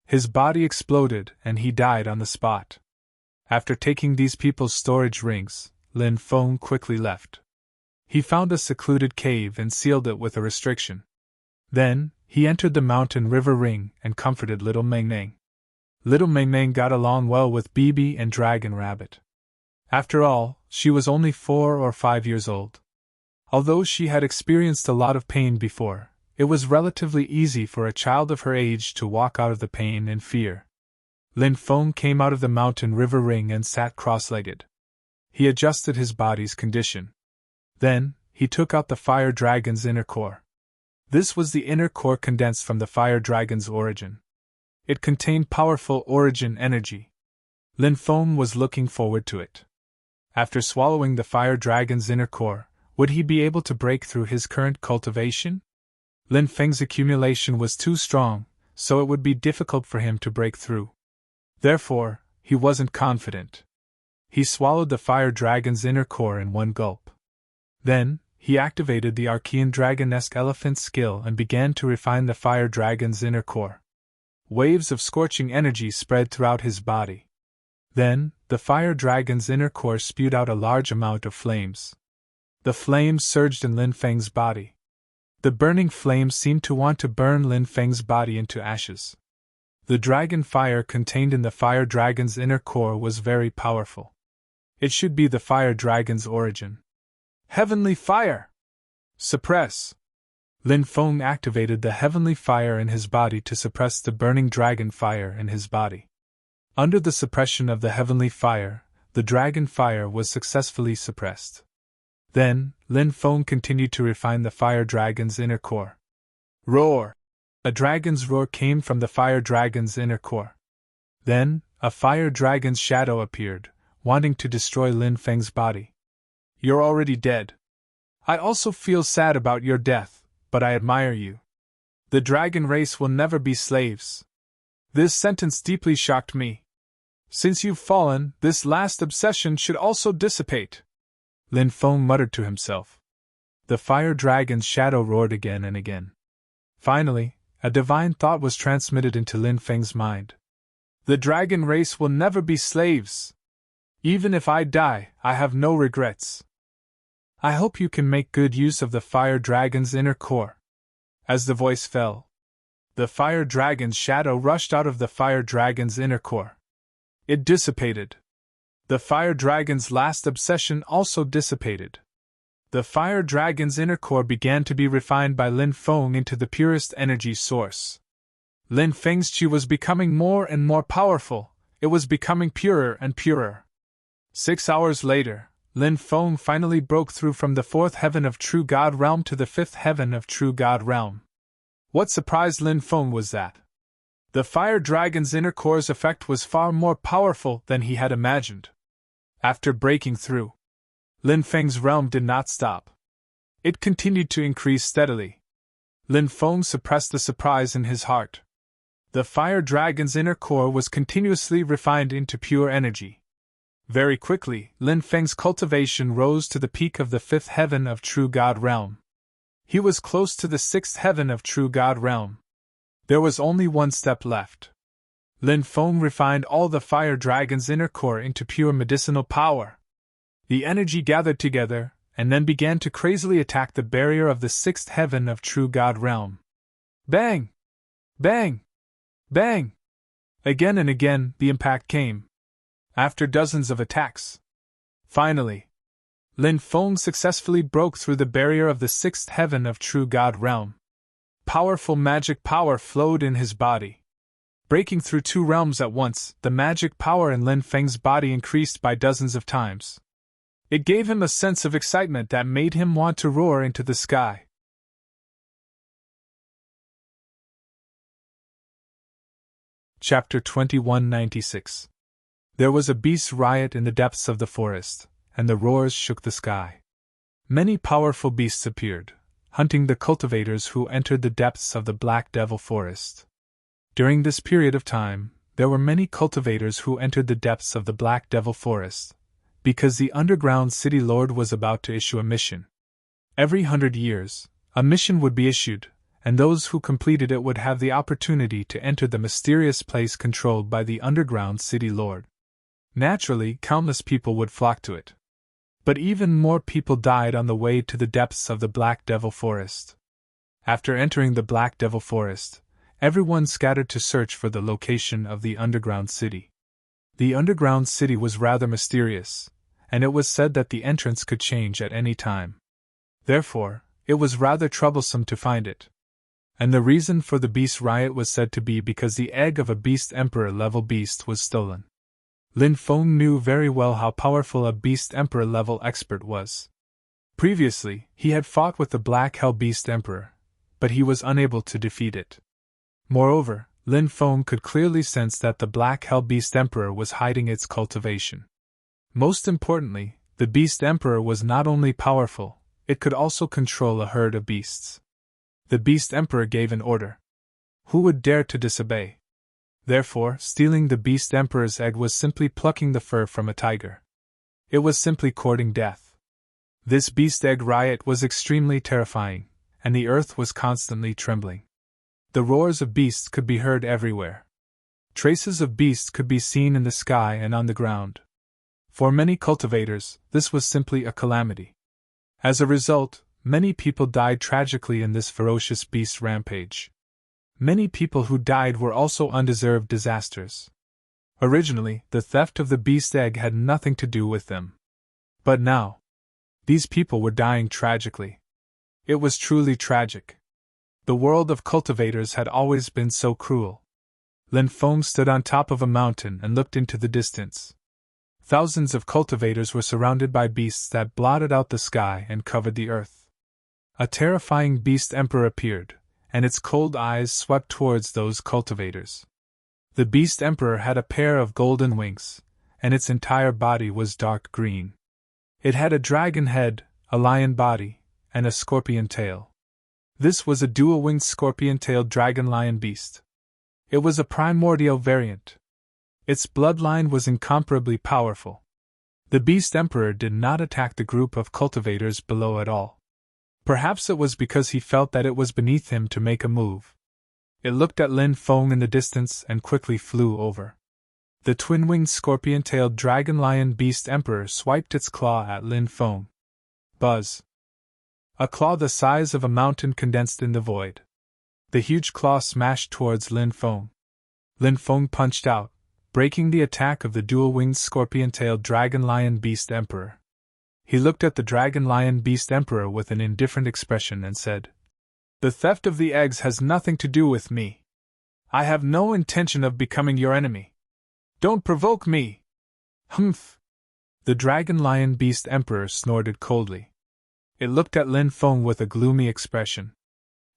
His body exploded and he died on the spot. After taking these people's storage rings, Lin Feng quickly left. He found a secluded cave and sealed it with a restriction. Then, he entered the mountain river ring and comforted little Meng Meng. Little Meng Meng got along well with Bibi and Dragon Rabbit. After all, she was only 4 or 5 years old. Although she had experienced a lot of pain before, it was relatively easy for a child of her age to walk out of the pain and fear. Lin Feng came out of the mountain river ring and sat cross-legged. He adjusted his body's condition. Then, he took out the fire dragon's inner core. This was the inner core condensed from the fire dragon's origin. It contained powerful origin energy. Lin Feng was looking forward to it. After swallowing the fire dragon's inner core, would he be able to break through his current cultivation? Lin Feng's accumulation was too strong, so it would be difficult for him to break through. Therefore, he wasn't confident. He swallowed the fire dragon's inner core in one gulp. Then, he activated the Archean dragon-esque elephant skill and began to refine the fire dragon's inner core. Waves of scorching energy spread throughout his body. Then, the fire dragon's inner core spewed out a large amount of flames. The flames surged in Lin Feng's body. The burning flames seemed to want to burn Lin Feng's body into ashes. The dragon fire contained in the fire dragon's inner core was very powerful. It should be the fire dragon's origin. Heavenly fire! Suppress! Lin Feng activated the heavenly fire in his body to suppress the burning dragon fire in his body. Under the suppression of the heavenly fire, the dragon fire was successfully suppressed. Then, Lin Feng continued to refine the fire dragon's inner core. Roar! A dragon's roar came from the fire dragon's inner core. Then, a fire dragon's shadow appeared, wanting to destroy Lin Feng's body. You're already dead. I also feel sad about your death, but I admire you. The dragon race will never be slaves. This sentence deeply shocked me. Since you've fallen, this last obsession should also dissipate. Lin Feng muttered to himself. The fire dragon's shadow roared again and again. Finally, a divine thought was transmitted into Lin Feng's mind. The dragon race will never be slaves. Even if I die, I have no regrets. I hope you can make good use of the fire dragon's inner core. As the voice fell, the fire dragon's shadow rushed out of the fire dragon's inner core. It dissipated. The fire dragon's last obsession also dissipated. The fire dragon's inner core began to be refined by Lin Feng into the purest energy source. Lin Feng's qi was becoming more and more powerful, it was becoming purer and purer. 6 hours later, Lin Feng finally broke through from the 4th heaven of True God Realm to the 5th heaven of True God Realm. What surprised Lin Feng was that the fire dragon's inner core's effect was far more powerful than he had imagined. After breaking through, Lin Feng's realm did not stop. It continued to increase steadily. Lin Feng suppressed the surprise in his heart. The fire dragon's inner core was continuously refined into pure energy. Very quickly, Lin Feng's cultivation rose to the peak of the 5th heaven of True God Realm. He was close to the 6th heaven of True God Realm. There was only one step left. Lin Feng refined all the fire dragon's inner core into pure medicinal power. The energy gathered together, and then began to crazily attack the barrier of the 6th heaven of True God Realm. Bang! Bang! Bang! Again and again, the impact came. After dozens of attacks. Finally, Lin Feng successfully broke through the barrier of the 6th heaven of True God Realm. Powerful magic power flowed in his body. Breaking through 2 realms at once, the magic power in Lin Feng's body increased by dozens of times. It gave him a sense of excitement that made him want to roar into the sky. Chapter 2196. There was a beast riot in the depths of the forest, and the roars shook the sky. Many powerful beasts appeared, hunting the cultivators who entered the depths of the Black Devil Forest. During this period of time, there were many cultivators who entered the depths of the Black Devil Forest, because the underground city lord was about to issue a mission. Every 100 years, a mission would be issued, and those who completed it would have the opportunity to enter the mysterious place controlled by the underground city lord. Naturally, countless people would flock to it. But even more people died on the way to the depths of the Black Devil Forest. After entering the Black Devil Forest, everyone scattered to search for the location of the underground city. The underground city was rather mysterious, and it was said that the entrance could change at any time. Therefore, it was rather troublesome to find it. And the reason for the beast riot was said to be because the egg of a beast emperor-level beast was stolen. Lin Feng knew very well how powerful a beast emperor-level expert was. Previously, he had fought with the Black Hell Beast Emperor, but he was unable to defeat it. Moreover, Lin Feng could clearly sense that the Black Hell Beast Emperor was hiding its cultivation. Most importantly, the Beast Emperor was not only powerful, it could also control a herd of beasts. The Beast Emperor gave an order. Who would dare to disobey? Therefore, stealing the Beast Emperor's egg was simply plucking the fur from a tiger. It was simply courting death. This beast egg riot was extremely terrifying, and the earth was constantly trembling. The roars of beasts could be heard everywhere. Traces of beasts could be seen in the sky and on the ground. For many cultivators, this was simply a calamity. As a result, many people died tragically in this ferocious beast rampage. Many people who died were also undeserved disasters. Originally, the theft of the beast egg had nothing to do with them. But now, these people were dying tragically. It was truly tragic. The world of cultivators had always been so cruel. Lin Feng stood on top of a mountain and looked into the distance. Thousands of cultivators were surrounded by beasts that blotted out the sky and covered the earth. A terrifying beast emperor appeared, and its cold eyes swept towards those cultivators. The beast emperor had a pair of golden wings, and its entire body was dark green. It had a dragon head, a lion body, and a scorpion tail. This was a dual-winged scorpion-tailed dragon-lion beast. It was a primordial variant. Its bloodline was incomparably powerful. The beast emperor did not attack the group of cultivators below at all. Perhaps it was because he felt that it was beneath him to make a move. It looked at Lin Feng in the distance and quickly flew over. The twin-winged scorpion-tailed dragon-lion beast emperor swiped its claw at Lin Feng. Buzz! A claw the size of a mountain condensed in the void. The huge claw smashed towards Lin Feng. Lin Feng punched out, breaking the attack of the dual-winged scorpion-tailed dragon-lion beast emperor. He looked at the dragon-lion beast emperor with an indifferent expression and said, "The theft of the eggs has nothing to do with me. I have no intention of becoming your enemy. Don't provoke me." Humph! The dragon-lion beast emperor snorted coldly. It looked at Lin Feng with a gloomy expression.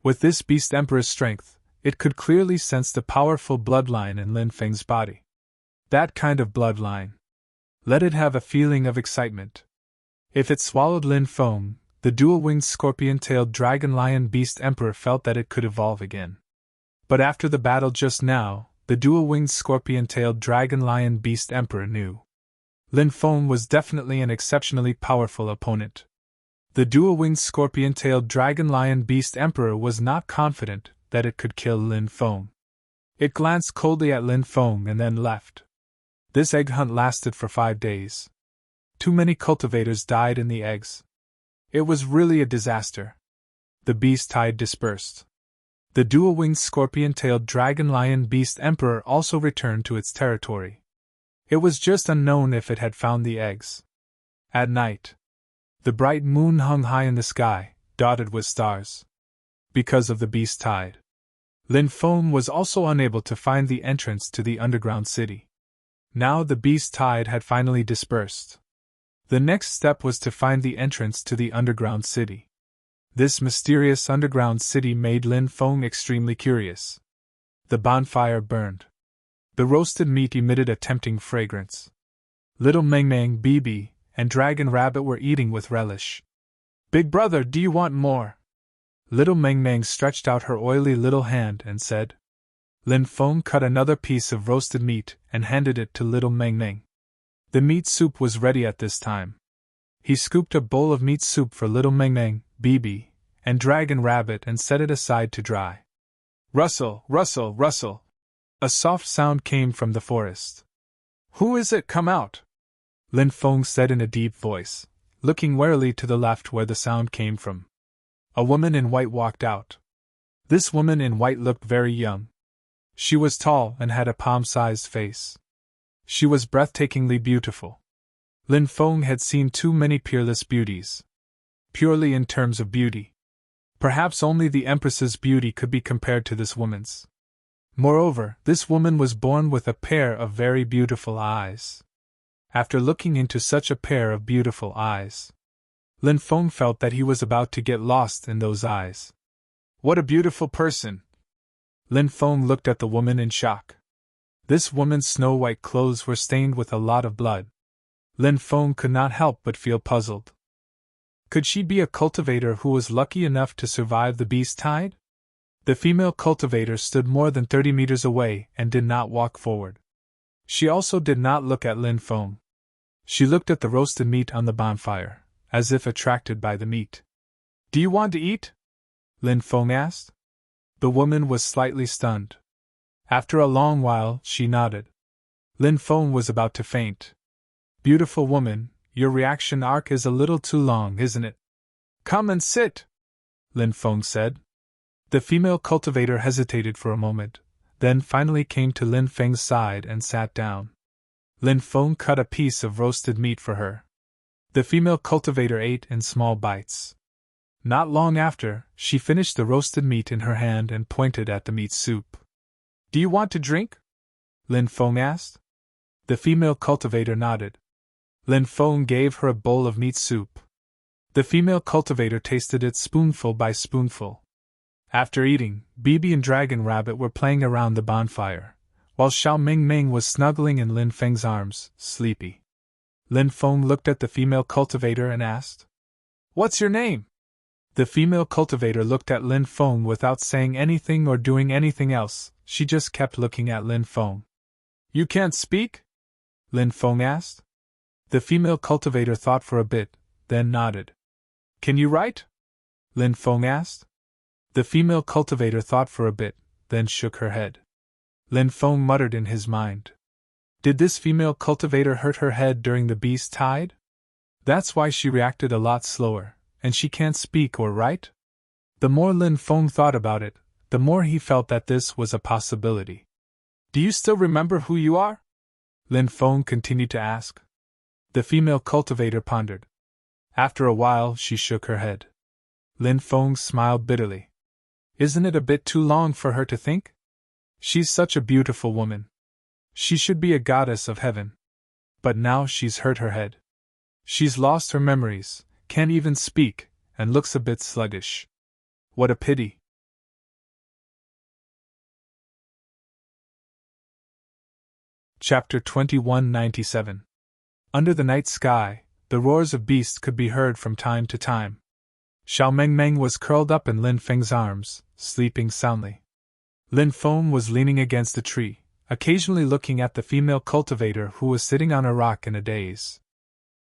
With this beast emperor's strength, it could clearly sense the powerful bloodline in Lin Feng's body. That kind of bloodline. Let it have a feeling of excitement. If it swallowed Lin Feng, the dual-winged scorpion-tailed dragon-lion beast emperor felt that it could evolve again. But after the battle just now, the dual-winged scorpion-tailed dragon-lion beast emperor knew Lin Feng was definitely an exceptionally powerful opponent. The dual-winged scorpion-tailed dragon-lion beast emperor was not confident that it could kill Lin Feng. It glanced coldly at Lin Feng and then left. This egg hunt lasted for 5 days. Too many cultivators died in the eggs. It was really a disaster. The beast tide dispersed. The dual-winged scorpion-tailed dragon-lion beast emperor also returned to its territory. It was just unknown if it had found the eggs. At night, the bright moon hung high in the sky, dotted with stars. Because of the beast tide, Lin Feng was also unable to find the entrance to the underground city. Now the beast tide had finally dispersed. The next step was to find the entrance to the underground city. This mysterious underground city made Lin Feng extremely curious. The bonfire burned. The roasted meat emitted a tempting fragrance. Little Meng Meng, Bibi, and Dragon Rabbit were eating with relish. "Big brother, do you want more?" Little Meng Meng stretched out her oily little hand and said. Lin Feng cut another piece of roasted meat and handed it to Little Meng Meng. The meat soup was ready at this time. He scooped a bowl of meat soup for Little Meng Meng, Bibi, and Dragon Rabbit and set it aside to dry. Rustle, rustle, rustle! A soft sound came from the forest. "Who is it? Come out!" Lin Feng said in a deep voice, looking warily to the left where the sound came from. A woman in white walked out. This woman in white looked very young. She was tall and had a palm-sized face. She was breathtakingly beautiful. Lin Feng had seen too many peerless beauties. Purely in terms of beauty. Perhaps only the Empress's beauty could be compared to this woman's. Moreover, this woman was born with a pair of very beautiful eyes. After looking into such a pair of beautiful eyes, Lin Feng felt that he was about to get lost in those eyes. What a beautiful person! Lin Feng looked at the woman in shock. This woman's snow-white clothes were stained with a lot of blood. Lin Feng could not help but feel puzzled. Could she be a cultivator who was lucky enough to survive the beast tide? The female cultivator stood more than 30 meters away and did not walk forward. She also did not look at Lin Feng. She looked at the roasted meat on the bonfire, as if attracted by the meat. Do you want to eat? Lin Feng asked. The woman was slightly stunned. After a long while, she nodded. Lin Feng was about to faint. Beautiful woman, your reaction arc is a little too long, isn't it? Come and sit, Lin Feng said. The female cultivator hesitated for a moment, then finally came to Lin Feng's side and sat down. Lin Feng cut a piece of roasted meat for her. The female cultivator ate in small bites. Not long after, she finished the roasted meat in her hand and pointed at the meat soup. Do you want to drink? Lin Feng asked. The female cultivator nodded. Lin Feng gave her a bowl of meat soup. The female cultivator tasted it spoonful by spoonful. After eating, Bibi and Dragon Rabbit were playing around the bonfire, while Xiao Ming Ming was snuggling in Lin Feng's arms, sleepy. Lin Feng looked at the female cultivator and asked, What's your name? The female cultivator looked at Lin Feng without saying anything or doing anything else, she just kept looking at Lin Feng. You can't speak? Lin Feng asked. The female cultivator thought for a bit, then nodded. Can you write? Lin Feng asked. The female cultivator thought for a bit, then shook her head. Lin Feng muttered in his mind. Did this female cultivator hurt her head during the beast tide? That's why she reacted a lot slower, and she can't speak or write? The more Lin Feng thought about it, the more he felt that this was a possibility. Do you still remember who you are? Lin Feng continued to ask. The female cultivator pondered. After a while, she shook her head. Lin Feng smiled bitterly. Isn't it a bit too long for her to think? She's such a beautiful woman. She should be a goddess of heaven. But now she's hurt her head. She's lost her memories, can't even speak, and looks a bit sluggish. What a pity. Chapter 2197. Under the night sky, the roars of beasts could be heard from time to time. Xiao Meng Meng was curled up in Lin Feng's arms, sleeping soundly. Lin Feng was leaning against a tree, occasionally looking at the female cultivator who was sitting on a rock in a daze.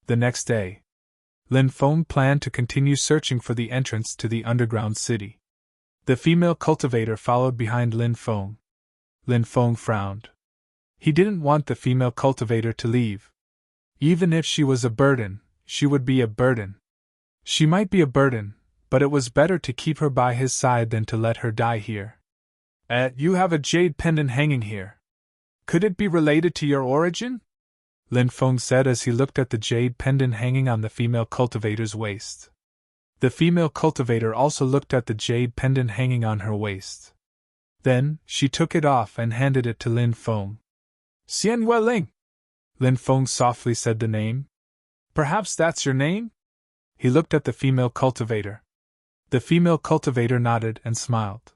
The next day, Lin Feng planned to continue searching for the entrance to the underground city. The female cultivator followed behind Lin Feng. Lin Feng frowned. He didn't want the female cultivator to leave. Even if she was a burden, she would be a burden. She might be a burden, but it was better to keep her by his side than to let her die here. You have a jade pendant hanging here. Could it be related to your origin? Lin Feng said as he looked at the jade pendant hanging on the female cultivator's waist. The female cultivator also looked at the jade pendant hanging on her waist. Then, she took it off and handed it to Lin Feng. Xian Yueling! Lin Feng softly said the name. Perhaps that's your name? He looked at the female cultivator. The female cultivator nodded and smiled.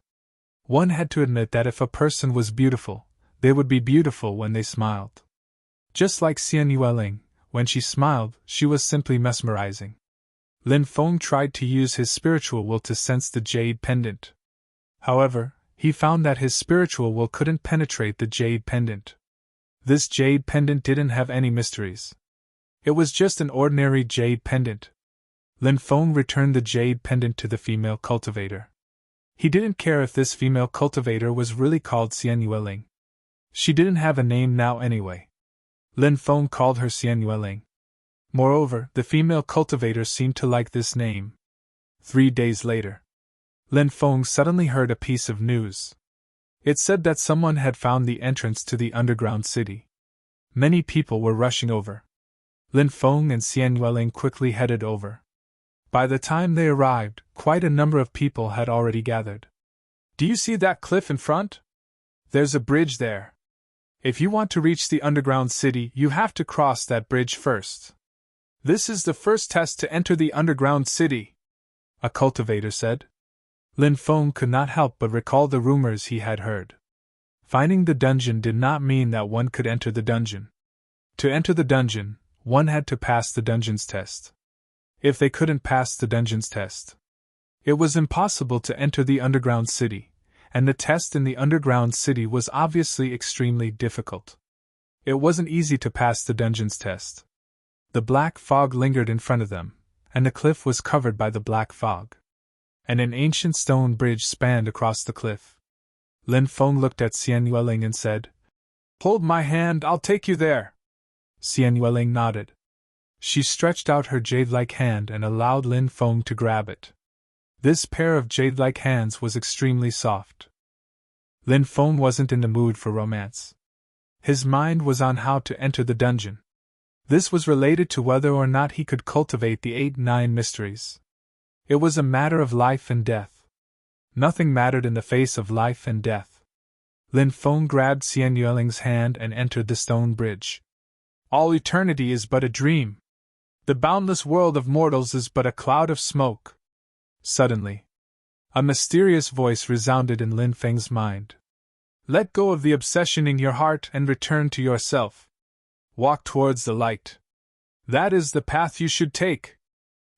One had to admit that if a person was beautiful, they would be beautiful when they smiled. Just like Xian Yueling, when she smiled, she was simply mesmerizing. Lin Feng tried to use his spiritual will to sense the jade pendant. However, he found that his spiritual will couldn't penetrate the jade pendant. This jade pendant didn't have any mysteries. It was just an ordinary jade pendant. Lin Feng returned the jade pendant to the female cultivator. He didn't care if this female cultivator was really called Xian Yueling. She didn't have a name now anyway. Lin Feng called her Xian Yueling. Moreover, the female cultivator seemed to like this name. 3 days later, Lin Feng suddenly heard a piece of news. It said that someone had found the entrance to the underground city. Many people were rushing over. Lin Feng and Xian Yueling quickly headed over. By the time they arrived, quite a number of people had already gathered. Do you see that cliff in front? There's a bridge there. If you want to reach the underground city, you have to cross that bridge first. This is the first test to enter the underground city, a cultivator said. Lin Feng could not help but recall the rumors he had heard. Finding the dungeon did not mean that one could enter the dungeon. To enter the dungeon, one had to pass the dungeon's test. If they couldn't pass the dungeon's test, it was impossible to enter the underground city, and the test in the underground city was obviously extremely difficult. It wasn't easy to pass the dungeon's test. The black fog lingered in front of them, and the cliff was covered by the black fog. And an ancient stone bridge spanned across the cliff. Lin Feng looked at Xian Yueling and said, "Hold my hand, I'll take you there." Xian Yueling nodded. She stretched out her jade-like hand and allowed Lin Feng to grab it. This pair of jade-like hands was extremely soft. Lin Feng wasn't in the mood for romance. His mind was on how to enter the dungeon. This was related to whether or not he could cultivate the 8-9 mysteries. It was a matter of life and death. Nothing mattered in the face of life and death. Lin Feng grabbed Xian Yueling's hand and entered the stone bridge. All eternity is but a dream. The boundless world of mortals is but a cloud of smoke. Suddenly, a mysterious voice resounded in Lin Feng's mind. Let go of the obsession in your heart and return to yourself. Walk towards the light. That is the path you should take.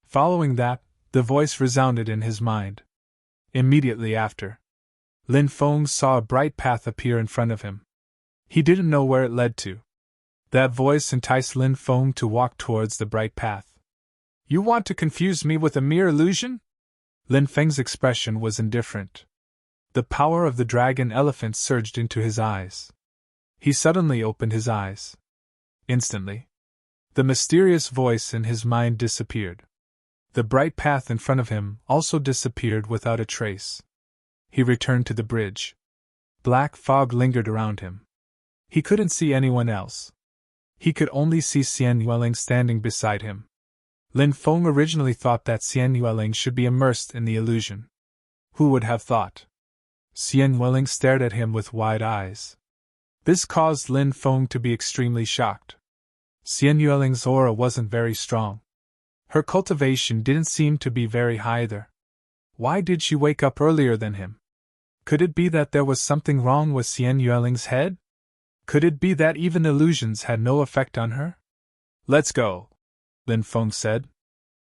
Following that, the voice resounded in his mind. Immediately after, Lin Feng saw a bright path appear in front of him. He didn't know where it led to. That voice enticed Lin Feng to walk towards the bright path. You want to confuse me with a mere illusion? Lin Feng's expression was indifferent. The power of the dragon elephant surged into his eyes. He suddenly opened his eyes. Instantly, the mysterious voice in his mind disappeared. The bright path in front of him also disappeared without a trace. He returned to the bridge. Black fog lingered around him. He couldn't see anyone else. He could only see Xian Yueling standing beside him. Lin Feng originally thought that Xian Yueling should be immersed in the illusion. Who would have thought? Xian Yueling stared at him with wide eyes. This caused Lin Feng to be extremely shocked. Xian Yueling's aura wasn't very strong. Her cultivation didn't seem to be very high either. Why did she wake up earlier than him? Could it be that there was something wrong with Xian Yueling's head? Could it be that even illusions had no effect on her? Let's go, Lin Feng said.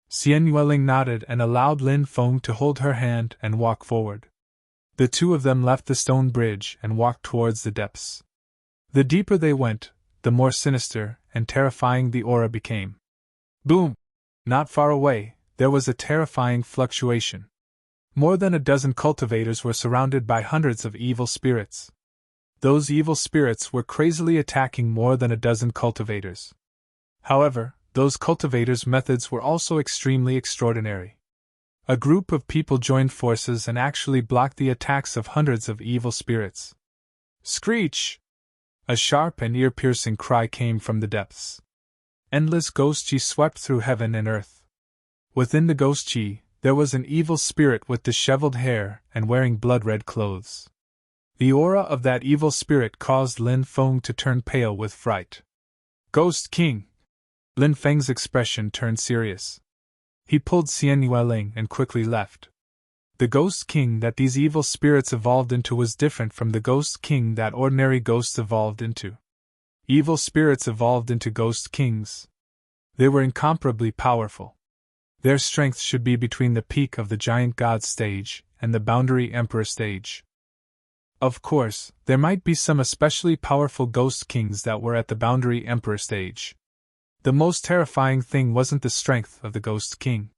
Xian Yueling nodded and allowed Lin Feng to hold her hand and walk forward. The two of them left the stone bridge and walked towards the depths. The deeper they went, the more sinister and terrifying the aura became. Boom! Not far away, there was a terrifying fluctuation. More than a dozen cultivators were surrounded by hundreds of evil spirits. Those evil spirits were crazily attacking more than a dozen cultivators. However, those cultivators' methods were also extremely extraordinary. A group of people joined forces and actually blocked the attacks of hundreds of evil spirits. Screech! A sharp and ear-piercing cry came from the depths. Endless ghost chi swept through heaven and earth. Within the ghost chi, there was an evil spirit with disheveled hair and wearing blood-red clothes. The aura of that evil spirit caused Lin Feng to turn pale with fright. Ghost King! Lin Feng's expression turned serious. He pulled Xian Yueling and quickly left. The Ghost King that these evil spirits evolved into was different from the Ghost King that ordinary ghosts evolved into. Evil spirits evolved into Ghost Kings. They were incomparably powerful. Their strength should be between the peak of the Giant God stage and the Boundary Emperor stage. Of course, there might be some especially powerful Ghost Kings that were at the Boundary Emperor stage. The most terrifying thing wasn't the strength of the Ghost King.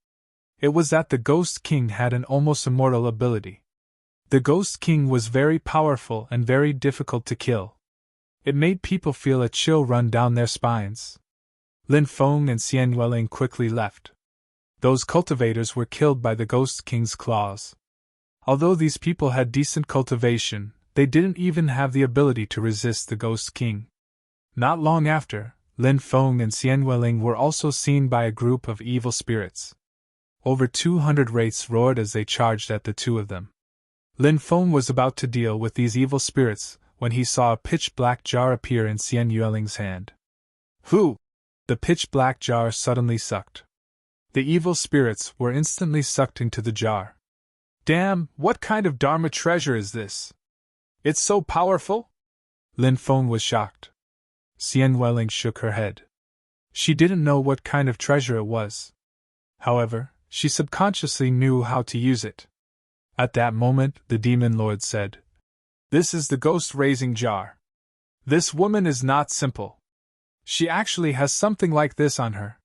It was that the Ghost King had an almost immortal ability. The Ghost King was very powerful and very difficult to kill. It made people feel a chill run down their spines. Lin Feng and Xian Yueling quickly left. Those cultivators were killed by the Ghost King's claws. Although these people had decent cultivation, they didn't even have the ability to resist the Ghost King. Not long after, Lin Feng and Xian Yueling were also seen by a group of evil spirits. Over 200 wraiths roared as they charged at the two of them. Lin Feng was about to deal with these evil spirits when he saw a pitch-black jar appear in Xian Yueling's hand. Who? The pitch-black jar suddenly sucked. The evil spirits were instantly sucked into the jar. Damn, what kind of Dharma treasure is this? It's so powerful? Lin Feng was shocked. Xian Welling shook her head. She didn't know what kind of treasure it was. However, she subconsciously knew how to use it. At that moment, the Demon Lord said, "This is the ghost-raising jar. This woman is not simple. She actually has something like this on her.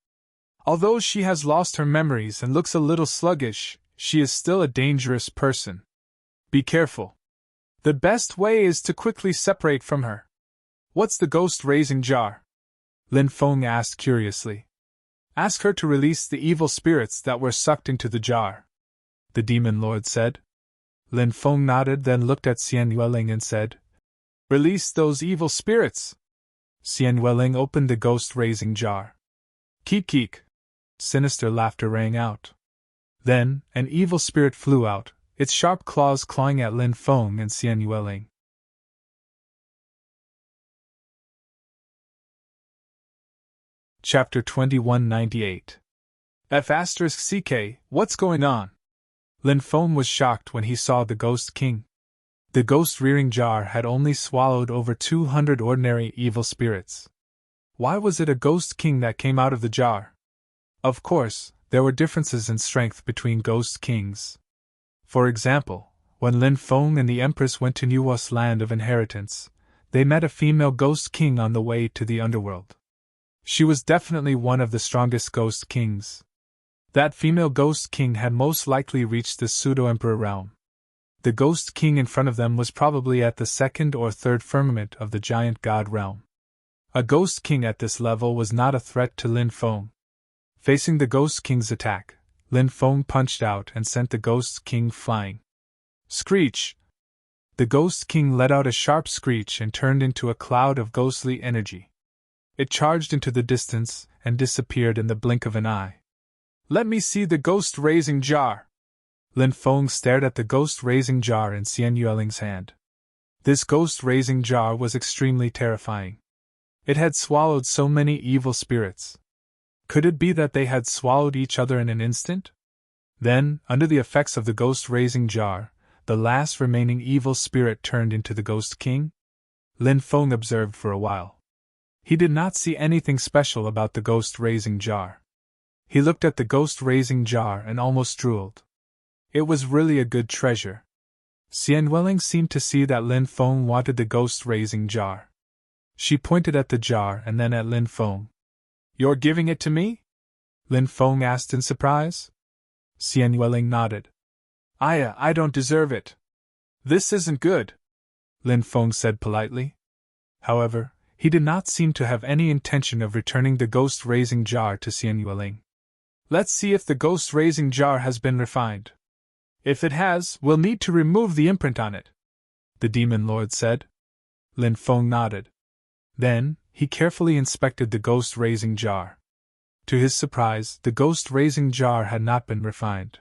Although she has lost her memories and looks a little sluggish, she is still a dangerous person. Be careful. The best way is to quickly separate from her." "What's the ghost-raising jar?" Lin Feng asked curiously. "Ask her to release the evil spirits that were sucked into the jar," the Demon Lord said. Lin Feng nodded, then looked at Xian Yueling and said, "Release those evil spirits." Xian Yueling opened the ghost-raising jar. "Keek keek." Sinister laughter rang out. Then, an evil spirit flew out, its sharp claws clawing at Lin Feng and Xian Yueling. Chapter 2198. F***CK, what's going on? Lin Feng was shocked when he saw the Ghost King. The ghost-rearing jar had only swallowed over 200 ordinary evil spirits. Why was it a Ghost King that came out of the jar? Of course, there were differences in strength between Ghost Kings. For example, when Lin Feng and the Empress went to Nuwa's land of inheritance, they met a female Ghost King on the way to the underworld. She was definitely one of the strongest Ghost Kings. That female Ghost King had most likely reached the Pseudo-Emperor realm. The Ghost King in front of them was probably at the second or third firmament of the Giant God realm. A Ghost King at this level was not a threat to Lin Feng. Facing the Ghost King's attack, Lin Feng punched out and sent the Ghost King flying. Screech! The Ghost King let out a sharp screech and turned into a cloud of ghostly energy. It charged into the distance and disappeared in the blink of an eye. "Let me see the ghost-raising jar!" Lin Feng stared at the ghost-raising jar in Xian Yueling's hand. This ghost-raising jar was extremely terrifying. It had swallowed so many evil spirits. Could it be that they had swallowed each other in an instant? Then, under the effects of the ghost-raising jar, the last remaining evil spirit turned into the Ghost King? Lin Feng observed for a while. He did not see anything special about the ghost-raising jar. He looked at the ghost-raising jar and almost drooled. It was really a good treasure. Xian Yueling seemed to see that Lin Feng wanted the ghost-raising jar. She pointed at the jar and then at Lin Feng. "You're giving it to me?" Lin Feng asked in surprise. Xian Yueling nodded. I don't deserve it. This isn't good," Lin Feng said politely. However, he did not seem to have any intention of returning the ghost-raising jar to Xian Yueling. "Let's see if the ghost-raising jar has been refined. If it has, we'll need to remove the imprint on it," the Demon Lord said. Lin Feng nodded. Then, he carefully inspected the ghost-raising jar. To his surprise, the ghost-raising jar had not been refined.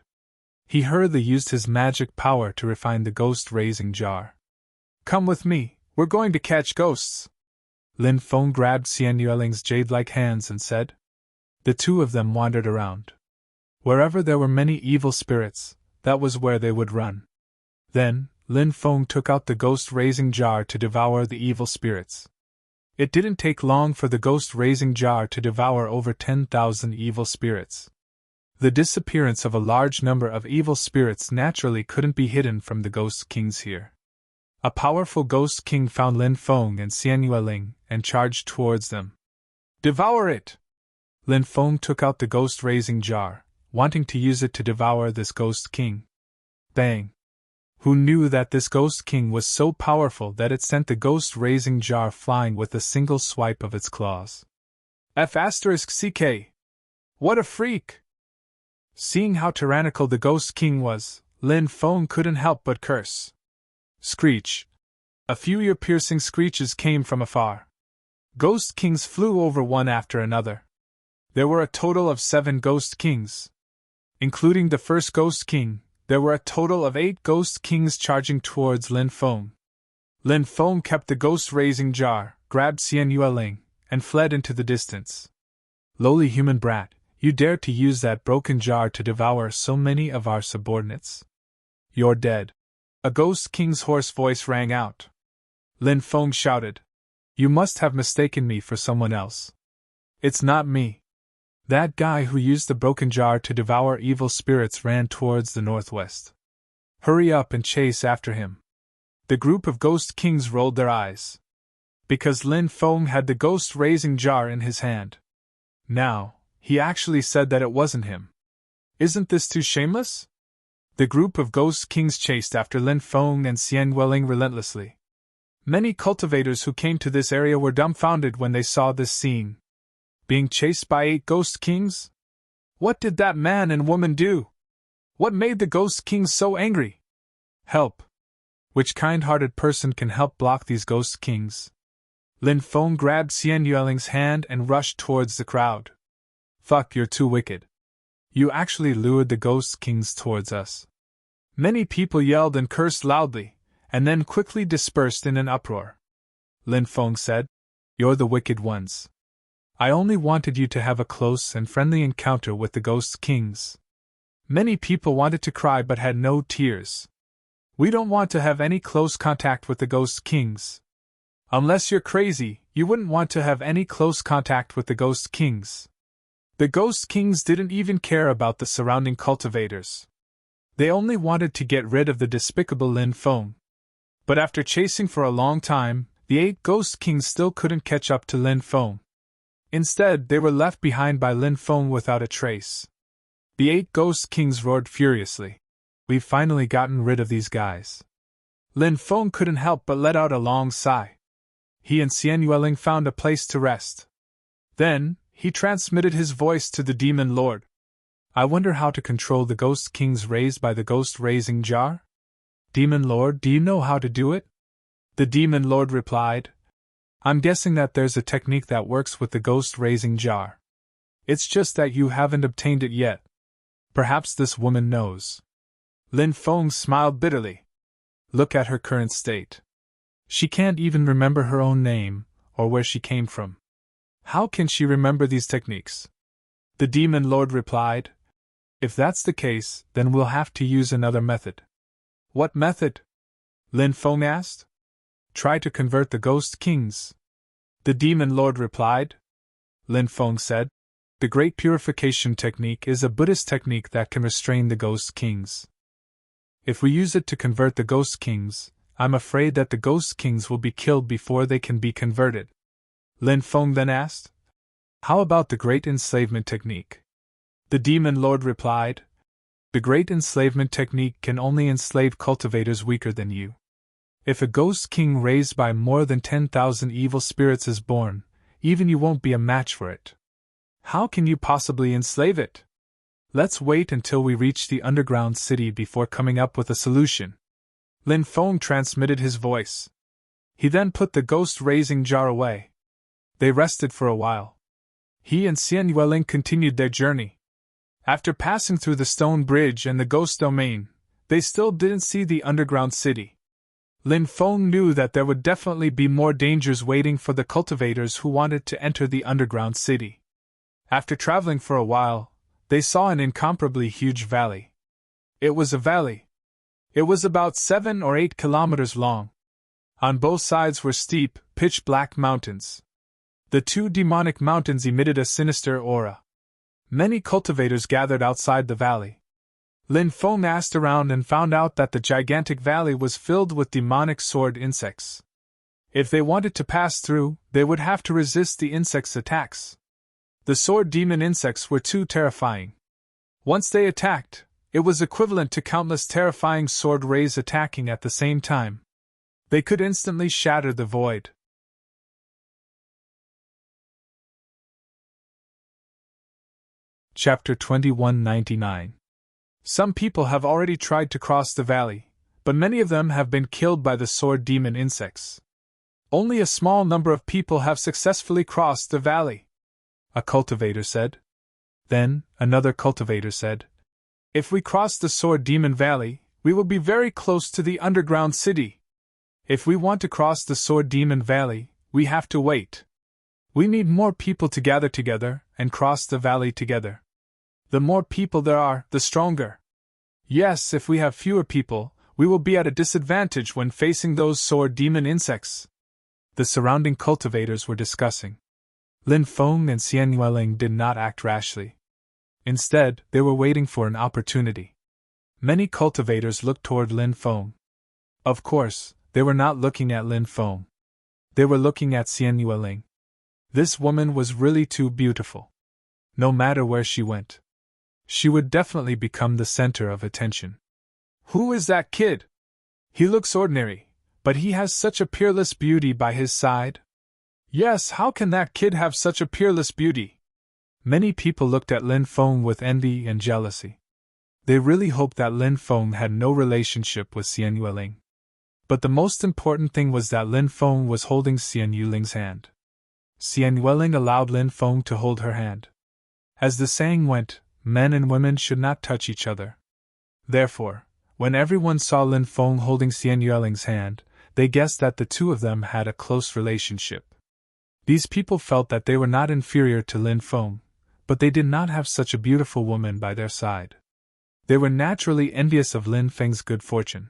He hurriedly used his magic power to refine the ghost-raising jar. "Come with me, we're going to catch ghosts." Lin Feng grabbed Xian Yueling's jade-like hands and said. The two of them wandered around. Wherever there were many evil spirits, that was where they would run. Then, Lin Feng took out the ghost-raising jar to devour the evil spirits. It didn't take long for the ghost-raising jar to devour over 10,000 evil spirits. The disappearance of a large number of evil spirits naturally couldn't be hidden from the Ghost Kings here. A powerful Ghost King found Lin Feng and Xian Yueling and charged towards them. "Devour it!" Lin Feng took out the ghost-raising jar, wanting to use it to devour this Ghost King. Bang! Who knew that this Ghost King was so powerful that it sent the ghost-raising jar flying with a single swipe of its claws? F***CK! What a freak! Seeing how tyrannical the Ghost King was, Lin Feng couldn't help but curse. Screech! A few ear-piercing screeches came from afar. Ghost Kings flew over one after another. There were a total of 7 Ghost Kings. Including the first Ghost King, there were a total of 8 Ghost Kings charging towards Lin Feng. Lin Feng kept the ghost-raising jar, grabbed Xian Yueling, and fled into the distance. Lowly human brat, you dare to use that broken jar to devour so many of our subordinates? You're dead. A ghost king's hoarse voice rang out. Lin Feng shouted. You must have mistaken me for someone else. It's not me. That guy who used the broken jar to devour evil spirits ran towards the northwest. Hurry up and chase after him. The group of ghost kings rolled their eyes. Because Lin Feng had the ghost-raising jar in his hand. Now, he actually said that it wasn't him. Isn't this too shameless? The group of ghost kings chased after Lin Feng and Xian Weling relentlessly. Many cultivators who came to this area were dumbfounded when they saw this scene. Being chased by 8 ghost kings? What did that man and woman do? What made the ghost kings so angry? Help! Which kind-hearted person can help block these ghost kings? Lin Feng grabbed Xian Yueling's hand and rushed towards the crowd. Fuck, you're too wicked. You actually lured the ghost kings towards us. Many people yelled and cursed loudly, and then quickly dispersed in an uproar. Lin Feng said, You're the wicked ones. I only wanted you to have a close and friendly encounter with the ghost kings. Many people wanted to cry but had no tears. We don't want to have any close contact with the ghost kings. Unless you're crazy, you wouldn't want to have any close contact with the ghost kings. The ghost kings didn't even care about the surrounding cultivators. They only wanted to get rid of the despicable Lin Feng. But after chasing for a long time, the 8 ghost kings still couldn't catch up to Lin Feng. Instead, they were left behind by Lin Feng without a trace. The 8 ghost kings roared furiously. We've finally gotten rid of these guys. Lin Feng couldn't help but let out a long sigh. He and Xian Yueling found a place to rest. Then, he transmitted his voice to the Demon Lord. I wonder how to control the ghost kings raised by the ghost-raising jar? Demon Lord, do you know how to do it? The Demon Lord replied. I'm guessing that there's a technique that works with the ghost-raising jar. It's just that you haven't obtained it yet. Perhaps this woman knows. Lin Feng smiled bitterly. Look at her current state. She can't even remember her own name, or where she came from. How can she remember these techniques? The Demon Lord replied. If that's the case, then we'll have to use another method. What method? Lin Feng asked. Try to convert the ghost kings. The Demon Lord replied. Lin Feng said. The Great Purification Technique is a Buddhist technique that can restrain the ghost kings. If we use it to convert the ghost kings, I'm afraid that the ghost kings will be killed before they can be converted. Lin Feng then asked. How about the Great Enslavement Technique? The Demon Lord replied. The Great Enslavement Technique can only enslave cultivators weaker than you. If a ghost king raised by more than 10,000 evil spirits is born, even you won't be a match for it. How can you possibly enslave it? Let's wait until we reach the underground city before coming up with a solution. Lin Feng transmitted his voice. He then put the ghost-raising jar away. They rested for a while. He and Xian Yueling continued their journey. After passing through the stone bridge and the ghost domain, they still didn't see the underground city. Lin Feng knew that there would definitely be more dangers waiting for the cultivators who wanted to enter the underground city. After traveling for a while, they saw an incomparably huge valley. It was a valley. It was about 7 or 8 kilometers long. On both sides were steep, pitch-black mountains. The 2 demonic mountains emitted a sinister aura. Many cultivators gathered outside the valley. Lin Feng asked around and found out that the gigantic valley was filled with demonic sword insects. If they wanted to pass through, they would have to resist the insects' attacks. The sword demon insects were too terrifying. Once they attacked, it was equivalent to countless terrifying sword rays attacking at the same time. They could instantly shatter the void. Chapter 2199. Some people have already tried to cross the valley, but many of them have been killed by the sword demon insects. Only a small number of people have successfully crossed the valley, a cultivator said. Then, another cultivator said, If we cross the sword demon valley, we will be very close to the underground city. If we want to cross the sword demon valley, we have to wait. We need more people to gather together and cross the valley together. The more people there are, the stronger. Yes, if we have fewer people, we will be at a disadvantage when facing those sword demon insects. The surrounding cultivators were discussing. Lin Feng and Xian Yueling did not act rashly. Instead, they were waiting for an opportunity. Many cultivators looked toward Lin Feng. Of course, they were not looking at Lin Feng. They were looking at Xian Yueling. This woman was really too beautiful. No matter where she went, she would definitely become the center of attention. Who is that kid? He looks ordinary, but he has such a peerless beauty by his side. Yes, how can that kid have such a peerless beauty? Many people looked at Lin Feng with envy and jealousy. They really hoped that Lin Feng had no relationship with Xian Yueling. But the most important thing was that Lin Feng was holding Xian Yuling's hand. Xian Yueling allowed Lin Feng to hold her hand. As the saying went, men and women should not touch each other. Therefore, when everyone saw Lin Feng holding Xian Yueling's hand, they guessed that the two of them had a close relationship. These people felt that they were not inferior to Lin Feng, but they did not have such a beautiful woman by their side. They were naturally envious of Lin Feng's good fortune.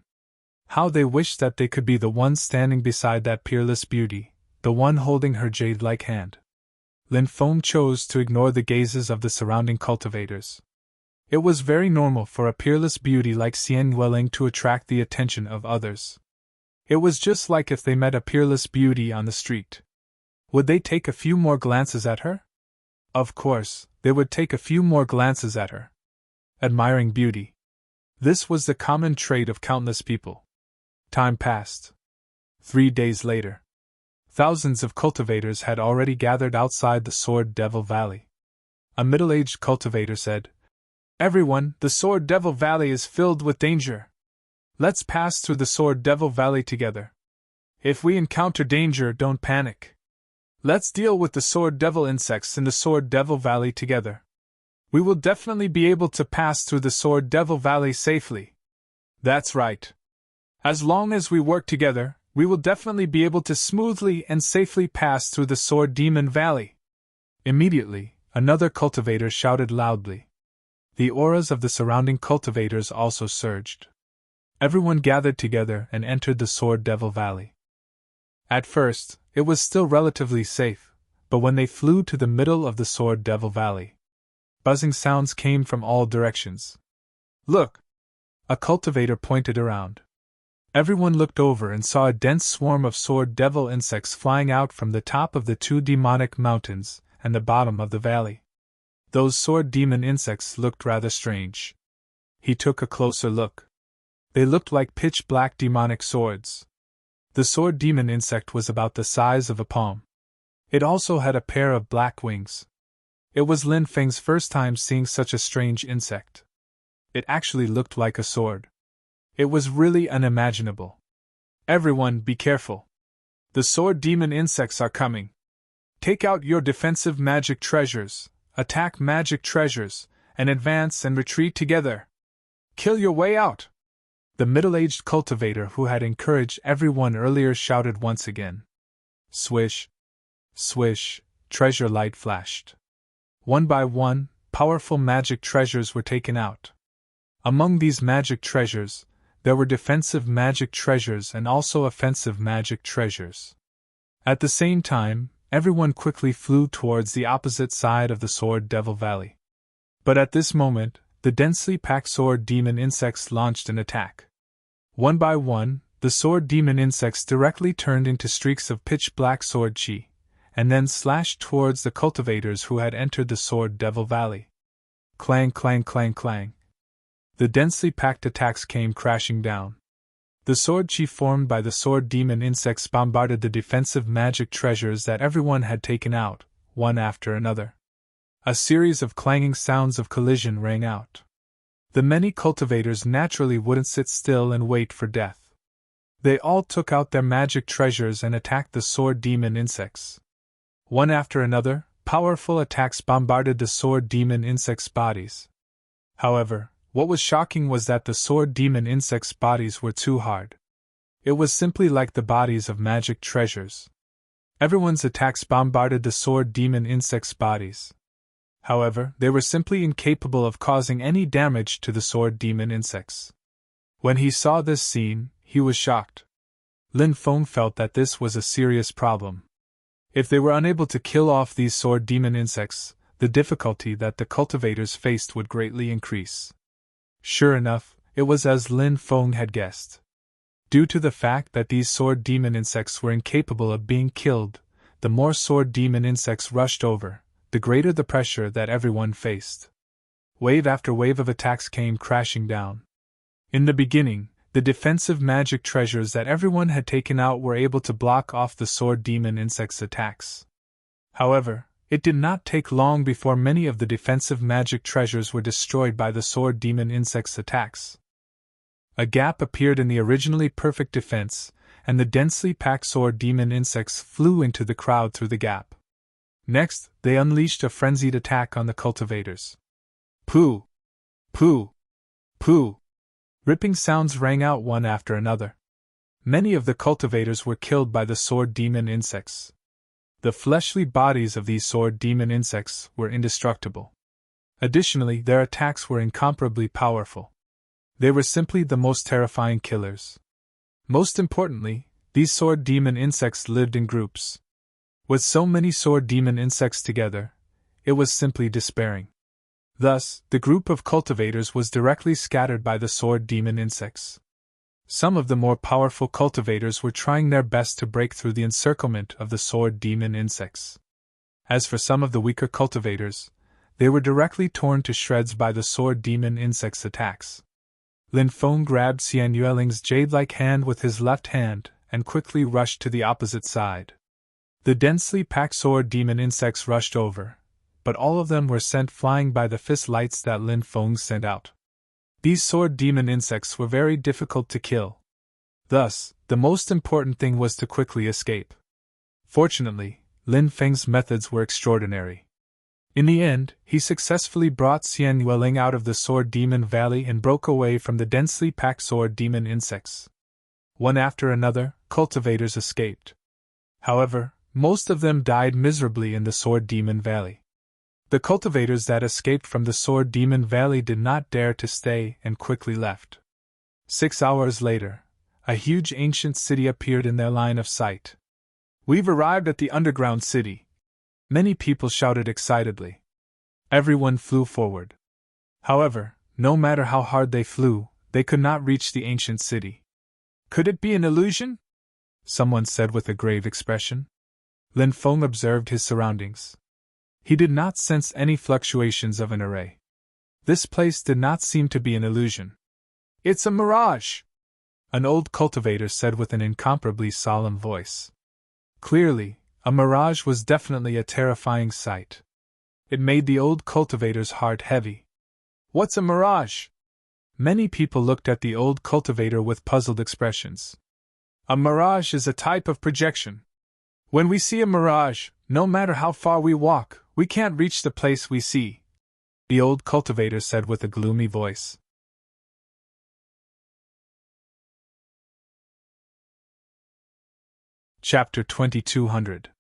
How they wished that they could be the one standing beside that peerless beauty, the one holding her jade-like hand. Lin Feng chose to ignore the gazes of the surrounding cultivators. It was very normal for a peerless beauty like Xian Yueling to attract the attention of others. It was just like if they met a peerless beauty on the street. Would they take a few more glances at her? Of course, they would take a few more glances at her. Admiring beauty. This was the common trait of countless people. Time passed. 3 days later. Thousands of cultivators had already gathered outside the Sword Devil Valley. A middle-aged cultivator said, "Everyone, the Sword Devil Valley is filled with danger. Let's pass through the Sword Devil Valley together. If we encounter danger, don't panic. Let's deal with the Sword Devil insects in the Sword Devil Valley together. We will definitely be able to pass through the Sword Devil Valley safely. That's right. As long as we work together, we will definitely be able to smoothly and safely pass through the Sword Demon Valley." Immediately, another cultivator shouted loudly. The auras of the surrounding cultivators also surged. Everyone gathered together and entered the Sword Devil Valley. At first, it was still relatively safe, but when they flew to the middle of the Sword Devil Valley, buzzing sounds came from all directions. "Look!" A cultivator pointed around. Everyone looked over and saw a dense swarm of sword devil insects flying out from the top of the two demonic mountains and the bottom of the valley. Those sword demon insects looked rather strange. He took a closer look. They looked like pitch-black demonic swords. The sword demon insect was about the size of a palm. It also had a pair of black wings. It was Lin Feng's first time seeing such a strange insect. It actually looked like a sword. It was really unimaginable. "Everyone, be careful. The sword demon insects are coming. Take out your defensive magic treasures, attack magic treasures, and advance and retreat together. Kill your way out." The middle-aged cultivator who had encouraged everyone earlier shouted once again. Swish, swish, treasure light flashed. One by one, powerful magic treasures were taken out. Among these magic treasures, there were defensive magic treasures and also offensive magic treasures. At the same time, everyone quickly flew towards the opposite side of the Sword Devil Valley. But at this moment, the densely packed sword demon insects launched an attack. One by one, the sword demon insects directly turned into streaks of pitch-black sword chi, and then slashed towards the cultivators who had entered the Sword Devil Valley. Clang, clang, clang, clang. The densely packed attacks came crashing down. The sword chi formed by the sword demon insects bombarded the defensive magic treasures that everyone had taken out, one after another. A series of clanging sounds of collision rang out. The many cultivators naturally wouldn't sit still and wait for death. They all took out their magic treasures and attacked the sword demon insects. One after another, powerful attacks bombarded the sword demon insects' bodies. However, what was shocking was that the sword demon insects' bodies were too hard. It was simply like the bodies of magic treasures. Everyone's attacks bombarded the sword demon insects' bodies. However, they were simply incapable of causing any damage to the sword demon insects. When he saw this scene, he was shocked. Lin Feng felt that this was a serious problem. If they were unable to kill off these sword demon insects, the difficulty that the cultivators faced would greatly increase. Sure enough, it was as Lin Feng had guessed. Due to the fact that these sword demon insects were incapable of being killed, the more sword demon insects rushed over, the greater the pressure that everyone faced. Wave after wave of attacks came crashing down. In the beginning, the defensive magic treasures that everyone had taken out were able to block off the sword demon insects' attacks. However, it did not take long before many of the defensive magic treasures were destroyed by the sword demon insects' attacks. A gap appeared in the originally perfect defense, and the densely packed sword demon insects flew into the crowd through the gap. Next, they unleashed a frenzied attack on the cultivators. Pooh! Pooh! Pooh! Ripping sounds rang out one after another. Many of the cultivators were killed by the sword demon insects. The fleshly bodies of these sword demon insects were indestructible. Additionally, their attacks were incomparably powerful. They were simply the most terrifying killers. Most importantly, these sword demon insects lived in groups. With so many sword demon insects together, it was simply despairing. Thus, the group of cultivators was directly scattered by the sword demon insects. Some of the more powerful cultivators were trying their best to break through the encirclement of the sword demon insects. As for some of the weaker cultivators, they were directly torn to shreds by the sword demon insects' attacks. Lin Feng grabbed Xian Yueling's jade-like hand with his left hand and quickly rushed to the opposite side. The densely packed sword demon insects rushed over, but all of them were sent flying by the fist lights that Lin Feng sent out. These sword demon insects were very difficult to kill. Thus, the most important thing was to quickly escape. Fortunately, Lin Feng's methods were extraordinary. In the end, he successfully brought Xian Yueling out of the sword demon valley and broke away from the densely packed sword demon insects. One after another, cultivators escaped. However, most of them died miserably in the sword demon valley. The cultivators that escaped from the sword demon valley did not dare to stay and quickly left. 6 hours later, a huge ancient city appeared in their line of sight. "We've arrived at the underground city," many people shouted excitedly. Everyone flew forward. However, no matter how hard they flew, they could not reach the ancient city. "Could it be an illusion?" someone said with a grave expression. Lin Feng observed his surroundings. He did not sense any fluctuations of an array. This place did not seem to be an illusion. "It's a mirage," an old cultivator said with an incomparably solemn voice. Clearly, a mirage was definitely a terrifying sight. It made the old cultivator's heart heavy. "What's a mirage?" Many people looked at the old cultivator with puzzled expressions. "A mirage is a type of projection. When we see a mirage, no matter how far we walk, we can't reach the place we see," the old cultivator said with a gloomy voice. Chapter 2200.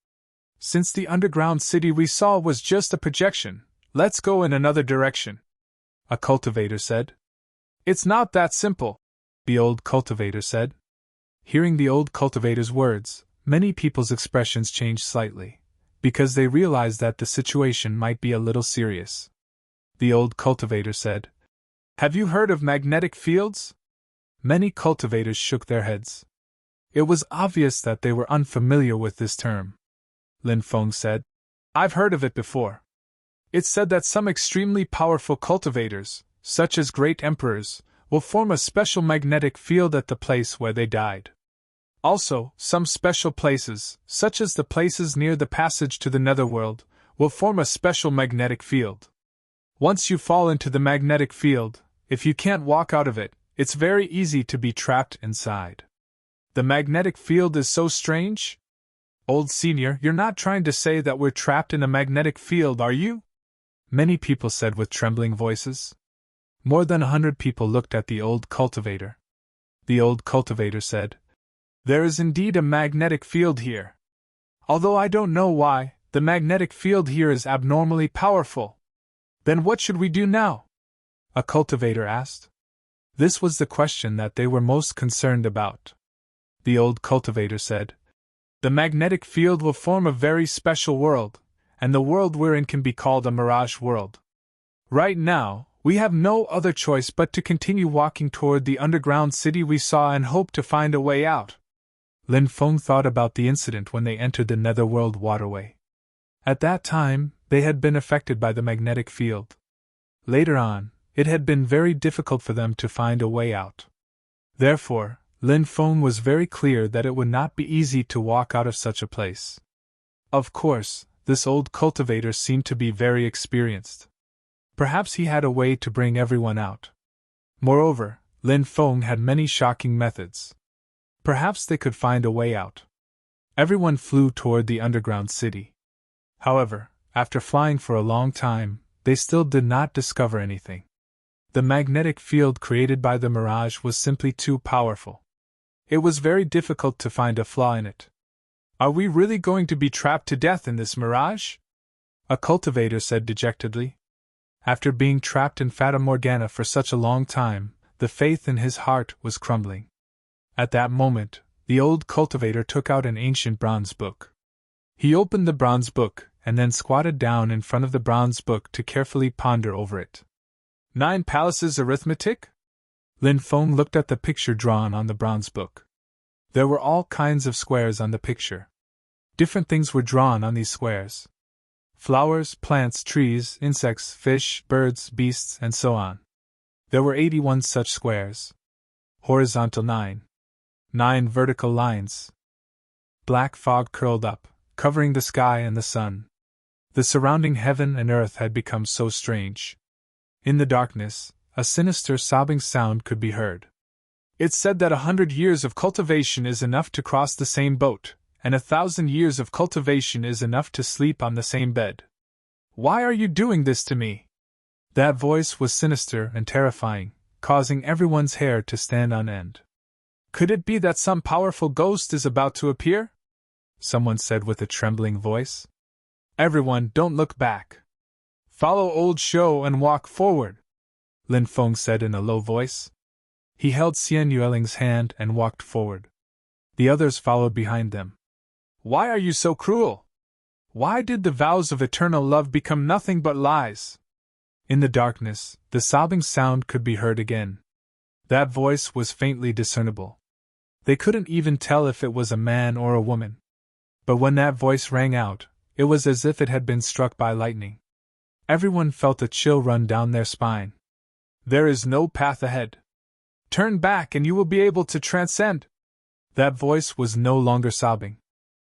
Since the underground city we saw was just a projection, let's go in another direction, a cultivator said. "It's not that simple," the old cultivator said. Hearing the old cultivator's words, many people's expressions changed slightly, because they realized that the situation might be a little serious. The old cultivator said, "Have you heard of magnetic fields?" Many cultivators shook their heads. It was obvious that they were unfamiliar with this term. Lin Feng said, "I've heard of it before. It's said that some extremely powerful cultivators, such as great emperors, will form a special magnetic field at the place where they died. Also, some special places, such as the places near the passage to the netherworld, will form a special magnetic field. Once you fall into the magnetic field, if you can't walk out of it, it's very easy to be trapped inside. The magnetic field is so strange? Old Senior, you're not trying to say that we're trapped in a magnetic field, are you?" Many people said with trembling voices. More than 100 people looked at the old cultivator. The old cultivator said, "There is indeed a magnetic field here. Although I don't know why, the magnetic field here is abnormally powerful. Then what should we do now? A cultivator asked. This was the question that they were most concerned about. The old cultivator said, "The magnetic field will form a very special world, and the world we're in can be called a mirage world. Right now, we have no other choice but to continue walking toward the underground city we saw and hope to find a way out." Lin Feng thought about the incident when they entered the Netherworld waterway. At that time, they had been affected by the magnetic field. Later on, it had been very difficult for them to find a way out. Therefore, Lin Feng was very clear that it would not be easy to walk out of such a place. Of course, this old cultivator seemed to be very experienced. Perhaps he had a way to bring everyone out. Moreover, Lin Feng had many shocking methods. Perhaps they could find a way out. Everyone flew toward the underground city. However, after flying for a long time, they still did not discover anything. The magnetic field created by the mirage was simply too powerful. It was very difficult to find a flaw in it. "Are we really going to be trapped to death in this mirage?" a cultivator said dejectedly. After being trapped in Fata Morgana for such a long time, the faith in his heart was crumbling. At that moment, the old cultivator took out an ancient bronze book. He opened the bronze book, and then squatted down in front of the bronze book to carefully ponder over it. 9 Palaces Arithmetic? Lin Feng looked at the picture drawn on the bronze book. There were all kinds of squares on the picture. Different things were drawn on these squares. Flowers, plants, trees, insects, fish, birds, beasts, and so on. There were 81 such squares. Horizontal 9. 9 vertical lines. Black fog curled up, covering the sky and the sun. The surrounding heaven and earth had become so strange. In the darkness, a sinister sobbing sound could be heard. It's said that 100 years of cultivation is enough to cross the same boat, and 1,000 years of cultivation is enough to sleep on the same bed. Why are you doing this to me? That voice was sinister and terrifying, causing everyone's hair to stand on end. Could it be that some powerful ghost is about to appear? Someone said with a trembling voice. Everyone, don't look back. Follow old show and walk forward, Lin Feng said in a low voice. He held Xian Yueling's hand and walked forward. The others followed behind them. Why are you so cruel? Why did the vows of eternal love become nothing but lies? In the darkness, the sobbing sound could be heard again. That voice was faintly discernible. They couldn't even tell if it was a man or a woman. But when that voice rang out, it was as if it had been struck by lightning. Everyone felt a chill run down their spine. There is no path ahead. Turn back and you will be able to transcend. That voice was no longer sobbing.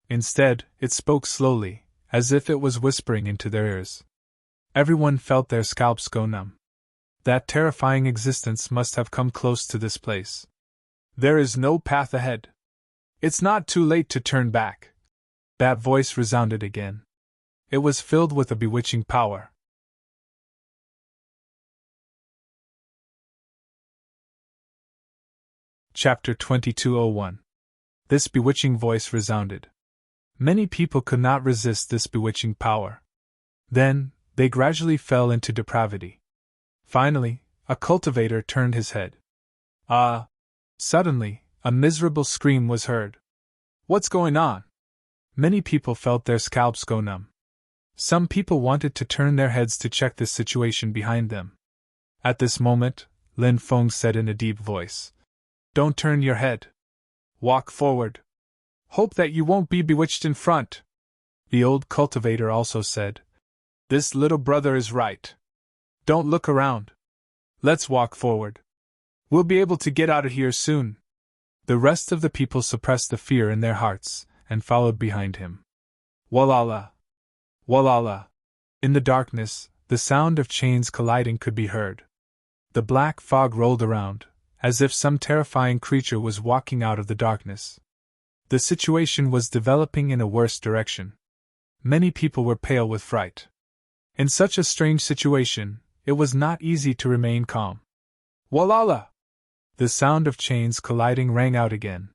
Instead, it spoke slowly, as if it was whispering into their ears. Everyone felt their scalps go numb. That terrifying existence must have come close to this place. There is no path ahead. It's not too late to turn back. That voice resounded again. It was filled with a bewitching power. Chapter 2201. This bewitching voice resounded. Many people could not resist this bewitching power. Then, they gradually fell into depravity. Finally, a cultivator turned his head. Suddenly, a miserable scream was heard. What's going on? Many people felt their scalps go numb. Some people wanted to turn their heads to check this situation behind them. At this moment, Lin Feng said in a deep voice, Don't turn your head. Walk forward. Hope that you won't be bewitched in front. The old cultivator also said, This little brother is right. Don't look around. Let's walk forward. We'll be able to get out of here soon. The rest of the people suppressed the fear in their hearts and followed behind him. Walala! Walala! In the darkness, the sound of chains colliding could be heard. The black fog rolled around, as if some terrifying creature was walking out of the darkness. The situation was developing in a worse direction. Many people were pale with fright. In such a strange situation, it was not easy to remain calm. Walala! The sound of chains colliding rang out again.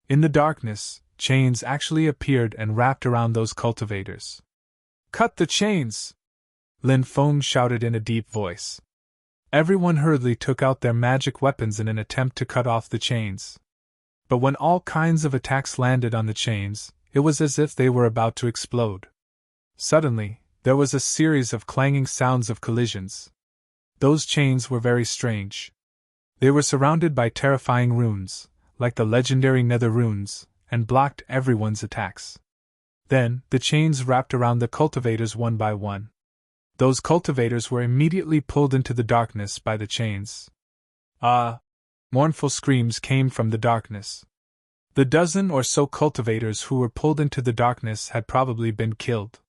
In the darkness, chains actually appeared and wrapped around those cultivators. "Cut the chains!" Lin Feng shouted in a deep voice. Everyone hurriedly took out their magic weapons in an attempt to cut off the chains. But when all kinds of attacks landed on the chains, it was as if they were about to explode. Suddenly, there was a series of clanging sounds of collisions. Those chains were very strange. They were surrounded by terrifying runes, like the legendary Nether runes, and blocked everyone's attacks. Then, the chains wrapped around the cultivators one by one. Those cultivators were immediately pulled into the darkness by the chains. Mournful screams came from the darkness. The dozen or so cultivators who were pulled into the darkness had probably been killed.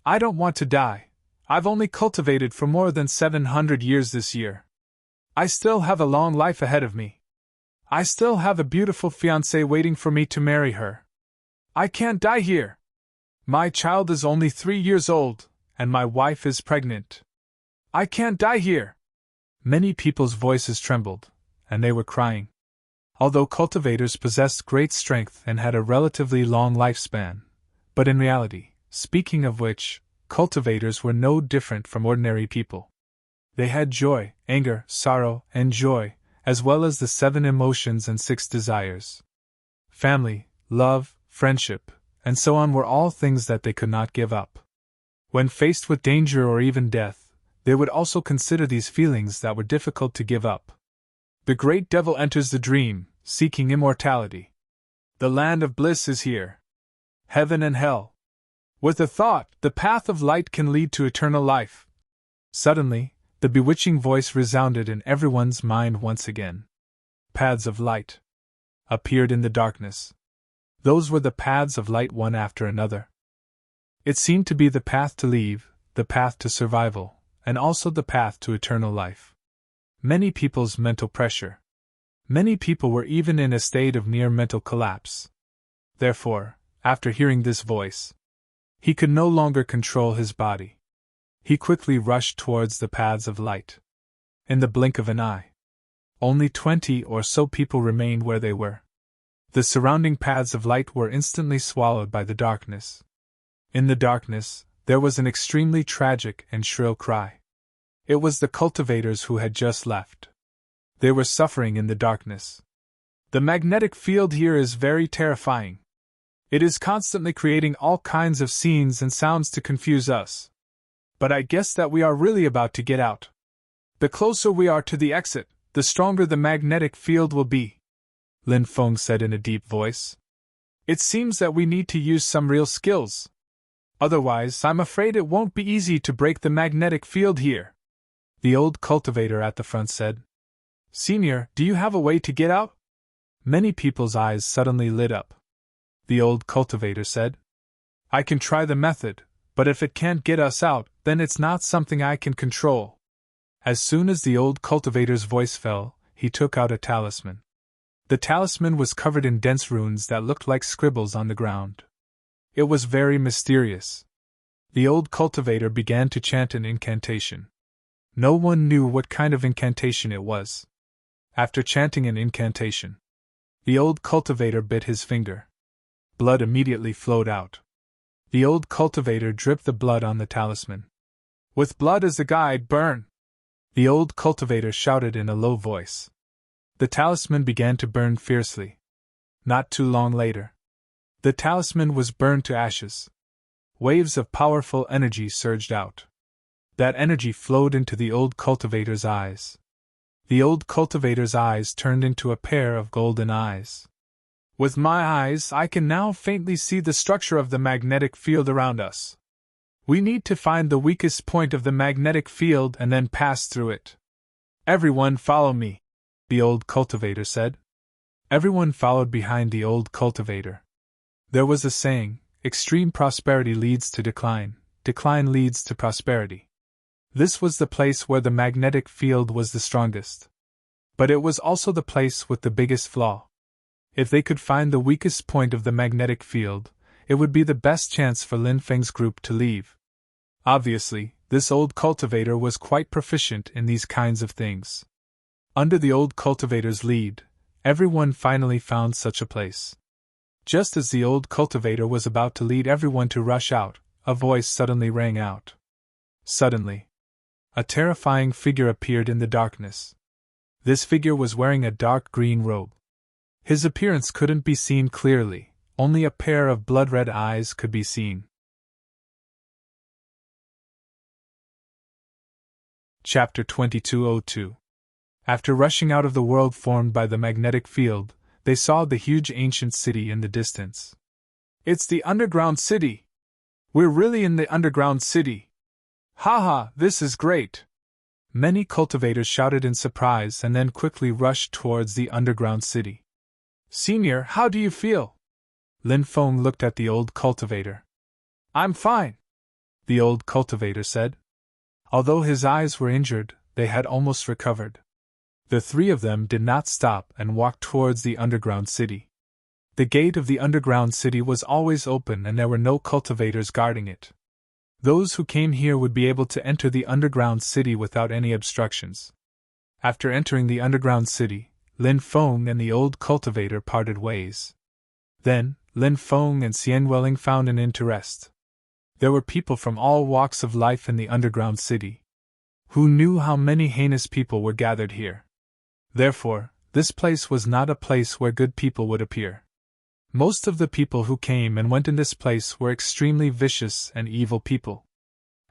"I don't want to die. I've only cultivated for more than 700 years this year. I still have a long life ahead of me. I still have a beautiful fiancée waiting for me to marry her. I can't die here. My child is only 3 years old, and my wife is pregnant. I can't die here." Many people's voices trembled, and they were crying. Although cultivators possessed great strength and had a relatively long lifespan, but in reality, speaking of which, cultivators were no different from ordinary people. They had joy, anger, sorrow, and joy, as well as the 7 emotions and 6 desires. Family, love, friendship, and so on were all things that they could not give up. When faced with danger or even death, they would also consider these feelings that were difficult to give up. The great devil enters the dream, seeking immortality. The land of bliss is here. Heaven and hell. With a thought, the path of light can lead to eternal life. Suddenly, the bewitching voice resounded in everyone's mind once again. Paths of light appeared in the darkness. Those were the paths of light one after another. It seemed to be the path to leave, the path to survival, and also the path to eternal life. Many people's mental pressure. Many people were even in a state of near mental collapse. Therefore, after hearing this voice, he could no longer control his body. He quickly rushed towards the paths of light. In the blink of an eye, only 20 or so people remained where they were. The surrounding paths of light were instantly swallowed by the darkness. In the darkness, there was an extremely tragic and shrill cry. It was the cultivators who had just left. They were suffering in the darkness. "The magnetic field here is very terrifying. It is constantly creating all kinds of scenes and sounds to confuse us. But I guess that we are really about to get out. The closer we are to the exit, the stronger the magnetic field will be," Lin Feng said in a deep voice. "It seems that we need to use some real skills. Otherwise, I'm afraid it won't be easy to break the magnetic field here," the old cultivator at the front said. "Senior, do you have a way to get out?" Many people's eyes suddenly lit up. The old cultivator said, "I can try the method, but if it can't get us out, then it's not something I can control." As soon as the old cultivator's voice fell, he took out a talisman. The talisman was covered in dense runes that looked like scribbles on the ground. It was very mysterious. The old cultivator began to chant an incantation. No one knew what kind of incantation it was. After chanting an incantation, the old cultivator bit his finger. Blood immediately flowed out. The old cultivator dripped the blood on the talisman. "With blood as a guide, burn!" the old cultivator shouted in a low voice. The talisman began to burn fiercely. Not too long later, the talisman was burned to ashes. Waves of powerful energy surged out. That energy flowed into the old cultivator's eyes. The old cultivator's eyes turned into a pair of golden eyes. "With my eyes, I can now faintly see the structure of the magnetic field around us. We need to find the weakest point of the magnetic field and then pass through it. Everyone follow me," the old cultivator said. Everyone followed behind the old cultivator. There was a saying, extreme prosperity leads to decline, decline leads to prosperity. This was the place where the magnetic field was the strongest. But it was also the place with the biggest flaw. If they could find the weakest point of the magnetic field, it would be the best chance for Lin Feng's group to leave. Obviously, this old cultivator was quite proficient in these kinds of things. Under the old cultivator's lead, everyone finally found such a place. Just as the old cultivator was about to lead everyone to rush out, a voice suddenly rang out. Suddenly, a terrifying figure appeared in the darkness. This figure was wearing a dark green robe. His appearance couldn't be seen clearly, only a pair of blood-red eyes could be seen. Chapter 2202. After rushing out of the world formed by the magnetic field, they saw the huge ancient city in the distance. It's the underground city! We're really in the underground city! Haha, this is great! Many cultivators shouted in surprise and then quickly rushed towards the underground city. Senior, how do you feel? Lin Feng looked at the old cultivator. I'm fine, the old cultivator said. Although his eyes were injured, they had almost recovered. The three of them did not stop and walked towards the underground city. The gate of the underground city was always open and there were no cultivators guarding it. Those who came here would be able to enter the underground city without any obstructions. After entering the underground city, Lin Feng and the old cultivator parted ways. Then, Lin Feng and Xian Welling found an inn to rest. There were people from all walks of life in the underground city. Who knew how many heinous people were gathered here? Therefore, this place was not a place where good people would appear. Most of the people who came and went in this place were extremely vicious and evil people.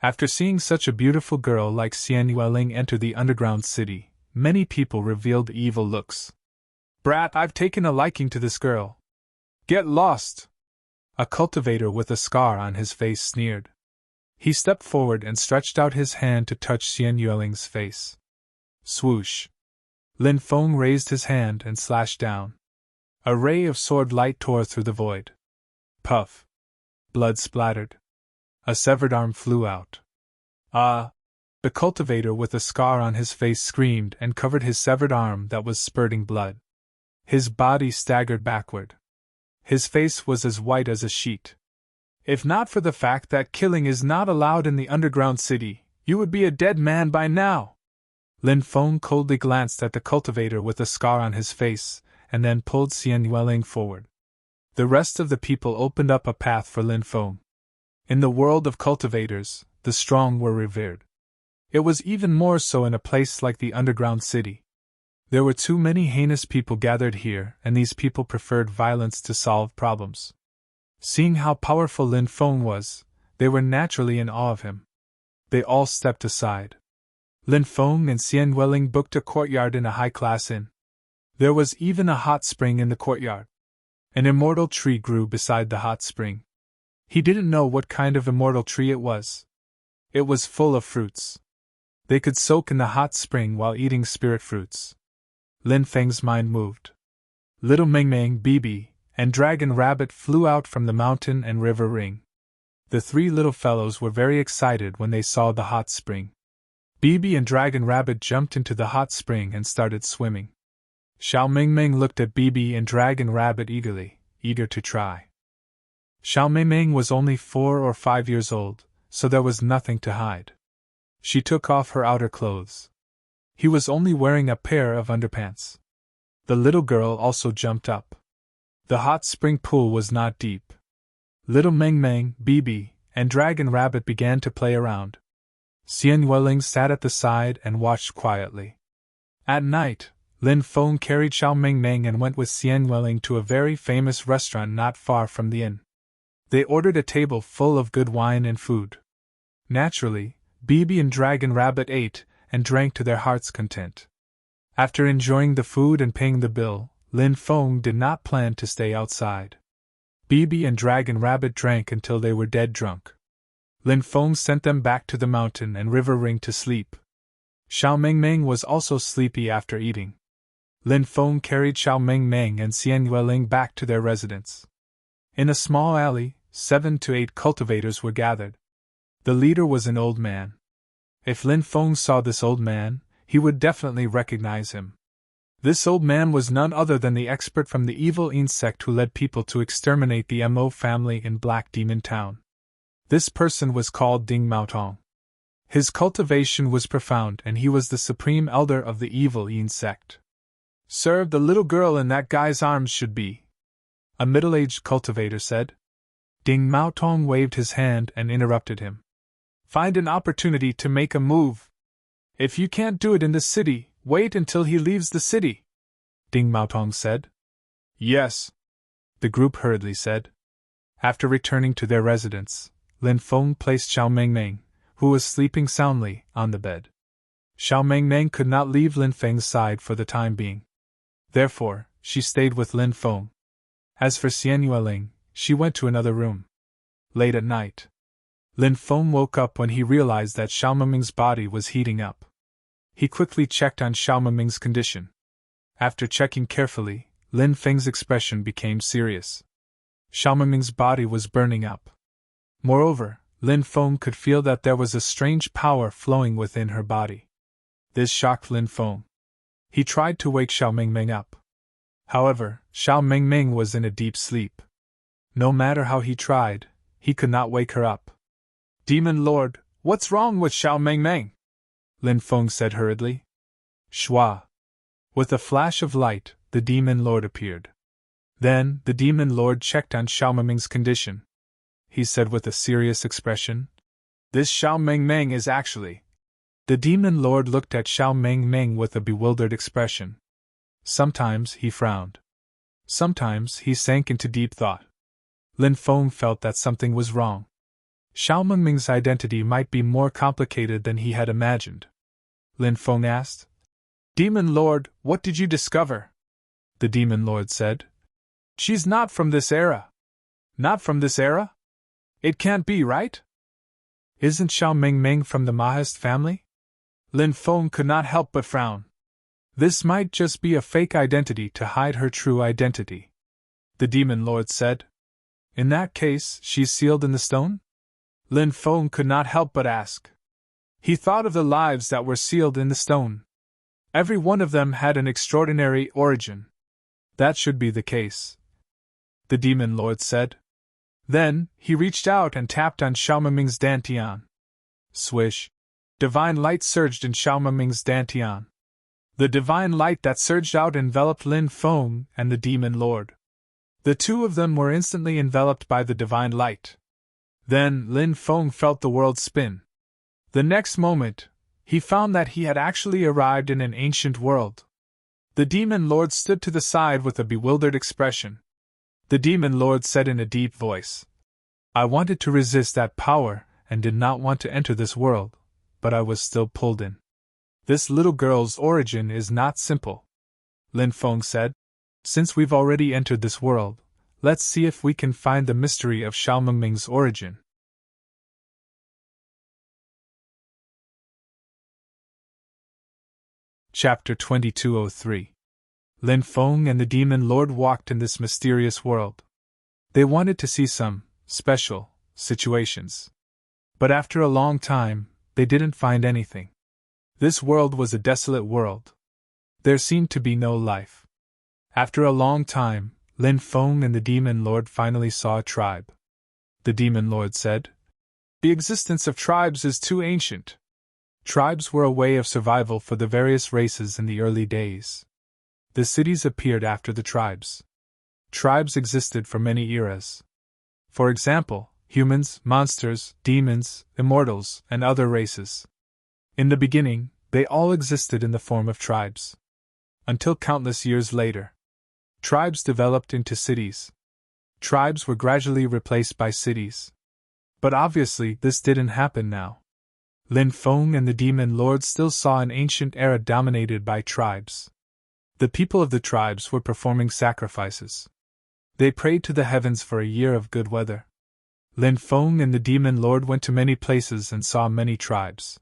After seeing such a beautiful girl like Xian Yueling enter the underground city, many people revealed evil looks. Brat, I've taken a liking to this girl. Get lost! A cultivator with a scar on his face sneered. He stepped forward and stretched out his hand to touch Xian Yueling's face. Swoosh! Lin Feng raised his hand and slashed down. A ray of sword light tore through the void. Puff! Blood splattered. A severed arm flew out. Ah! The cultivator with a scar on his face screamed and covered his severed arm that was spurting blood. His body staggered backward. His face was as white as a sheet. If not for the fact that killing is not allowed in the underground city, you would be a dead man by now. Lin Feng coldly glanced at the cultivator with a scar on his face, and then pulled Xian Yueling forward. The rest of the people opened up a path for Lin Feng. In the world of cultivators, the strong were revered. It was even more so in a place like the underground city. There were too many heinous people gathered here, and these people preferred violence to solve problems. Seeing how powerful Lin Feng was, they were naturally in awe of him. They all stepped aside. Lin Feng and Xian Welling booked a courtyard in a high-class inn. There was even a hot spring in the courtyard. An immortal tree grew beside the hot spring. He didn't know what kind of immortal tree it was. It was full of fruits. They could soak in the hot spring while eating spirit fruits. Lin Feng's mind moved. Little Meng Meng, Bibi, and Dragon Rabbit flew out from the mountain and river ring. The three little fellows were very excited when they saw the hot spring. Bibi and Dragon Rabbit jumped into the hot spring and started swimming. Xiao Meng Meng looked at Bibi and Dragon Rabbit eagerly, eager to try. Xiao Meng Meng was only 4 or 5 years old, so there was nothing to hide. She took off her outer clothes. He was only wearing a pair of underpants. The little girl also jumped up. The hot spring pool was not deep. Little Meng Meng, Bibi, and Dragon Rabbit began to play around. Xian Yueling sat at the side and watched quietly. At night, Lin Feng carried Xiao Meng Meng and went with Xian Yueling to a very famous restaurant not far from the inn. They ordered a table full of good wine and food. Naturally, Bibi and Dragon Rabbit ate and drank to their heart's content. After enjoying the food and paying the bill, Lin Feng did not plan to stay outside. Bibi and Dragon Rabbit drank until they were dead drunk. Lin Feng sent them back to the mountain and river ring to sleep. Xiao Meng Meng was also sleepy after eating. Lin Feng carried Xiao Meng Meng and Xian Yueling back to their residence. In a small alley, 7 to 8 cultivators were gathered. The leader was an old man. If Lin Feng saw this old man, he would definitely recognize him. This old man was none other than the expert from the evil insect who led people to exterminate the Mo family in Black Demon Town. This person was called Ding Maotong. His cultivation was profound and he was the supreme elder of the evil insect. Sir, the little girl in that guy's arms should be. a middle-aged cultivator said. Ding Mao Tong waved his hand and interrupted him. Find an opportunity to make a move. If you can't do it in the city, wait until he leaves the city, Ding Mao Tong said. Yes, the group hurriedly said. After returning to their residence, Lin Feng placed Xiao Mengmeng, who was sleeping soundly, on the bed. Xiao Mengmeng could not leave Lin Feng's side for the time being. Therefore, she stayed with Lin Feng. As for Xian Yueling, she went to another room. Late at night, Lin Feng woke up when he realized that Xiao Mengmeng's body was heating up. He quickly checked on Xiao Mengmeng's condition. After checking carefully, Lin Feng's expression became serious. Xiao Mengmeng's body was burning up. Moreover, Lin Feng could feel that there was a strange power flowing within her body. This shocked Lin Feng. He tried to wake Xiao Mengmeng up. However, Xiao Mengmeng was in a deep sleep. No matter how he tried, he could not wake her up. Demon Lord, what's wrong with Xiao Mengmeng? Lin Feng said hurriedly. Shua. With a flash of light, the Demon Lord appeared. Then, the Demon Lord checked on Xiao Mengmeng's condition. He said with a serious expression, This Xiao Mengmeng is actually... The Demon Lord looked at Xiao Mengmeng with a bewildered expression. Sometimes he frowned. Sometimes he sank into deep thought. Lin Feng felt that something was wrong. Xiao Mengmeng's identity might be more complicated than he had imagined. Lin Feng asked, Demon Lord, what did you discover? The Demon Lord said, She's not from this era. Not from this era? It can't be, right? Isn't Xiao Mengmeng from the Mahist family? Lin Feng could not help but frown. This might just be a fake identity to hide her true identity. The Demon Lord said, In that case, she's sealed in the stone? Lin Feng could not help but ask. He thought of the lives that were sealed in the stone. Every one of them had an extraordinary origin. That should be the case. The Demon Lord said. Then, he reached out and tapped on Xiao Mengmeng's dantian. Swish. Divine light surged in Xiao Mengmeng's dantian. The divine light that surged out enveloped Lin Feng and the Demon Lord. The two of them were instantly enveloped by the divine light. Then, Lin Feng felt the world spin. The next moment, he found that he had actually arrived in an ancient world. The Demon Lord stood to the side with a bewildered expression. The Demon Lord said in a deep voice, I wanted to resist that power and did not want to enter this world, but I was still pulled in. This little girl's origin is not simple. Lin Feng said, Since we've already entered this world, let's see if we can find the mystery of Xiao Mengmeng's origin. Chapter 2203. Lin Feng and the Demon Lord walked in this mysterious world. They wanted to see some special situations. But after a long time, they didn't find anything. This world was a desolate world. There seemed to be no life. After a long time, Lin Feng and the Demon Lord finally saw a tribe. The Demon Lord said, The existence of tribes is too ancient. Tribes were a way of survival for the various races in the early days. The cities appeared after the tribes. Tribes existed for many eras. For example, humans, monsters, demons, immortals, and other races. In the beginning, they all existed in the form of tribes. Until countless years later, tribes developed into cities. Tribes were gradually replaced by cities. But obviously, this didn't happen now. Lin Feng and the Demon Lord still saw an ancient era dominated by tribes. The people of the tribes were performing sacrifices. They prayed to the heavens for a year of good weather. Lin Feng and the Demon Lord went to many places and saw many tribes.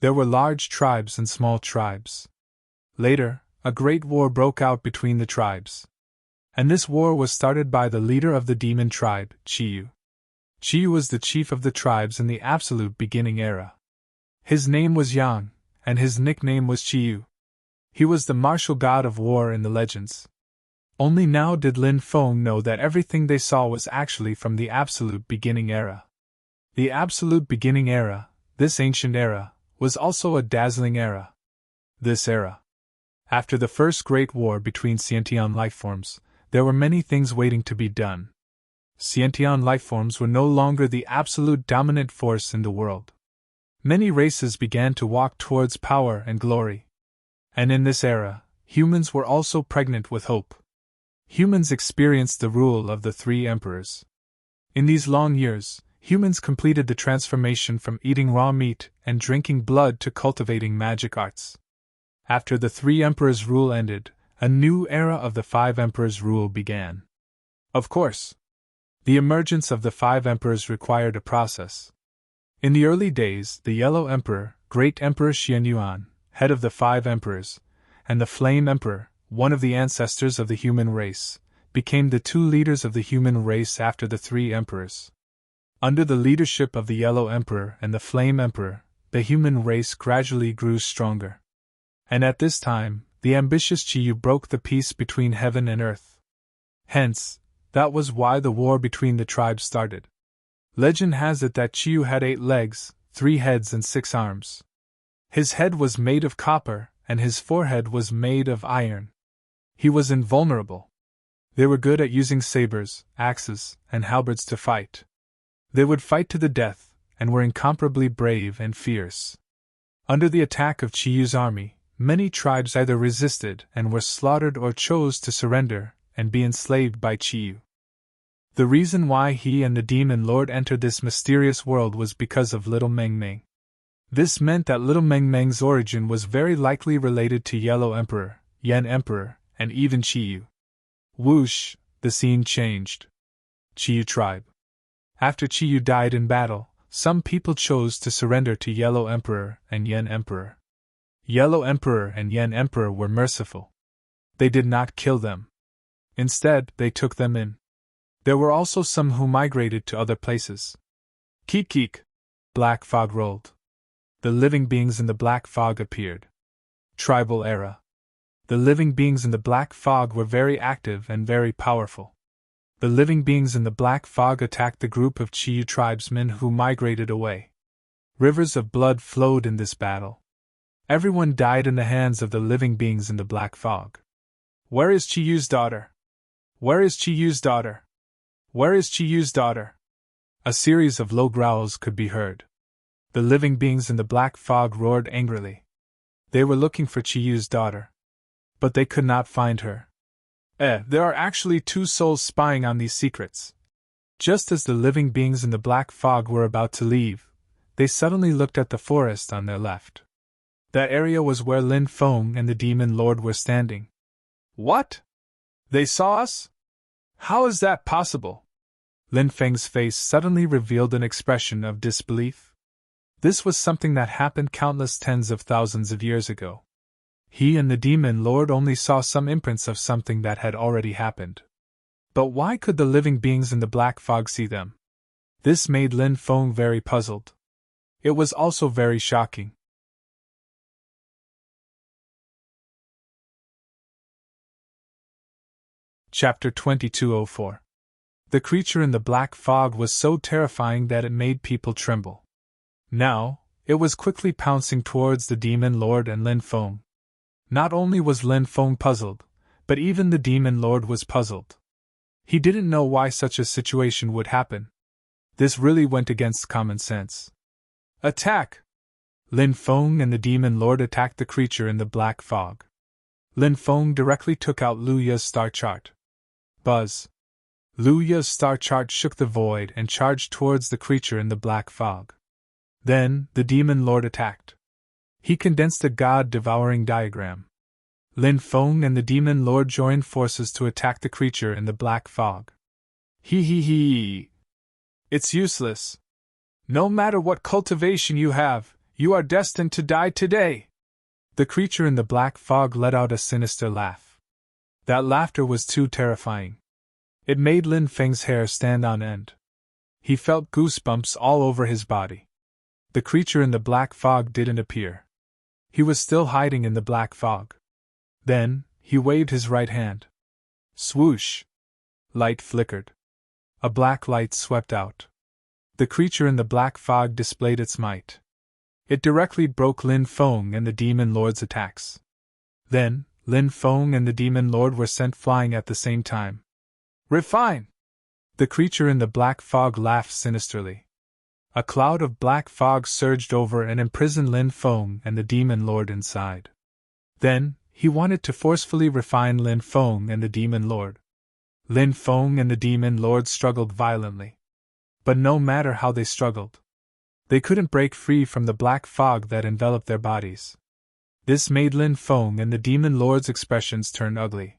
There were large tribes and small tribes. Later, a great war broke out between the tribes. And this war was started by the leader of the demon tribe, Qiyu. Qiyu was the chief of the tribes in the absolute beginning era. His name was Yang, and his nickname was Qiyu. He was the martial god of war in the legends. Only now did Lin Feng know that everything they saw was actually from the absolute beginning era. The absolute beginning era, this ancient era, was also a dazzling era. This era. After the first great war between sentient lifeforms, There were many things waiting to be done. Sentient lifeforms were no longer the absolute dominant force in the world. Many races began to walk towards power and glory. And in this era, humans were also pregnant with hope. Humans experienced the rule of the three emperors. In these long years, humans completed the transformation from eating raw meat and drinking blood to cultivating magic arts. After the three emperors' rule ended, a new era of the five emperors' rule began. Of course, the emergence of the five emperors required a process. In the early days, the Yellow Emperor, Great Emperor Xianyuan, head of the five emperors, and the Flame Emperor, one of the ancestors of the human race, became the two leaders of the human race after the three emperors. Under the leadership of the Yellow Emperor and the Flame Emperor, the human race gradually grew stronger. And at this time, the ambitious Chiyu broke the peace between heaven and earth. Hence, that was why the war between the tribes started. Legend has it that Chiyu had 8 legs, 3 heads and 6 arms. His head was made of copper, and his forehead was made of iron. He was invulnerable. They were good at using sabers, axes, and halberds to fight. They would fight to the death, and were incomparably brave and fierce. Under the attack of Chiyu's army, many tribes either resisted and were slaughtered or chose to surrender and be enslaved by Chiyu. The reason why he and the demon lord entered this mysterious world was because of Little Meng Meng. This meant that Little Meng Meng's origin was very likely related to Yellow Emperor, Yen Emperor, and even Chiyu. Whoosh, the scene changed. Chiyu tribe. After Chiyu died in battle, some people chose to surrender to Yellow Emperor and Yen Emperor. Yellow Emperor and Yen Emperor were merciful. They did not kill them. Instead, they took them in. There were also some who migrated to other places. Keek keek. Black fog rolled. The living beings in the black fog appeared. Tribal era. The living beings in the black fog were very active and very powerful. The living beings in the black fog attacked the group of Chiyu tribesmen who migrated away. Rivers of blood flowed in this battle. Everyone died in the hands of the living beings in the black fog. Where is Chiyu's daughter? Where is Chiyu's daughter? Where is Chiyu's daughter? A series of low growls could be heard. The living beings in the black fog roared angrily. They were looking for Chiyu's daughter. But they could not find her. There are actually 2 souls spying on these secrets. Just as the living beings in the black fog were about to leave, they suddenly looked at the forest on their left. That area was where Lin Feng and the demon lord were standing. What? They saw us? How is that possible? Lin Feng's face suddenly revealed an expression of disbelief. This was something that happened countless tens of thousands of years ago. He and the demon lord only saw some imprints of something that had already happened. But why could the living beings in the black fog see them? This made Lin Feng very puzzled. It was also very shocking. Chapter 2204. The creature in the black fog was so terrifying that it made people tremble. Now, it was quickly pouncing towards the demon lord and Lin Feng. Not only was Lin Feng puzzled, but even the demon lord was puzzled. He didn't know why such a situation would happen. This really went against common sense. Attack! Lin Feng and the demon lord attacked the creature in the black fog. Lin Feng directly took out Lu Ya's star chart. Buzz! Lu Ya's star chart shook the void and charged towards the creature in the black fog. Then, the demon lord attacked. He condensed a god-devouring diagram. Lin Feng and the demon lord joined forces to attack the creature in the black fog. He. It's useless. No matter what cultivation you have, you are destined to die today. The creature in the black fog let out a sinister laugh. That laughter was too terrifying. It made Lin Feng's hair stand on end. He felt goosebumps all over his body. The creature in the black fog didn't appear. He was still hiding in the black fog. Then, he waved his right hand. Swoosh! Light flickered. A black light swept out. The creature in the black fog displayed its might. It directly broke Lin Feng and the demon lord's attacks. Then, Lin Feng and the demon lord were sent flying at the same time. Refine! The creature in the black fog laughed sinisterly. A cloud of black fog surged over and imprisoned Lin Feng and the demon lord inside. Then, he wanted to forcefully refine Lin Feng and the demon lord. Lin Feng and the demon lord struggled violently. But no matter how they struggled, they couldn't break free from the black fog that enveloped their bodies. This made Lin Feng and the demon lord's expressions turn ugly.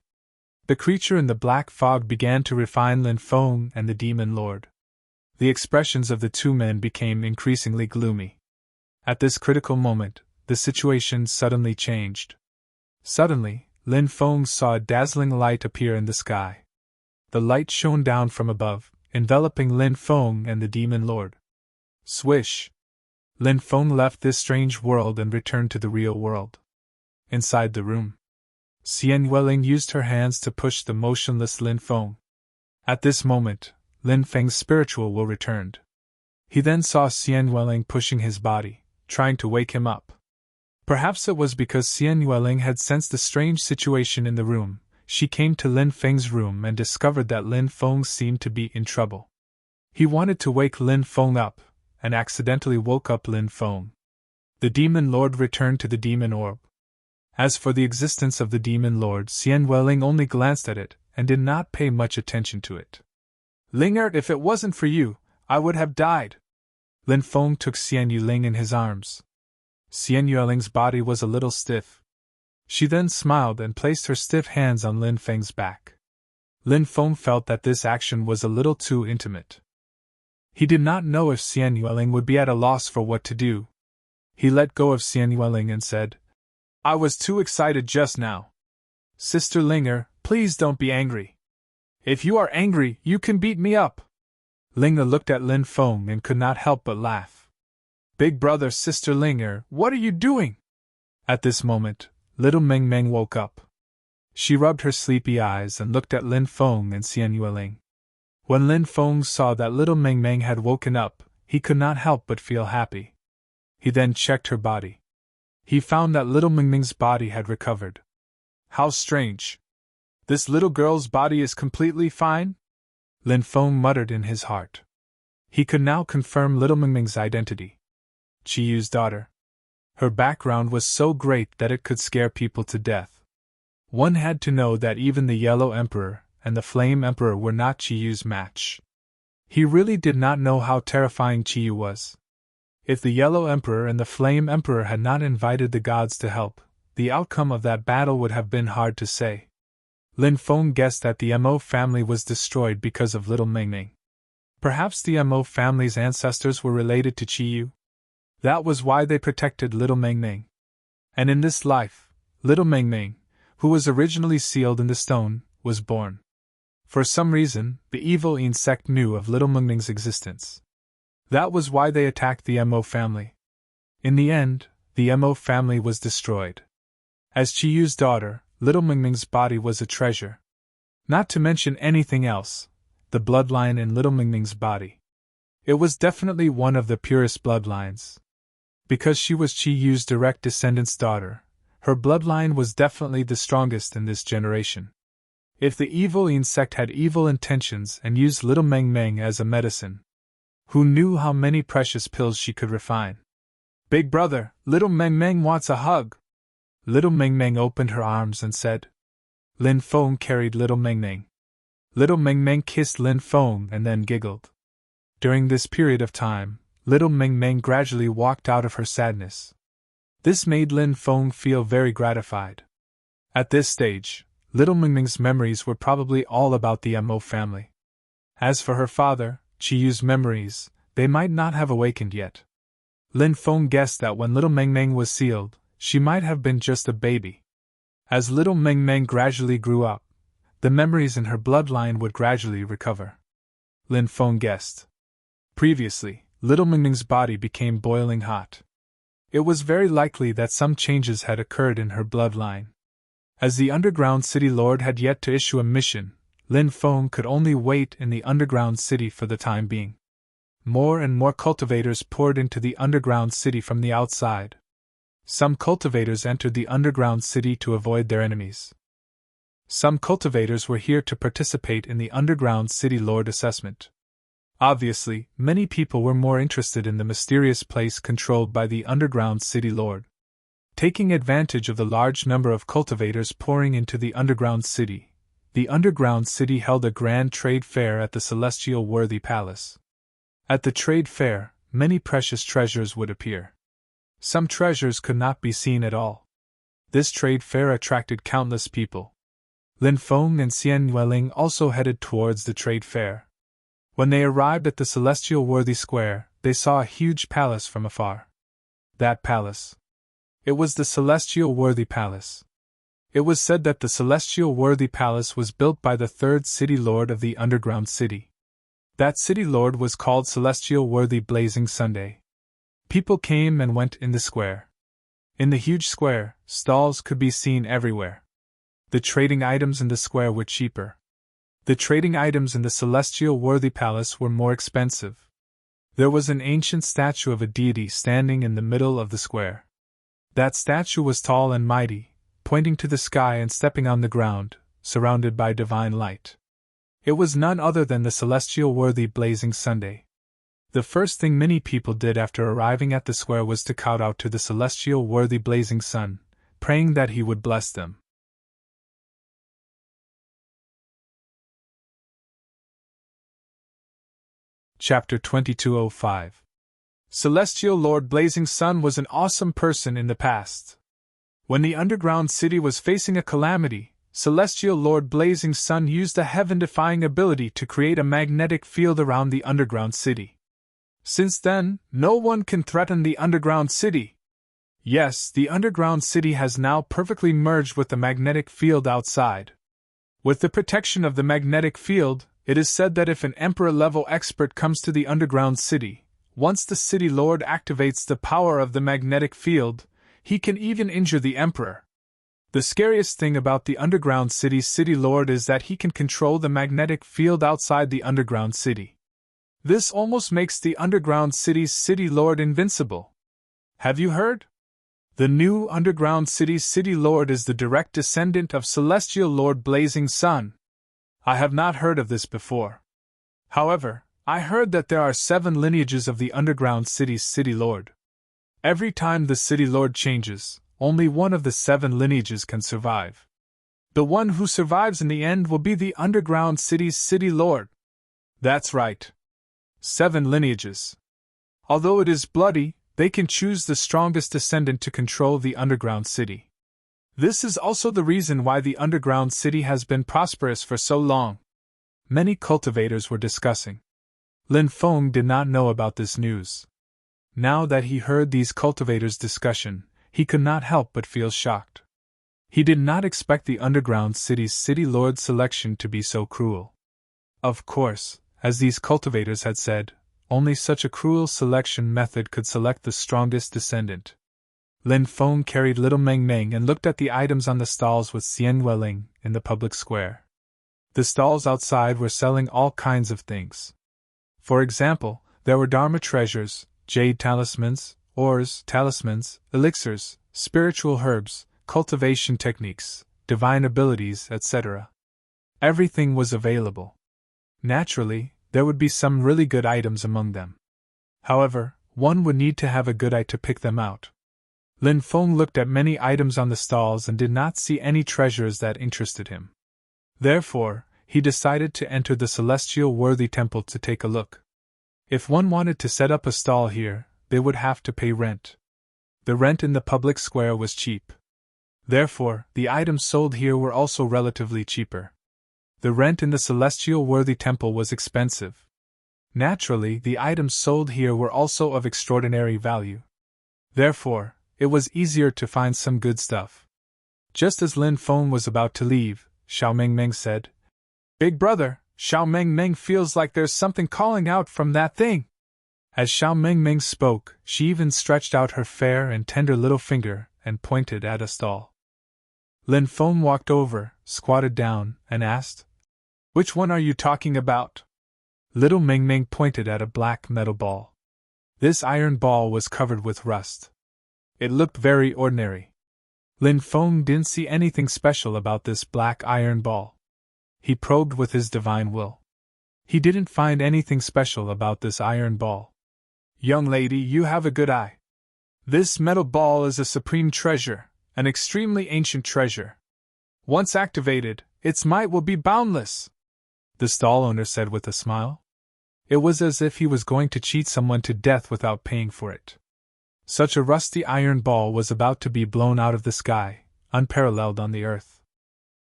The creature in the black fog began to refine Lin Feng and the demon lord. The expressions of the two men became increasingly gloomy. At this critical moment, the situation suddenly changed. Suddenly, Lin Feng saw a dazzling light appear in the sky. The light shone down from above, enveloping Lin Feng and the demon lord. Swish! Lin Feng left this strange world and returned to the real world. Inside the room, Xian Yueling used her hands to push the motionless Lin Feng. At this moment, Lin Feng's spiritual will returned. He then saw Xian Yueling pushing his body, trying to wake him up. Perhaps it was because Xian Yueling had sensed the strange situation in the room. She came to Lin Feng's room and discovered that Lin Feng seemed to be in trouble. He wanted to wake Lin Feng up, and accidentally woke up Lin Feng. The demon lord returned to the demon orb. As for the existence of the demon lord, Xian Yueling only glanced at it, and did not pay much attention to it. Linger, if it wasn't for you, I would have died. Lin Feng took Xian Yueling in his arms. Xian Yueling's body was a little stiff. She then smiled and placed her stiff hands on Lin Feng's back. Lin Feng felt that this action was a little too intimate. He did not know if Xian Yueling would be at a loss for what to do. He let go of Xian Yueling and said, I was too excited just now. Sister Linger, please don't be angry. If you are angry, you can beat me up. Linger looked at Lin Feng and could not help but laugh. Big brother, Sister Linger, what are you doing? At this moment, little Meng Meng woke up. She rubbed her sleepy eyes and looked at Lin Feng and Xian Yueling. When Lin Feng saw that little Meng Meng had woken up, he could not help but feel happy. He then checked her body. He found that little Meng Meng's body had recovered. How strange. This little girl's body is completely fine? Lin Feng muttered in his heart. He could now confirm little Meng Meng's identity. Qiyu's daughter. Her background was so great that it could scare people to death. One had to know that even the Yellow Emperor and the Flame Emperor were not Qiyu's match. He really did not know how terrifying Qiyu was. If the Yellow Emperor and the Flame Emperor had not invited the gods to help, the outcome of that battle would have been hard to say. Lin Feng guessed that the Mo family was destroyed because of little Meng Meng. Perhaps the Mo family's ancestors were related to Qiyu. That was why they protected little Meng Meng. And in this life, little Meng Meng, who was originally sealed in the stone, was born. For some reason, the evil insect knew of little Meng Meng's existence. That was why they attacked the Mo family. In the end, the Mo family was destroyed. As Qiyu's daughter, little Meng Meng's body was a treasure. Not to mention anything else, the bloodline in little Meng Meng's body. It was definitely one of the purest bloodlines. Because she was Qiyu's direct descendant's daughter, her bloodline was definitely the strongest in this generation. If the evil insect had evil intentions and used little Meng Meng as a medicine, who knew how many precious pills she could refine? Big brother, little Meng Meng wants a hug. Little Meng Meng opened her arms and said. Lin Feng carried little Meng Meng. Little Meng Meng kissed Lin Feng and then giggled. During this period of time, little Meng Meng gradually walked out of her sadness. This made Lin Feng feel very gratified. At this stage, little Meng Meng's memories were probably all about the Mo family. As for her father, Qiyu's memories, they might not have awakened yet. Lin Feng guessed that when little Meng Meng was sealed, she might have been just a baby. As little Meng Meng gradually grew up, the memories in her bloodline would gradually recover. Lin Feng guessed. Previously, little Meng Meng's body became boiling hot. It was very likely that some changes had occurred in her bloodline. As the underground city lord had yet to issue a mission, Lin Feng could only wait in the underground city for the time being. More and more cultivators poured into the underground city from the outside. Some cultivators entered the underground city to avoid their enemies. Some cultivators were here to participate in the underground city lord assessment. Obviously, many people were more interested in the mysterious place controlled by the underground city lord. Taking advantage of the large number of cultivators pouring into the underground city held a grand trade fair at the celestial worthy palace. At the trade fair, many precious treasures would appear. Some treasures could not be seen at all. This trade fair attracted countless people. Lin Feng and Xian Yueling also headed towards the trade fair. When they arrived at the celestial worthy square, they saw a huge palace from afar. That palace. It was the celestial worthy palace. It was said that the celestial worthy palace was built by the third city lord of the underground city. That city lord was called Celestial Worthy Blazing Sunday. People came and went in the square. In the huge square, stalls could be seen everywhere. The trading items in the square were cheaper. The trading items in the Celestial Worthy Palace were more expensive. There was an ancient statue of a deity standing in the middle of the square. That statue was tall and mighty, pointing to the sky and stepping on the ground, surrounded by divine light. It was none other than the Celestial Worthy Blazing Sunday. The first thing many people did after arriving at the square was to kowtow to the Celestial Worthy Blazing Sun, praying that he would bless them. Chapter 2205. Celestial Lord Blazing Sun was an awesome person in the past. When the underground city was facing a calamity, Celestial Lord Blazing Sun used a heaven-defying ability to create a magnetic field around the underground city. Since then, no one can threaten the underground city. Yes, the underground city has now perfectly merged with the magnetic field outside. With the protection of the magnetic field, it is said that if an Emperor-level expert comes to the underground city, once the city lord activates the power of the magnetic field, he can even injure the Emperor. The scariest thing about the underground city's city lord is that he can control the magnetic field outside the underground city. This almost makes the underground city's city lord invincible. Have you heard? The new underground city's city lord is the direct descendant of Celestial Lord Blazing Sun. I have not heard of this before. However, I heard that there are 7 lineages of the underground city's city lord. Every time the city lord changes, only one of the 7 lineages can survive. The one who survives in the end will be the underground city's city lord. That's right. 7 lineages. Although it is bloody, they can choose the strongest descendant to control the underground city. This is also the reason why the underground city has been prosperous for so long. Many cultivators were discussing. Lin Feng did not know about this news. Now that he heard these cultivators' discussion, he could not help but feel shocked. He did not expect the underground city's city lord selection to be so cruel. Of course, as these cultivators had said, only such a cruel selection method could select the strongest descendant. Lin Feng carried little Meng Meng and looked at the items on the stalls with Xian Yueling in the public square. The stalls outside were selling all kinds of things. For example, there were Dharma treasures, jade talismans, ores, talismans, elixirs, spiritual herbs, cultivation techniques, divine abilities, etc. Everything was available. Naturally, there would be some really good items among them. However, one would need to have a good eye to pick them out. Lin Feng looked at many items on the stalls and did not see any treasures that interested him. Therefore, he decided to enter the Celestial Worthy Temple to take a look. If one wanted to set up a stall here, they would have to pay rent. The rent in the public square was cheap. Therefore, the items sold here were also relatively cheaper. The rent in the Celestial Worthy Temple was expensive. Naturally, the items sold here were also of extraordinary value. Therefore, it was easier to find some good stuff. Just as Lin Feng was about to leave, Xiao Meng Meng said, "Big brother, Xiao Meng Meng feels like there's something calling out from that thing." As Xiao Meng Meng spoke, she even stretched out her fair and tender little finger and pointed at a stall. Lin Feng walked over, squatted down, and asked, "Which one are you talking about?" Little Meng Meng pointed at a black metal ball. This iron ball was covered with rust. It looked very ordinary. Lin Feng didn't see anything special about this black iron ball. He probed with his divine will. He didn't find anything special about this iron ball. Young lady, you have a good eye. This metal ball is a supreme treasure, an extremely ancient treasure. Once activated, its might will be boundless, the stall owner said with a smile. It was as if he was going to cheat someone to death without paying for it. Such a rusty iron ball was about to be blown out of the sky, unparalleled on the earth.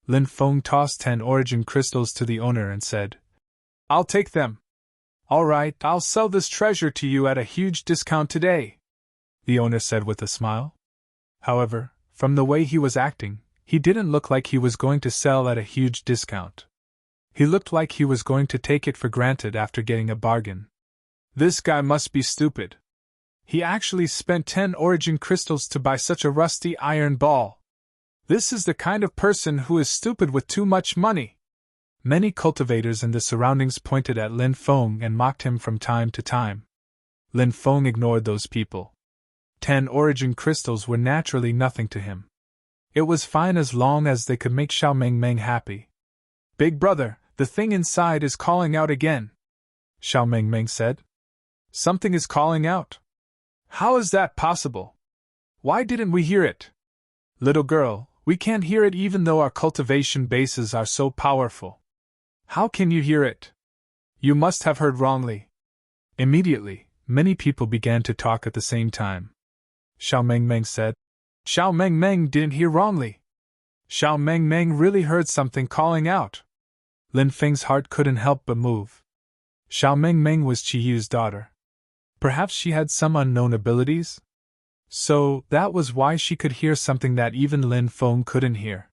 Lin Feng tossed 10 origin crystals to the owner and said, "I'll take them. All right, I'll sell this treasure to you at a huge discount today," the owner said with a smile. However, from the way he was acting, he didn't look like he was going to sell at a huge discount. He looked like he was going to take it for granted after getting a bargain. This guy must be stupid. He actually spent 10 origin crystals to buy such a rusty iron ball. This is the kind of person who is stupid with too much money. Many cultivators in the surroundings pointed at Lin Feng and mocked him from time to time. Lin Feng ignored those people. 10 origin crystals were naturally nothing to him. It was fine as long as they could make Xiao Meng happy. "Big brother, the thing inside is calling out again," Xiao Meng said. "Something is calling out. How is that possible? Why didn't we hear it? Little girl, we can't hear it even though our cultivation bases are so powerful. How can you hear it? You must have heard wrongly." Immediately, many people began to talk at the same time. Xiao Meng said, "Xiao Meng didn't hear wrongly. Xiao Meng really heard something calling out." Lin Feng's heart couldn't help but move. Xiao Meng was Qiyu's daughter. Perhaps she had some unknown abilities? So, that was why she could hear something that even Lin Feng couldn't hear.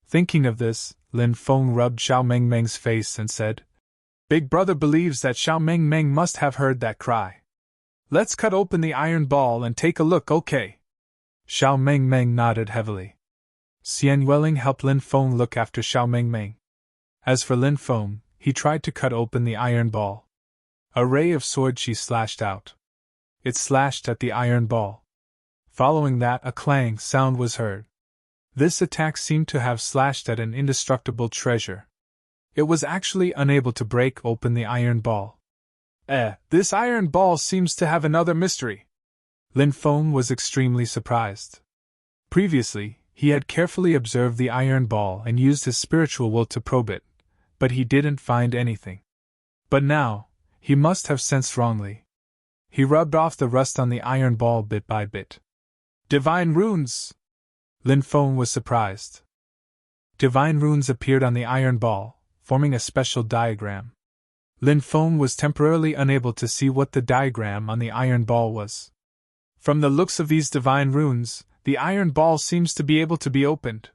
Thinking of this, Lin Feng rubbed Xiao Meng's face and said, "Big brother believes that Xiao Meng must have heard that cry. Let's cut open the iron ball and take a look, okay?" Xiao Meng nodded heavily. Xian Yueling helped Lin Feng look after Xiao Meng. As for Lin Feng, he tried to cut open the iron ball. A ray of sword chi slashed out. It slashed at the iron ball. Following that, a clang sound was heard. This attack seemed to have slashed at an indestructible treasure. It was actually unable to break open the iron ball. This iron ball seems to have another mystery. Lin Feng was extremely surprised. Previously, he had carefully observed the iron ball and used his spiritual will to probe it, but he didn't find anything. But now, he must have sensed wrongly. He rubbed off the rust on the iron ball bit by bit. "Divine runes!" Lin Feng was surprised. Divine runes appeared on the iron ball, forming a special diagram. Lin Feng was temporarily unable to see what the diagram on the iron ball was. From the looks of these divine runes, the iron ball seems to be able to be opened.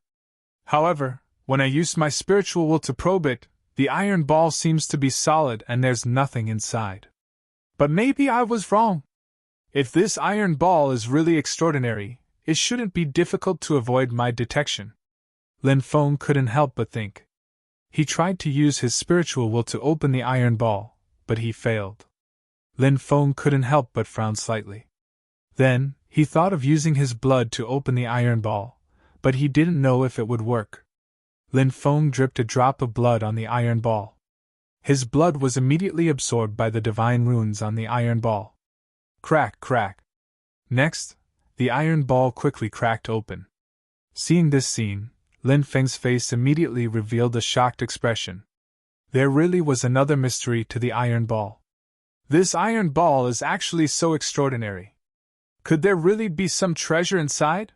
However, when I used my spiritual will to probe it, the iron ball seems to be solid and there's nothing inside. But maybe I was wrong. If this iron ball is really extraordinary, it shouldn't be difficult to avoid my detection. Lin Feng couldn't help but think. He tried to use his spiritual will to open the iron ball, but he failed. Lin Feng couldn't help but frown slightly. Then, he thought of using his blood to open the iron ball, but he didn't know if it would work. Lin Feng dripped a drop of blood on the iron ball. His blood was immediately absorbed by the divine runes on the iron ball. Crack, crack. Next, the iron ball quickly cracked open. Seeing this scene, Lin Feng's face immediately revealed a shocked expression. There really was another mystery to the iron ball. This iron ball is actually so extraordinary. Could there really be some treasure inside?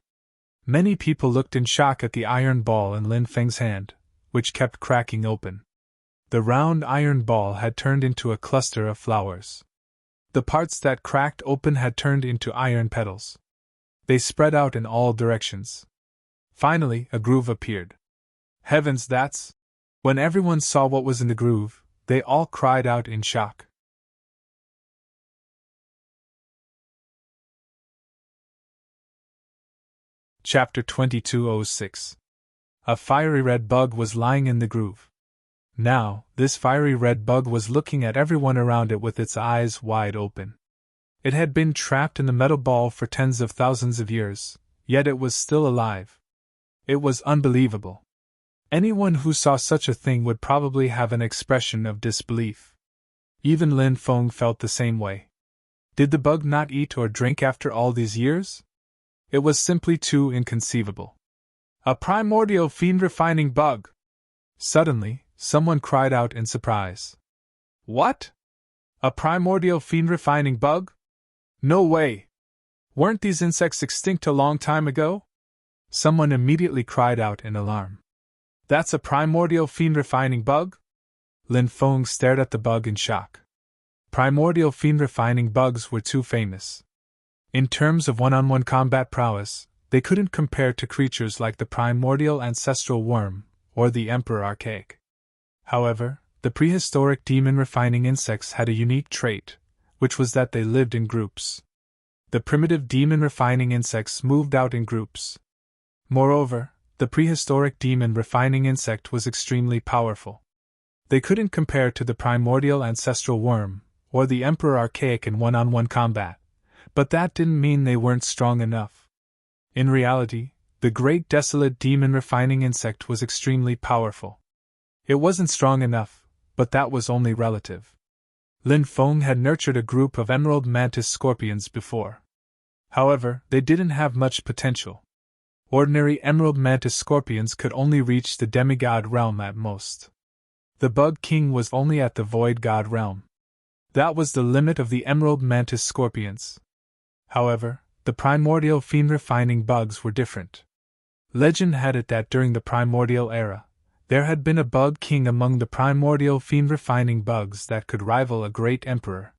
Many people looked in shock at the iron ball in Lin Feng's hand, which kept cracking open. The round iron ball had turned into a cluster of flowers. The parts that cracked open had turned into iron petals. They spread out in all directions. Finally, a groove appeared. Heavens, that's... When everyone saw what was in the groove, they all cried out in shock. Chapter 2206. A fiery red bug was lying in the groove. Now, this fiery red bug was looking at everyone around it with its eyes wide open. It had been trapped in the metal ball for tens of thousands of years, yet it was still alive. It was unbelievable. Anyone who saw such a thing would probably have an expression of disbelief. Even Lin Feng felt the same way. Did the bug not eat or drink after all these years? It was simply too inconceivable. A primordial fiend-refining bug! Suddenly, someone cried out in surprise. What? A primordial fiend-refining bug? No way! Weren't these insects extinct a long time ago? Someone immediately cried out in alarm. That's a primordial fiend-refining bug? Lin Feng stared at the bug in shock. Primordial fiend-refining bugs were too famous. In terms of one-on-one combat prowess, they couldn't compare to creatures like the primordial ancestral worm or the emperor archaic. However, the prehistoric demon-refining insects had a unique trait, which was that they lived in groups. The primitive demon-refining insects moved out in groups. Moreover, the prehistoric demon-refining insect was extremely powerful. They couldn't compare to the primordial ancestral worm or the emperor archaic in one-on-one combat, but that didn't mean they weren't strong enough. In reality, the great desolate demon-refining insect was extremely powerful. It wasn't strong enough, but that was only relative. Lin Feng had nurtured a group of emerald mantis scorpions before. However, they didn't have much potential. Ordinary emerald mantis scorpions could only reach the demigod realm at most. The bug king was only at the void god realm. That was the limit of the emerald mantis scorpions. However, the primordial fiend-refining bugs were different. Legend had it that during the primordial era, there had been a bug king among the primordial fiend-refining bugs that could rival a great emperor.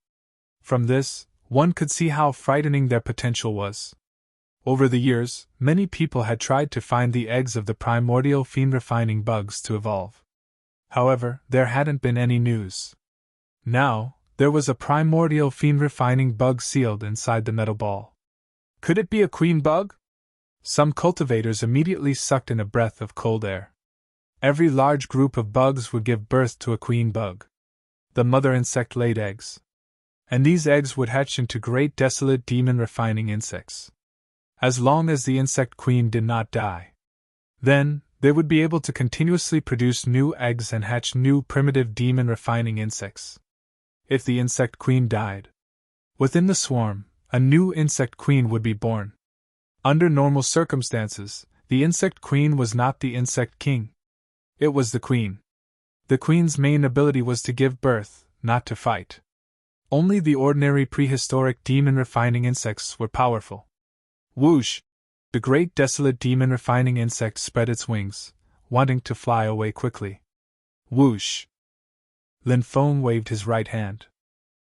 From this, one could see how frightening their potential was. Over the years, many people had tried to find the eggs of the primordial fiend-refining bugs to evolve. However, there hadn't been any news. Now, there was a primordial fiend-refining bug sealed inside the metal ball. Could it be a queen bug? Some cultivators immediately sucked in a breath of cold air. Every large group of bugs would give birth to a queen bug. The mother insect laid eggs. And these eggs would hatch into great desolate demon-refining insects. As long as the insect queen did not die. Then, they would be able to continuously produce new eggs and hatch new primitive demon-refining insects. If the insect queen died, within the swarm, a new insect queen would be born. Under normal circumstances, the insect queen was not the insect king. It was the queen. The queen's main ability was to give birth, not to fight. Only the ordinary prehistoric demon-refining insects were powerful. Whoosh! The great desolate demon-refining insect spread its wings, wanting to fly away quickly. Whoosh! Lin Feng waved his right hand.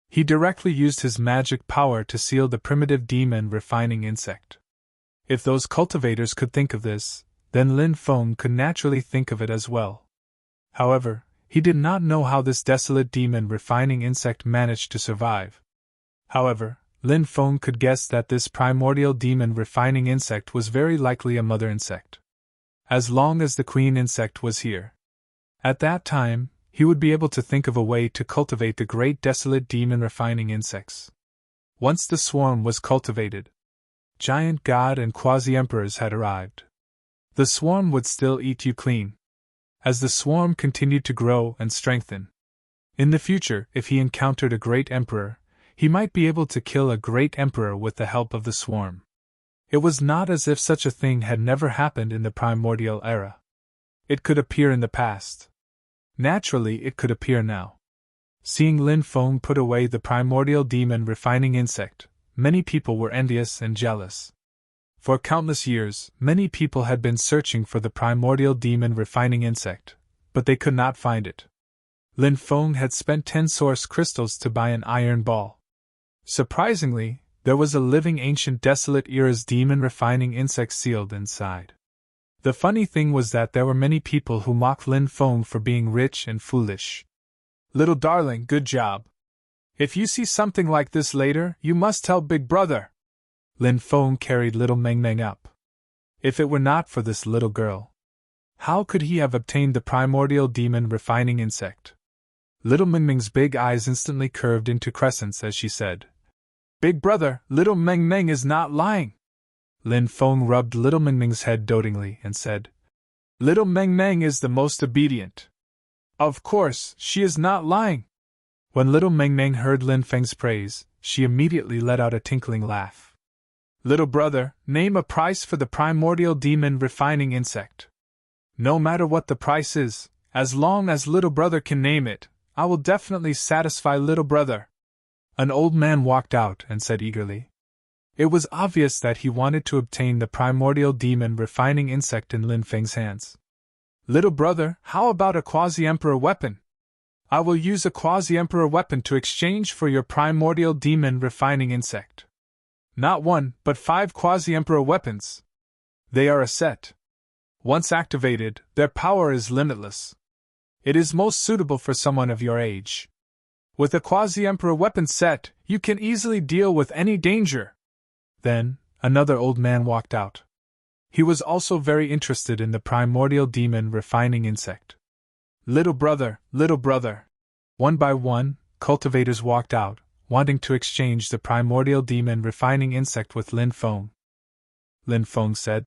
He directly used his magic power to seal the primitive demon-refining insect. If those cultivators could think of this, then Lin Feng could naturally think of it as well. However, he did not know how this desolate demon-refining insect managed to survive. However, Lin Feng could guess that this primordial demon-refining insect was very likely a mother insect. As long as the queen insect was here. At that time, he would be able to think of a way to cultivate the great desolate demon-refining insects. Once the swarm was cultivated, giant god and quasi-emperors had arrived. The swarm would still eat you clean. As the swarm continued to grow and strengthen. In the future, if he encountered a great emperor, he might be able to kill a great emperor with the help of the swarm. It was not as if such a thing had never happened in the primordial era. It could appear in the past. Naturally, it could appear now. Seeing Lin Feng put away the primordial demon-refining insect, many people were envious and jealous. For countless years, many people had been searching for the primordial demon-refining insect, but they could not find it. Lin Feng had spent 10 source crystals to buy an iron ball. Surprisingly, there was a living ancient desolate era's demon-refining insect sealed inside. The funny thing was that there were many people who mocked Lin Feng for being rich and foolish. Little darling, good job. If you see something like this later, you must tell Big Brother. Lin Feng carried little Meng Meng up. If it were not for this little girl, how could he have obtained the primordial demon-refining insect? Little Meng Meng's big eyes instantly curved into crescents as she said, Big Brother, little Meng Meng is not lying. Lin Feng rubbed little Meng Meng's head dotingly and said, "Little Meng Meng is the most obedient. Of course, she is not lying." When little Meng Meng heard Lin Feng's praise, she immediately let out a tinkling laugh. "Little brother, name a price for the primordial demon refining insect. No matter what the price is, as long as little brother can name it, I will definitely satisfy little brother." An old man walked out and said eagerly. It was obvious that he wanted to obtain the primordial demon refining insect in Lin Feng's hands. "Little brother, how about a quasi-emperor weapon? I will use a quasi-emperor weapon to exchange for your primordial demon refining insect. Not 1, but 5 quasi-emperor weapons. They are a set. Once activated, their power is limitless. It is most suitable for someone of your age. With a quasi-emperor weapon set, you can easily deal with any danger." Then, another old man walked out. He was also very interested in the primordial demon refining insect. Little brother, little brother." One by one, cultivators walked out, wanting to exchange the primordial demon refining insect with Lin Feng. Lin Feng said,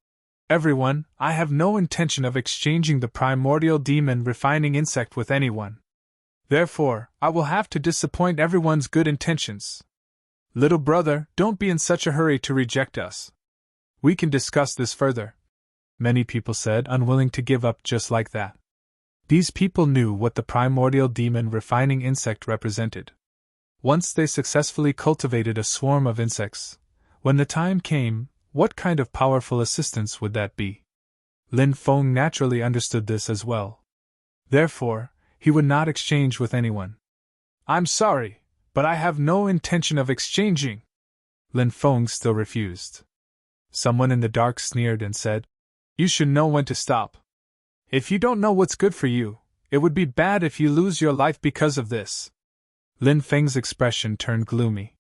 "Everyone, I have no intention of exchanging the primordial demon refining insect with anyone. Therefore, I will have to disappoint everyone's good intentions. Little brother, don't be in such a hurry to reject us. We can discuss this further," many people said, unwilling to give up just like that. These people knew what the primordial demon refining insect represented. Once they successfully cultivated a swarm of insects, when the time came, what kind of powerful assistance would that be? Lin Feng naturally understood this as well. Therefore, he would not exchange with anyone. "I'm sorry, but I have no intention of exchanging." Lin Feng still refused. Someone in the dark sneered and said, "You should know when to stop. If you don't know what's good for you, it would be bad if you lose your life because of this." Lin Feng's expression turned gloomy.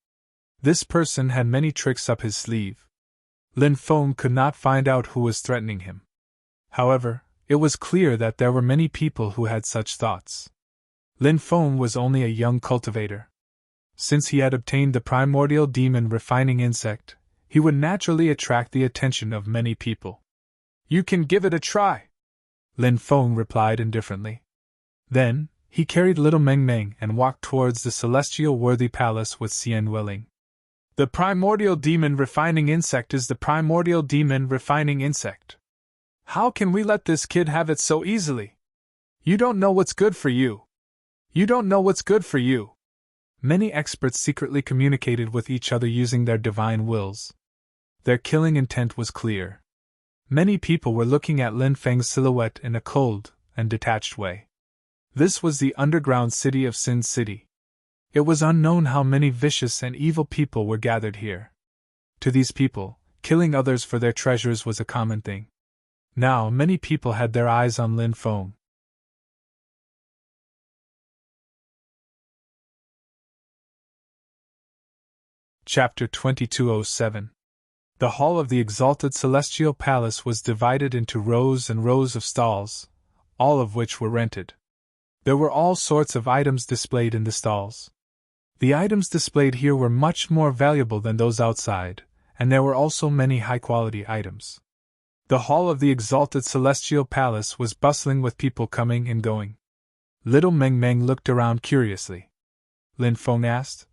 This person had many tricks up his sleeve. Lin Feng could not find out who was threatening him. However, it was clear that there were many people who had such thoughts. Lin Feng was only a young cultivator. Since he had obtained the primordial demon refining insect, he would naturally attract the attention of many people. "You can give it a try," Lin Feng replied indifferently. Then, he carried little Meng Meng and walked towards the celestial worthy palace with Xian Weling. "The primordial demon refining insect is the primordial demon refining insect. How can we let this kid have it so easily? You don't know what's good for you. You don't know what's good for you." Many experts secretly communicated with each other using their divine wills. Their killing intent was clear. Many people were looking at Lin Feng's silhouette in a cold and detached way. This was the underground city of Sin City. It was unknown how many vicious and evil people were gathered here. To these people, killing others for their treasures was a common thing. Now many people had their eyes on Lin Feng. Chapter 2207. The hall of the exalted celestial palace was divided into rows and rows of stalls, all of which were rented. There were all sorts of items displayed in the stalls. The items displayed here were much more valuable than those outside, and there were also many high-quality items. The hall of the exalted celestial palace was bustling with people coming and going. Little Meng Meng looked around curiously. Lin Feng asked,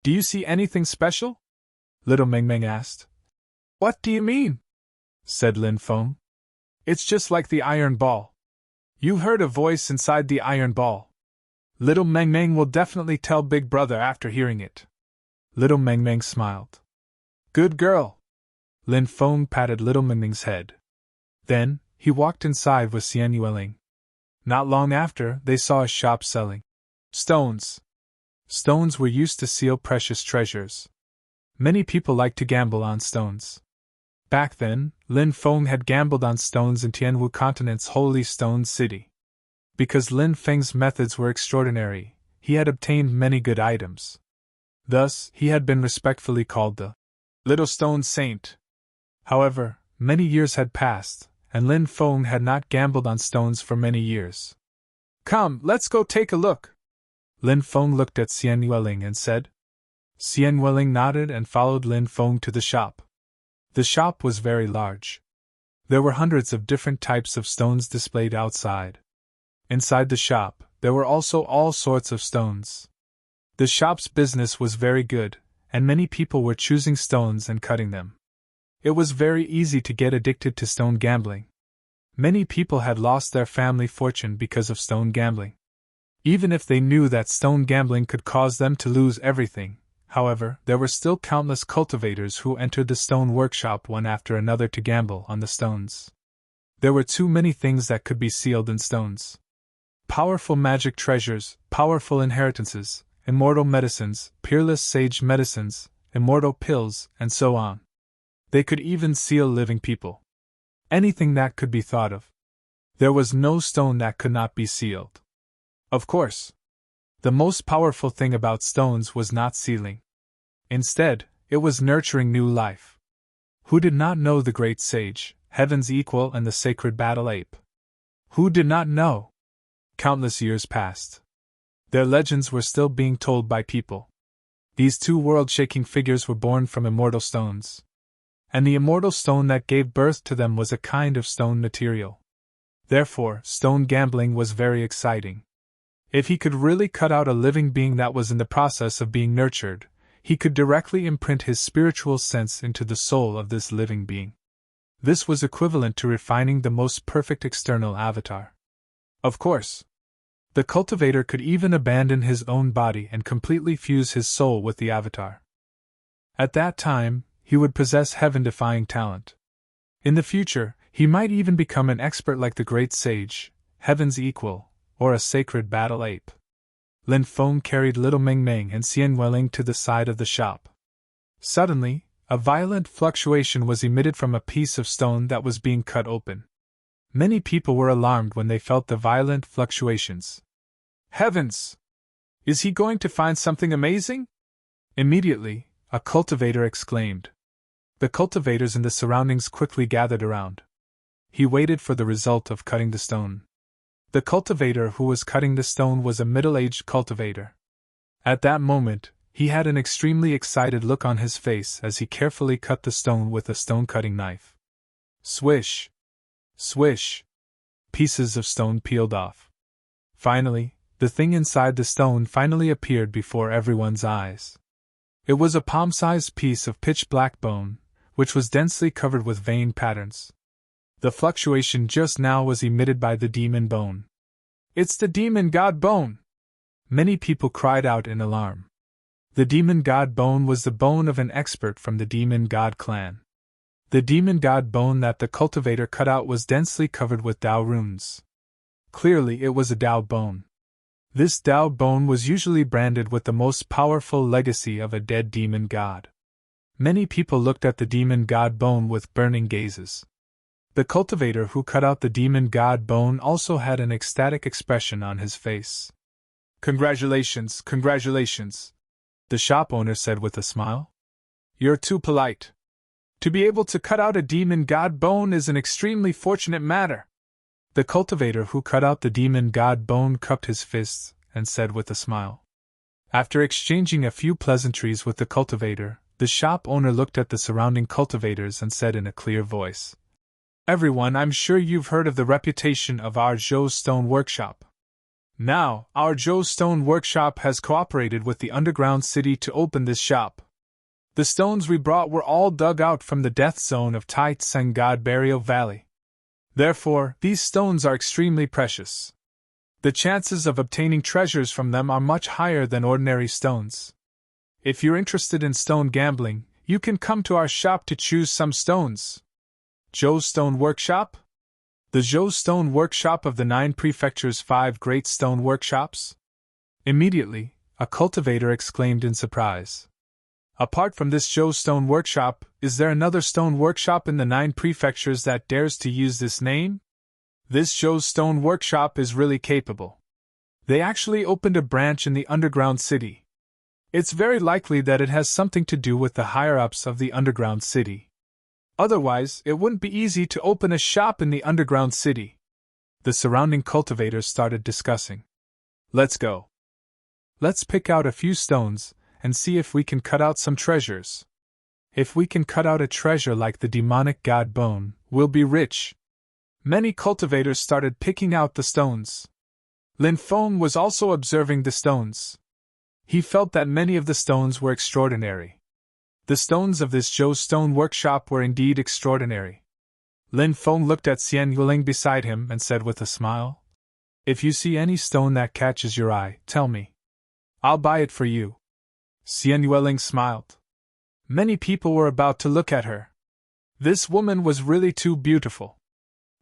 "Do you see anything special?" Little Meng Meng asked. "What do you mean?" said Lin Feng. "It's just like the iron ball. You heard a voice inside the iron ball. Little Meng Meng will definitely tell Big Brother after hearing it." Little Meng Meng smiled. "Good girl." Lin Feng patted Little Meng Meng's head. Then, he walked inside with Xian Yueling. Not long after, they saw a shop selling stones. Stones were used to seal precious treasures. Many people liked to gamble on stones. Back then, Lin Feng had gambled on stones in Tianwu Continent's Holy Stone City. Because Lin Feng's methods were extraordinary, he had obtained many good items. Thus, he had been respectfully called the Little Stone Saint. However, many years had passed, and Lin Feng had not gambled on stones for many years. "Come, let's go take a look." Lin Feng looked at Xian Yueling and said. Xian Yueling nodded and followed Lin Feng to the shop. The shop was very large. There were hundreds of different types of stones displayed outside. Inside the shop, there were also all sorts of stones. The shop's business was very good, and many people were choosing stones and cutting them. It was very easy to get addicted to stone gambling. Many people had lost their family fortune because of stone gambling. Even if they knew that stone gambling could cause them to lose everything, however, there were still countless cultivators who entered the stone workshop one after another to gamble on the stones. There were too many things that could be sealed in stones. Powerful magic treasures, powerful inheritances, immortal medicines, peerless sage medicines, immortal pills, and so on. They could even seal living people. Anything that could be thought of. There was no stone that could not be sealed. Of course, the most powerful thing about stones was not sealing. Instead, it was nurturing new life. Who did not know the great sage, heaven's equal, and the sacred battle ape? Who did not know? Countless years passed. Their legends were still being told by people. These two world-shaking figures were born from immortal stones. And the immortal stone that gave birth to them was a kind of stone material. Therefore, stone gambling was very exciting. If he could really cut out a living being that was in the process of being nurtured, he could directly imprint his spiritual sense into the soul of this living being. This was equivalent to refining the most perfect external avatar. Of course, the cultivator could even abandon his own body and completely fuse his soul with the avatar. At that time, he would possess heaven-defying talent. In the future, he might even become an expert like the great sage, heaven's equal, or a sacred battle ape. Lin Feng carried little Meng Meng and Xian Weling to the side of the shop. Suddenly, a violent fluctuation was emitted from a piece of stone that was being cut open. Many people were alarmed when they felt the violent fluctuations. Heavens! Is he going to find something amazing? Immediately, a cultivator exclaimed. The cultivators in the surroundings quickly gathered around. He waited for the result of cutting the stone. The cultivator who was cutting the stone was a middle-aged cultivator. At that moment, he had an extremely excited look on his face as he carefully cut the stone with a stone-cutting knife. Swish! Swish! Pieces of stone peeled off. Finally, the thing inside the stone finally appeared before everyone's eyes. It was a palm-sized piece of pitch-black bone, which was densely covered with vein patterns. The fluctuation just now was emitted by the demon bone. It's the demon god bone! Many people cried out in alarm. The demon god bone was the bone of an expert from the demon god clan. The demon god bone that the cultivator cut out was densely covered with Dao runes. Clearly it was a Dao bone. This Dao bone was usually branded with the most powerful legacy of a dead demon god. Many people looked at the demon god bone with burning gazes. The cultivator who cut out the demon god bone also had an ecstatic expression on his face. Congratulations, congratulations, the shop owner said with a smile. You're too polite. To be able to cut out a demon god bone is an extremely fortunate matter. The cultivator who cut out the demon god bone cupped his fists and said with a smile. After exchanging a few pleasantries with the cultivator, the shop owner looked at the surrounding cultivators and said in a clear voice, Everyone, I'm sure you've heard of the reputation of our Zhou Stone Workshop. Now, our Zhou Stone Workshop has cooperated with the underground city to open this shop. The stones we brought were all dug out from the death zone of Tai Tseng God Burial Valley. Therefore, these stones are extremely precious. The chances of obtaining treasures from them are much higher than ordinary stones. If you're interested in stone gambling, you can come to our shop to choose some stones. Zhou Stone Workshop? The Zhou Stone Workshop of the 9 prefectures' 5 great stone workshops? Immediately, a cultivator exclaimed in surprise. Apart from this Zhou Stone Workshop, is there another stone workshop in the 9 prefectures that dares to use this name? This Zhou Stone Workshop is really capable. They actually opened a branch in the underground city. It's very likely that it has something to do with the higher-ups of the underground city. Otherwise, it wouldn't be easy to open a shop in the underground city. The surrounding cultivators started discussing. Let's go. Let's pick out a few stones and see if we can cut out some treasures. If we can cut out a treasure like the demonic god bone, we'll be rich. Many cultivators started picking out the stones. Lin Feng was also observing the stones. He felt that many of the stones were extraordinary. The stones of this Zhou stone workshop were indeed extraordinary. Lin Feng looked at Xian Yueling beside him and said with a smile, "If you see any stone that catches your eye, tell me. I'll buy it for you." Xian Yueling smiled. Many people were about to look at her. This woman was really too beautiful.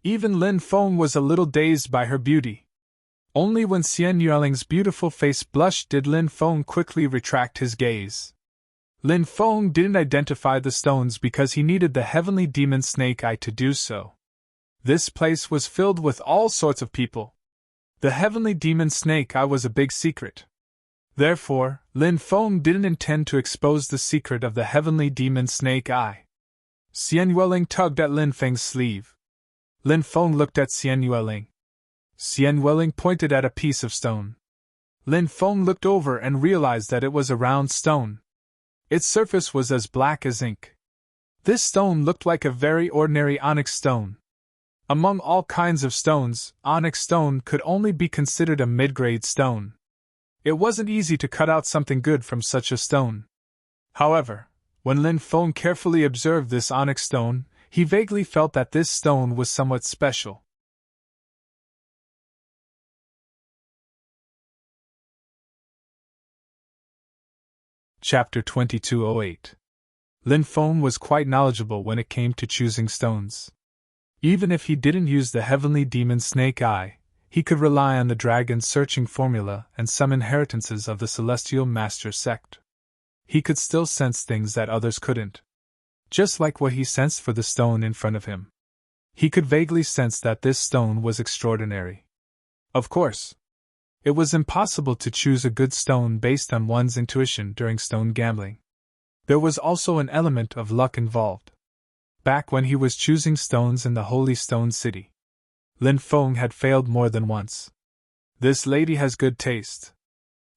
Even Lin Feng was a little dazed by her beauty. Only when Xian Yueling's beautiful face blushed did Lin Feng quickly retract his gaze. Lin Feng didn't identify the stones because he needed the heavenly demon snake eye to do so. This place was filled with all sorts of people. The heavenly demon snake eye was a big secret. Therefore, Lin Feng didn't intend to expose the secret of the heavenly demon snake eye. Xian Yueling tugged at Lin Feng's sleeve. Lin Feng looked at Xian Yueling. Xian Yueling pointed at a piece of stone. Lin Feng looked over and realized that it was a round stone. Its surface was as black as ink. This stone looked like a very ordinary onyx stone. Among all kinds of stones, onyx stone could only be considered a mid-grade stone. It wasn't easy to cut out something good from such a stone. However, when Lin Feng carefully observed this onyx stone, he vaguely felt that this stone was somewhat special. Chapter 2208. Lin Feng was quite knowledgeable when it came to choosing stones. Even if he didn't use the heavenly demon snake eye, he could rely on the dragon's searching formula and some inheritances of the celestial master sect. He could still sense things that others couldn't. Just like what he sensed for the stone in front of him. He could vaguely sense that this stone was extraordinary. Of course, it was impossible to choose a good stone based on one's intuition during stone gambling. There was also an element of luck involved. Back when he was choosing stones in the Holy Stone City, Lin Feng had failed more than once. This lady has good taste.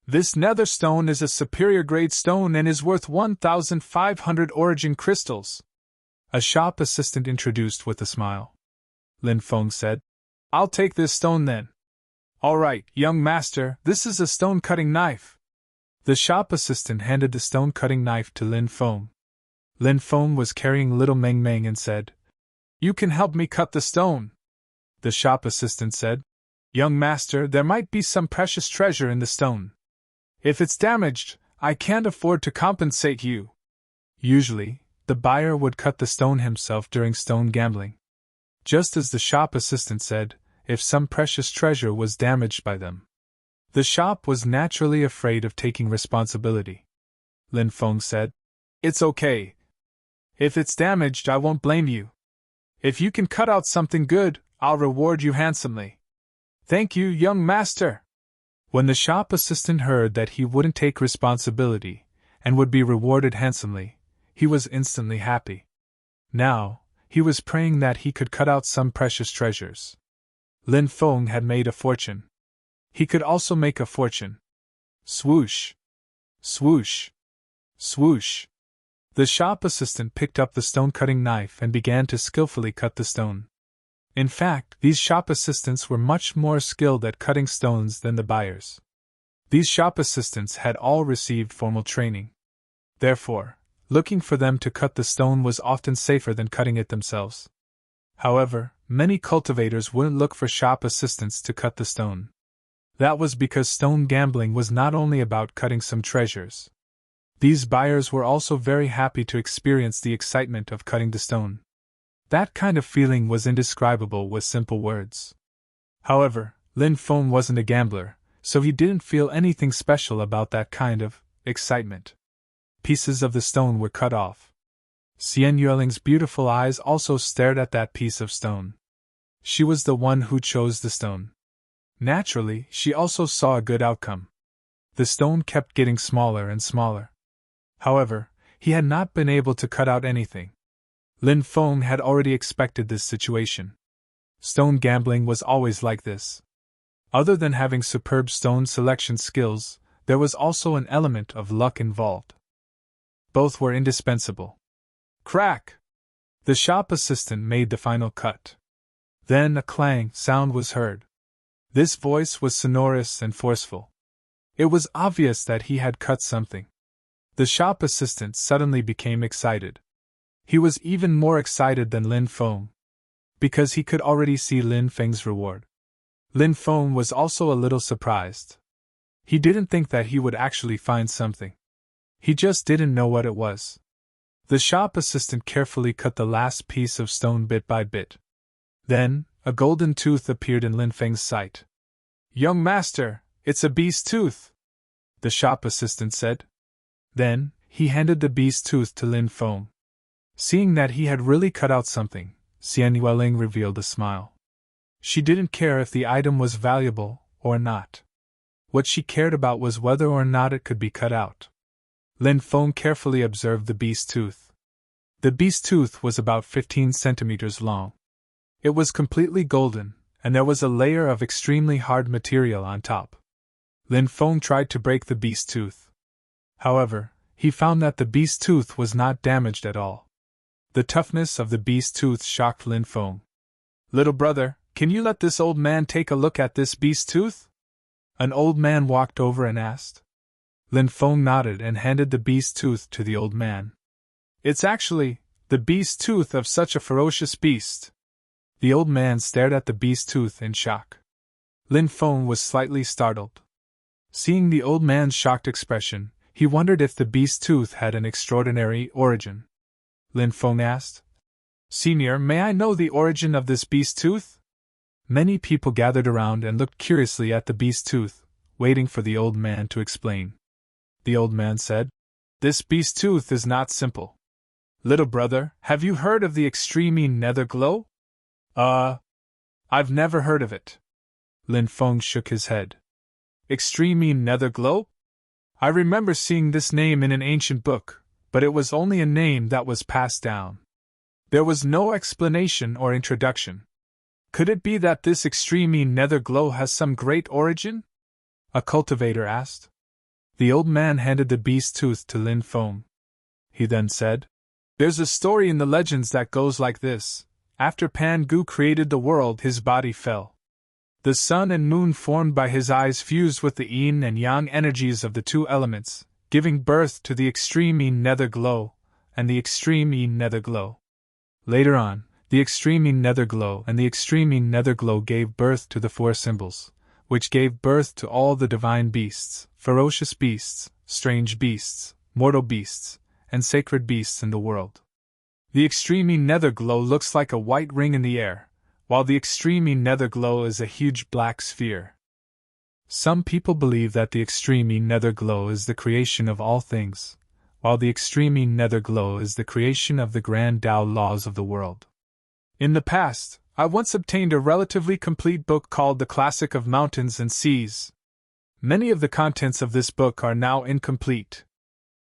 This nether stone is a superior grade stone and is worth 1,500 origin crystals. A shop assistant introduced with a smile. Lin Feng said, "I'll take this stone then." "All right, young master, this is a stone-cutting knife." The shop assistant handed the stone-cutting knife to Lin Feng. Lin Feng was carrying little Meng Meng and said, "You can help me cut the stone." The shop assistant said, "Young master, there might be some precious treasure in the stone. If it's damaged, I can't afford to compensate you." Usually, the buyer would cut the stone himself during stone gambling. Just as the shop assistant said, if some precious treasure was damaged by them, the shop was naturally afraid of taking responsibility. Lin Feng said, "It's okay. If it's damaged, I won't blame you. If you can cut out something good, I'll reward you handsomely." "Thank you, young master." When the shop assistant heard that he wouldn't take responsibility, and would be rewarded handsomely, he was instantly happy. Now, he was praying that he could cut out some precious treasures. Lin Feng had made a fortune. He could also make a fortune. Swoosh! Swoosh! Swoosh! The shop assistant picked up the stone-cutting knife and began to skillfully cut the stone. In fact, these shop assistants were much more skilled at cutting stones than the buyers. These shop assistants had all received formal training. Therefore, looking for them to cut the stone was often safer than cutting it themselves. However, many cultivators wouldn't look for shop assistants to cut the stone. That was because stone gambling was not only about cutting some treasures. These buyers were also very happy to experience the excitement of cutting the stone. That kind of feeling was indescribable with simple words. However, Lin Feng wasn't a gambler, so he didn't feel anything special about that kind of excitement. Pieces of the stone were cut off. Xian Yueling's beautiful eyes also stared at that piece of stone. She was the one who chose the stone. Naturally, she also saw a good outcome. The stone kept getting smaller and smaller. However, he had not been able to cut out anything. Lin Feng had already expected this situation. Stone gambling was always like this. Other than having superb stone selection skills, there was also an element of luck involved. Both were indispensable. Crack! The shop assistant made the final cut. Then a clang sound was heard. This voice was sonorous and forceful. It was obvious that he had cut something. The shop assistant suddenly became excited. He was even more excited than Lin Feng, because he could already see Lin Feng's reward. Lin Feng was also a little surprised. He didn't think that he would actually find something. He just didn't know what it was. The shop assistant carefully cut the last piece of stone bit by bit. Then, a golden tooth appeared in Lin Feng's sight. "Young master, it's a beast tooth," the shop assistant said. Then, he handed the beast tooth to Lin Feng. Seeing that he had really cut out something, Xian Yueling revealed a smile. She didn't care if the item was valuable or not. What she cared about was whether or not it could be cut out. Lin Feng carefully observed the beast tooth. The beast tooth was about 15 centimeters long. It was completely golden, and there was a layer of extremely hard material on top. Lin Feng tried to break the beast tooth. However, he found that the beast tooth was not damaged at all. The toughness of the beast tooth shocked Lin Feng. "Little brother, can you let this old man take a look at this beast tooth?" An old man walked over and asked. Lin Feng nodded and handed the beast tooth to the old man. "It's actually the beast tooth of such a ferocious beast." The old man stared at the beast tooth in shock. Lin Feng was slightly startled. Seeing the old man's shocked expression, he wondered if the beast tooth had an extraordinary origin. Lin Feng asked, "Senior, may I know the origin of this beast tooth?" Many people gathered around and looked curiously at the beast tooth, waiting for the old man to explain. The old man said, "This beast tooth is not simple. Little brother, have you heard of the extreme nether glow?" I've never heard of it." Lin Feng shook his head. "Extreme nether glow? I remember seeing this name in an ancient book, but it was only a name that was passed down. There was no explanation or introduction. Could it be that this extreme nether glow has some great origin?" a cultivator asked. The old man handed the beast tooth to Lin Feng. He then said, "There's a story in the legends that goes like this. After Pan Gu created the world, his body fell. The sun and moon formed by his eyes fused with the yin and yang energies of the two elements, giving birth to the extreme nether glow and the extreme nether glow. Later on, the extreme nether glow and the extreme nether glow gave birth to the four symbols, which gave birth to all the divine beasts, ferocious beasts, strange beasts, mortal beasts, and sacred beasts in the world. The extreme nether glow looks like a white ring in the air, while the extreme nether glow is a huge black sphere. Some people believe that the extreme nether glow is the creation of all things, while the extreme nether glow is the creation of the grand Tao laws of the world. In the past, I once obtained a relatively complete book called The Classic of Mountains and Seas. Many of the contents of this book are now incomplete.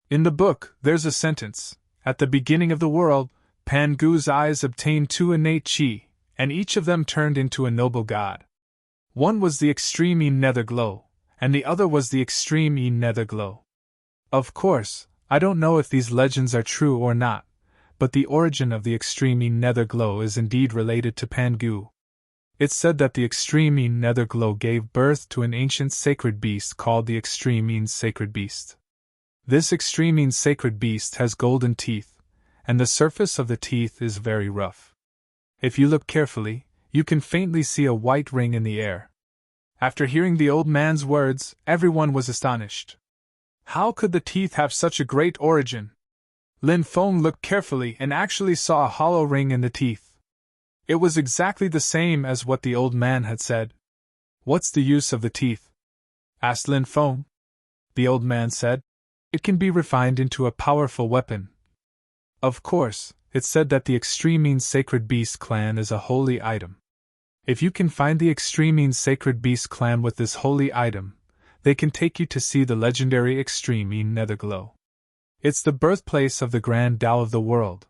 In the book, there's a sentence, "At the beginning of the world, Pan Gu's eyes obtained two innate chi, and each of them turned into a noble god. One was the extreme nether glow, and the other was the extreme nether glow." Of course, I don't know if these legends are true or not, but the origin of the extreme nether glow is indeed related to Pan Gu. It's said that the extreme nether glow gave birth to an ancient sacred beast called the extreme sacred beast. This extreme sacred beast has golden teeth, and the surface of the teeth is very rough. If you look carefully, you can faintly see a white ring in the air. After hearing the old man's words, everyone was astonished. How could the teeth have such a great origin? Lin Feng looked carefully and actually saw a hollow ring in the teeth. It was exactly the same as what the old man had said. "What's the use of the teeth?" asked Lin Feng. The old man said, "It can be refined into a powerful weapon. Of course, it's said that the extreme sacred beast clan is a holy item. If you can find the extreme sacred beast clan with this holy item, they can take you to see the legendary extreme nether glow. It's the birthplace of the grand Tao of the world.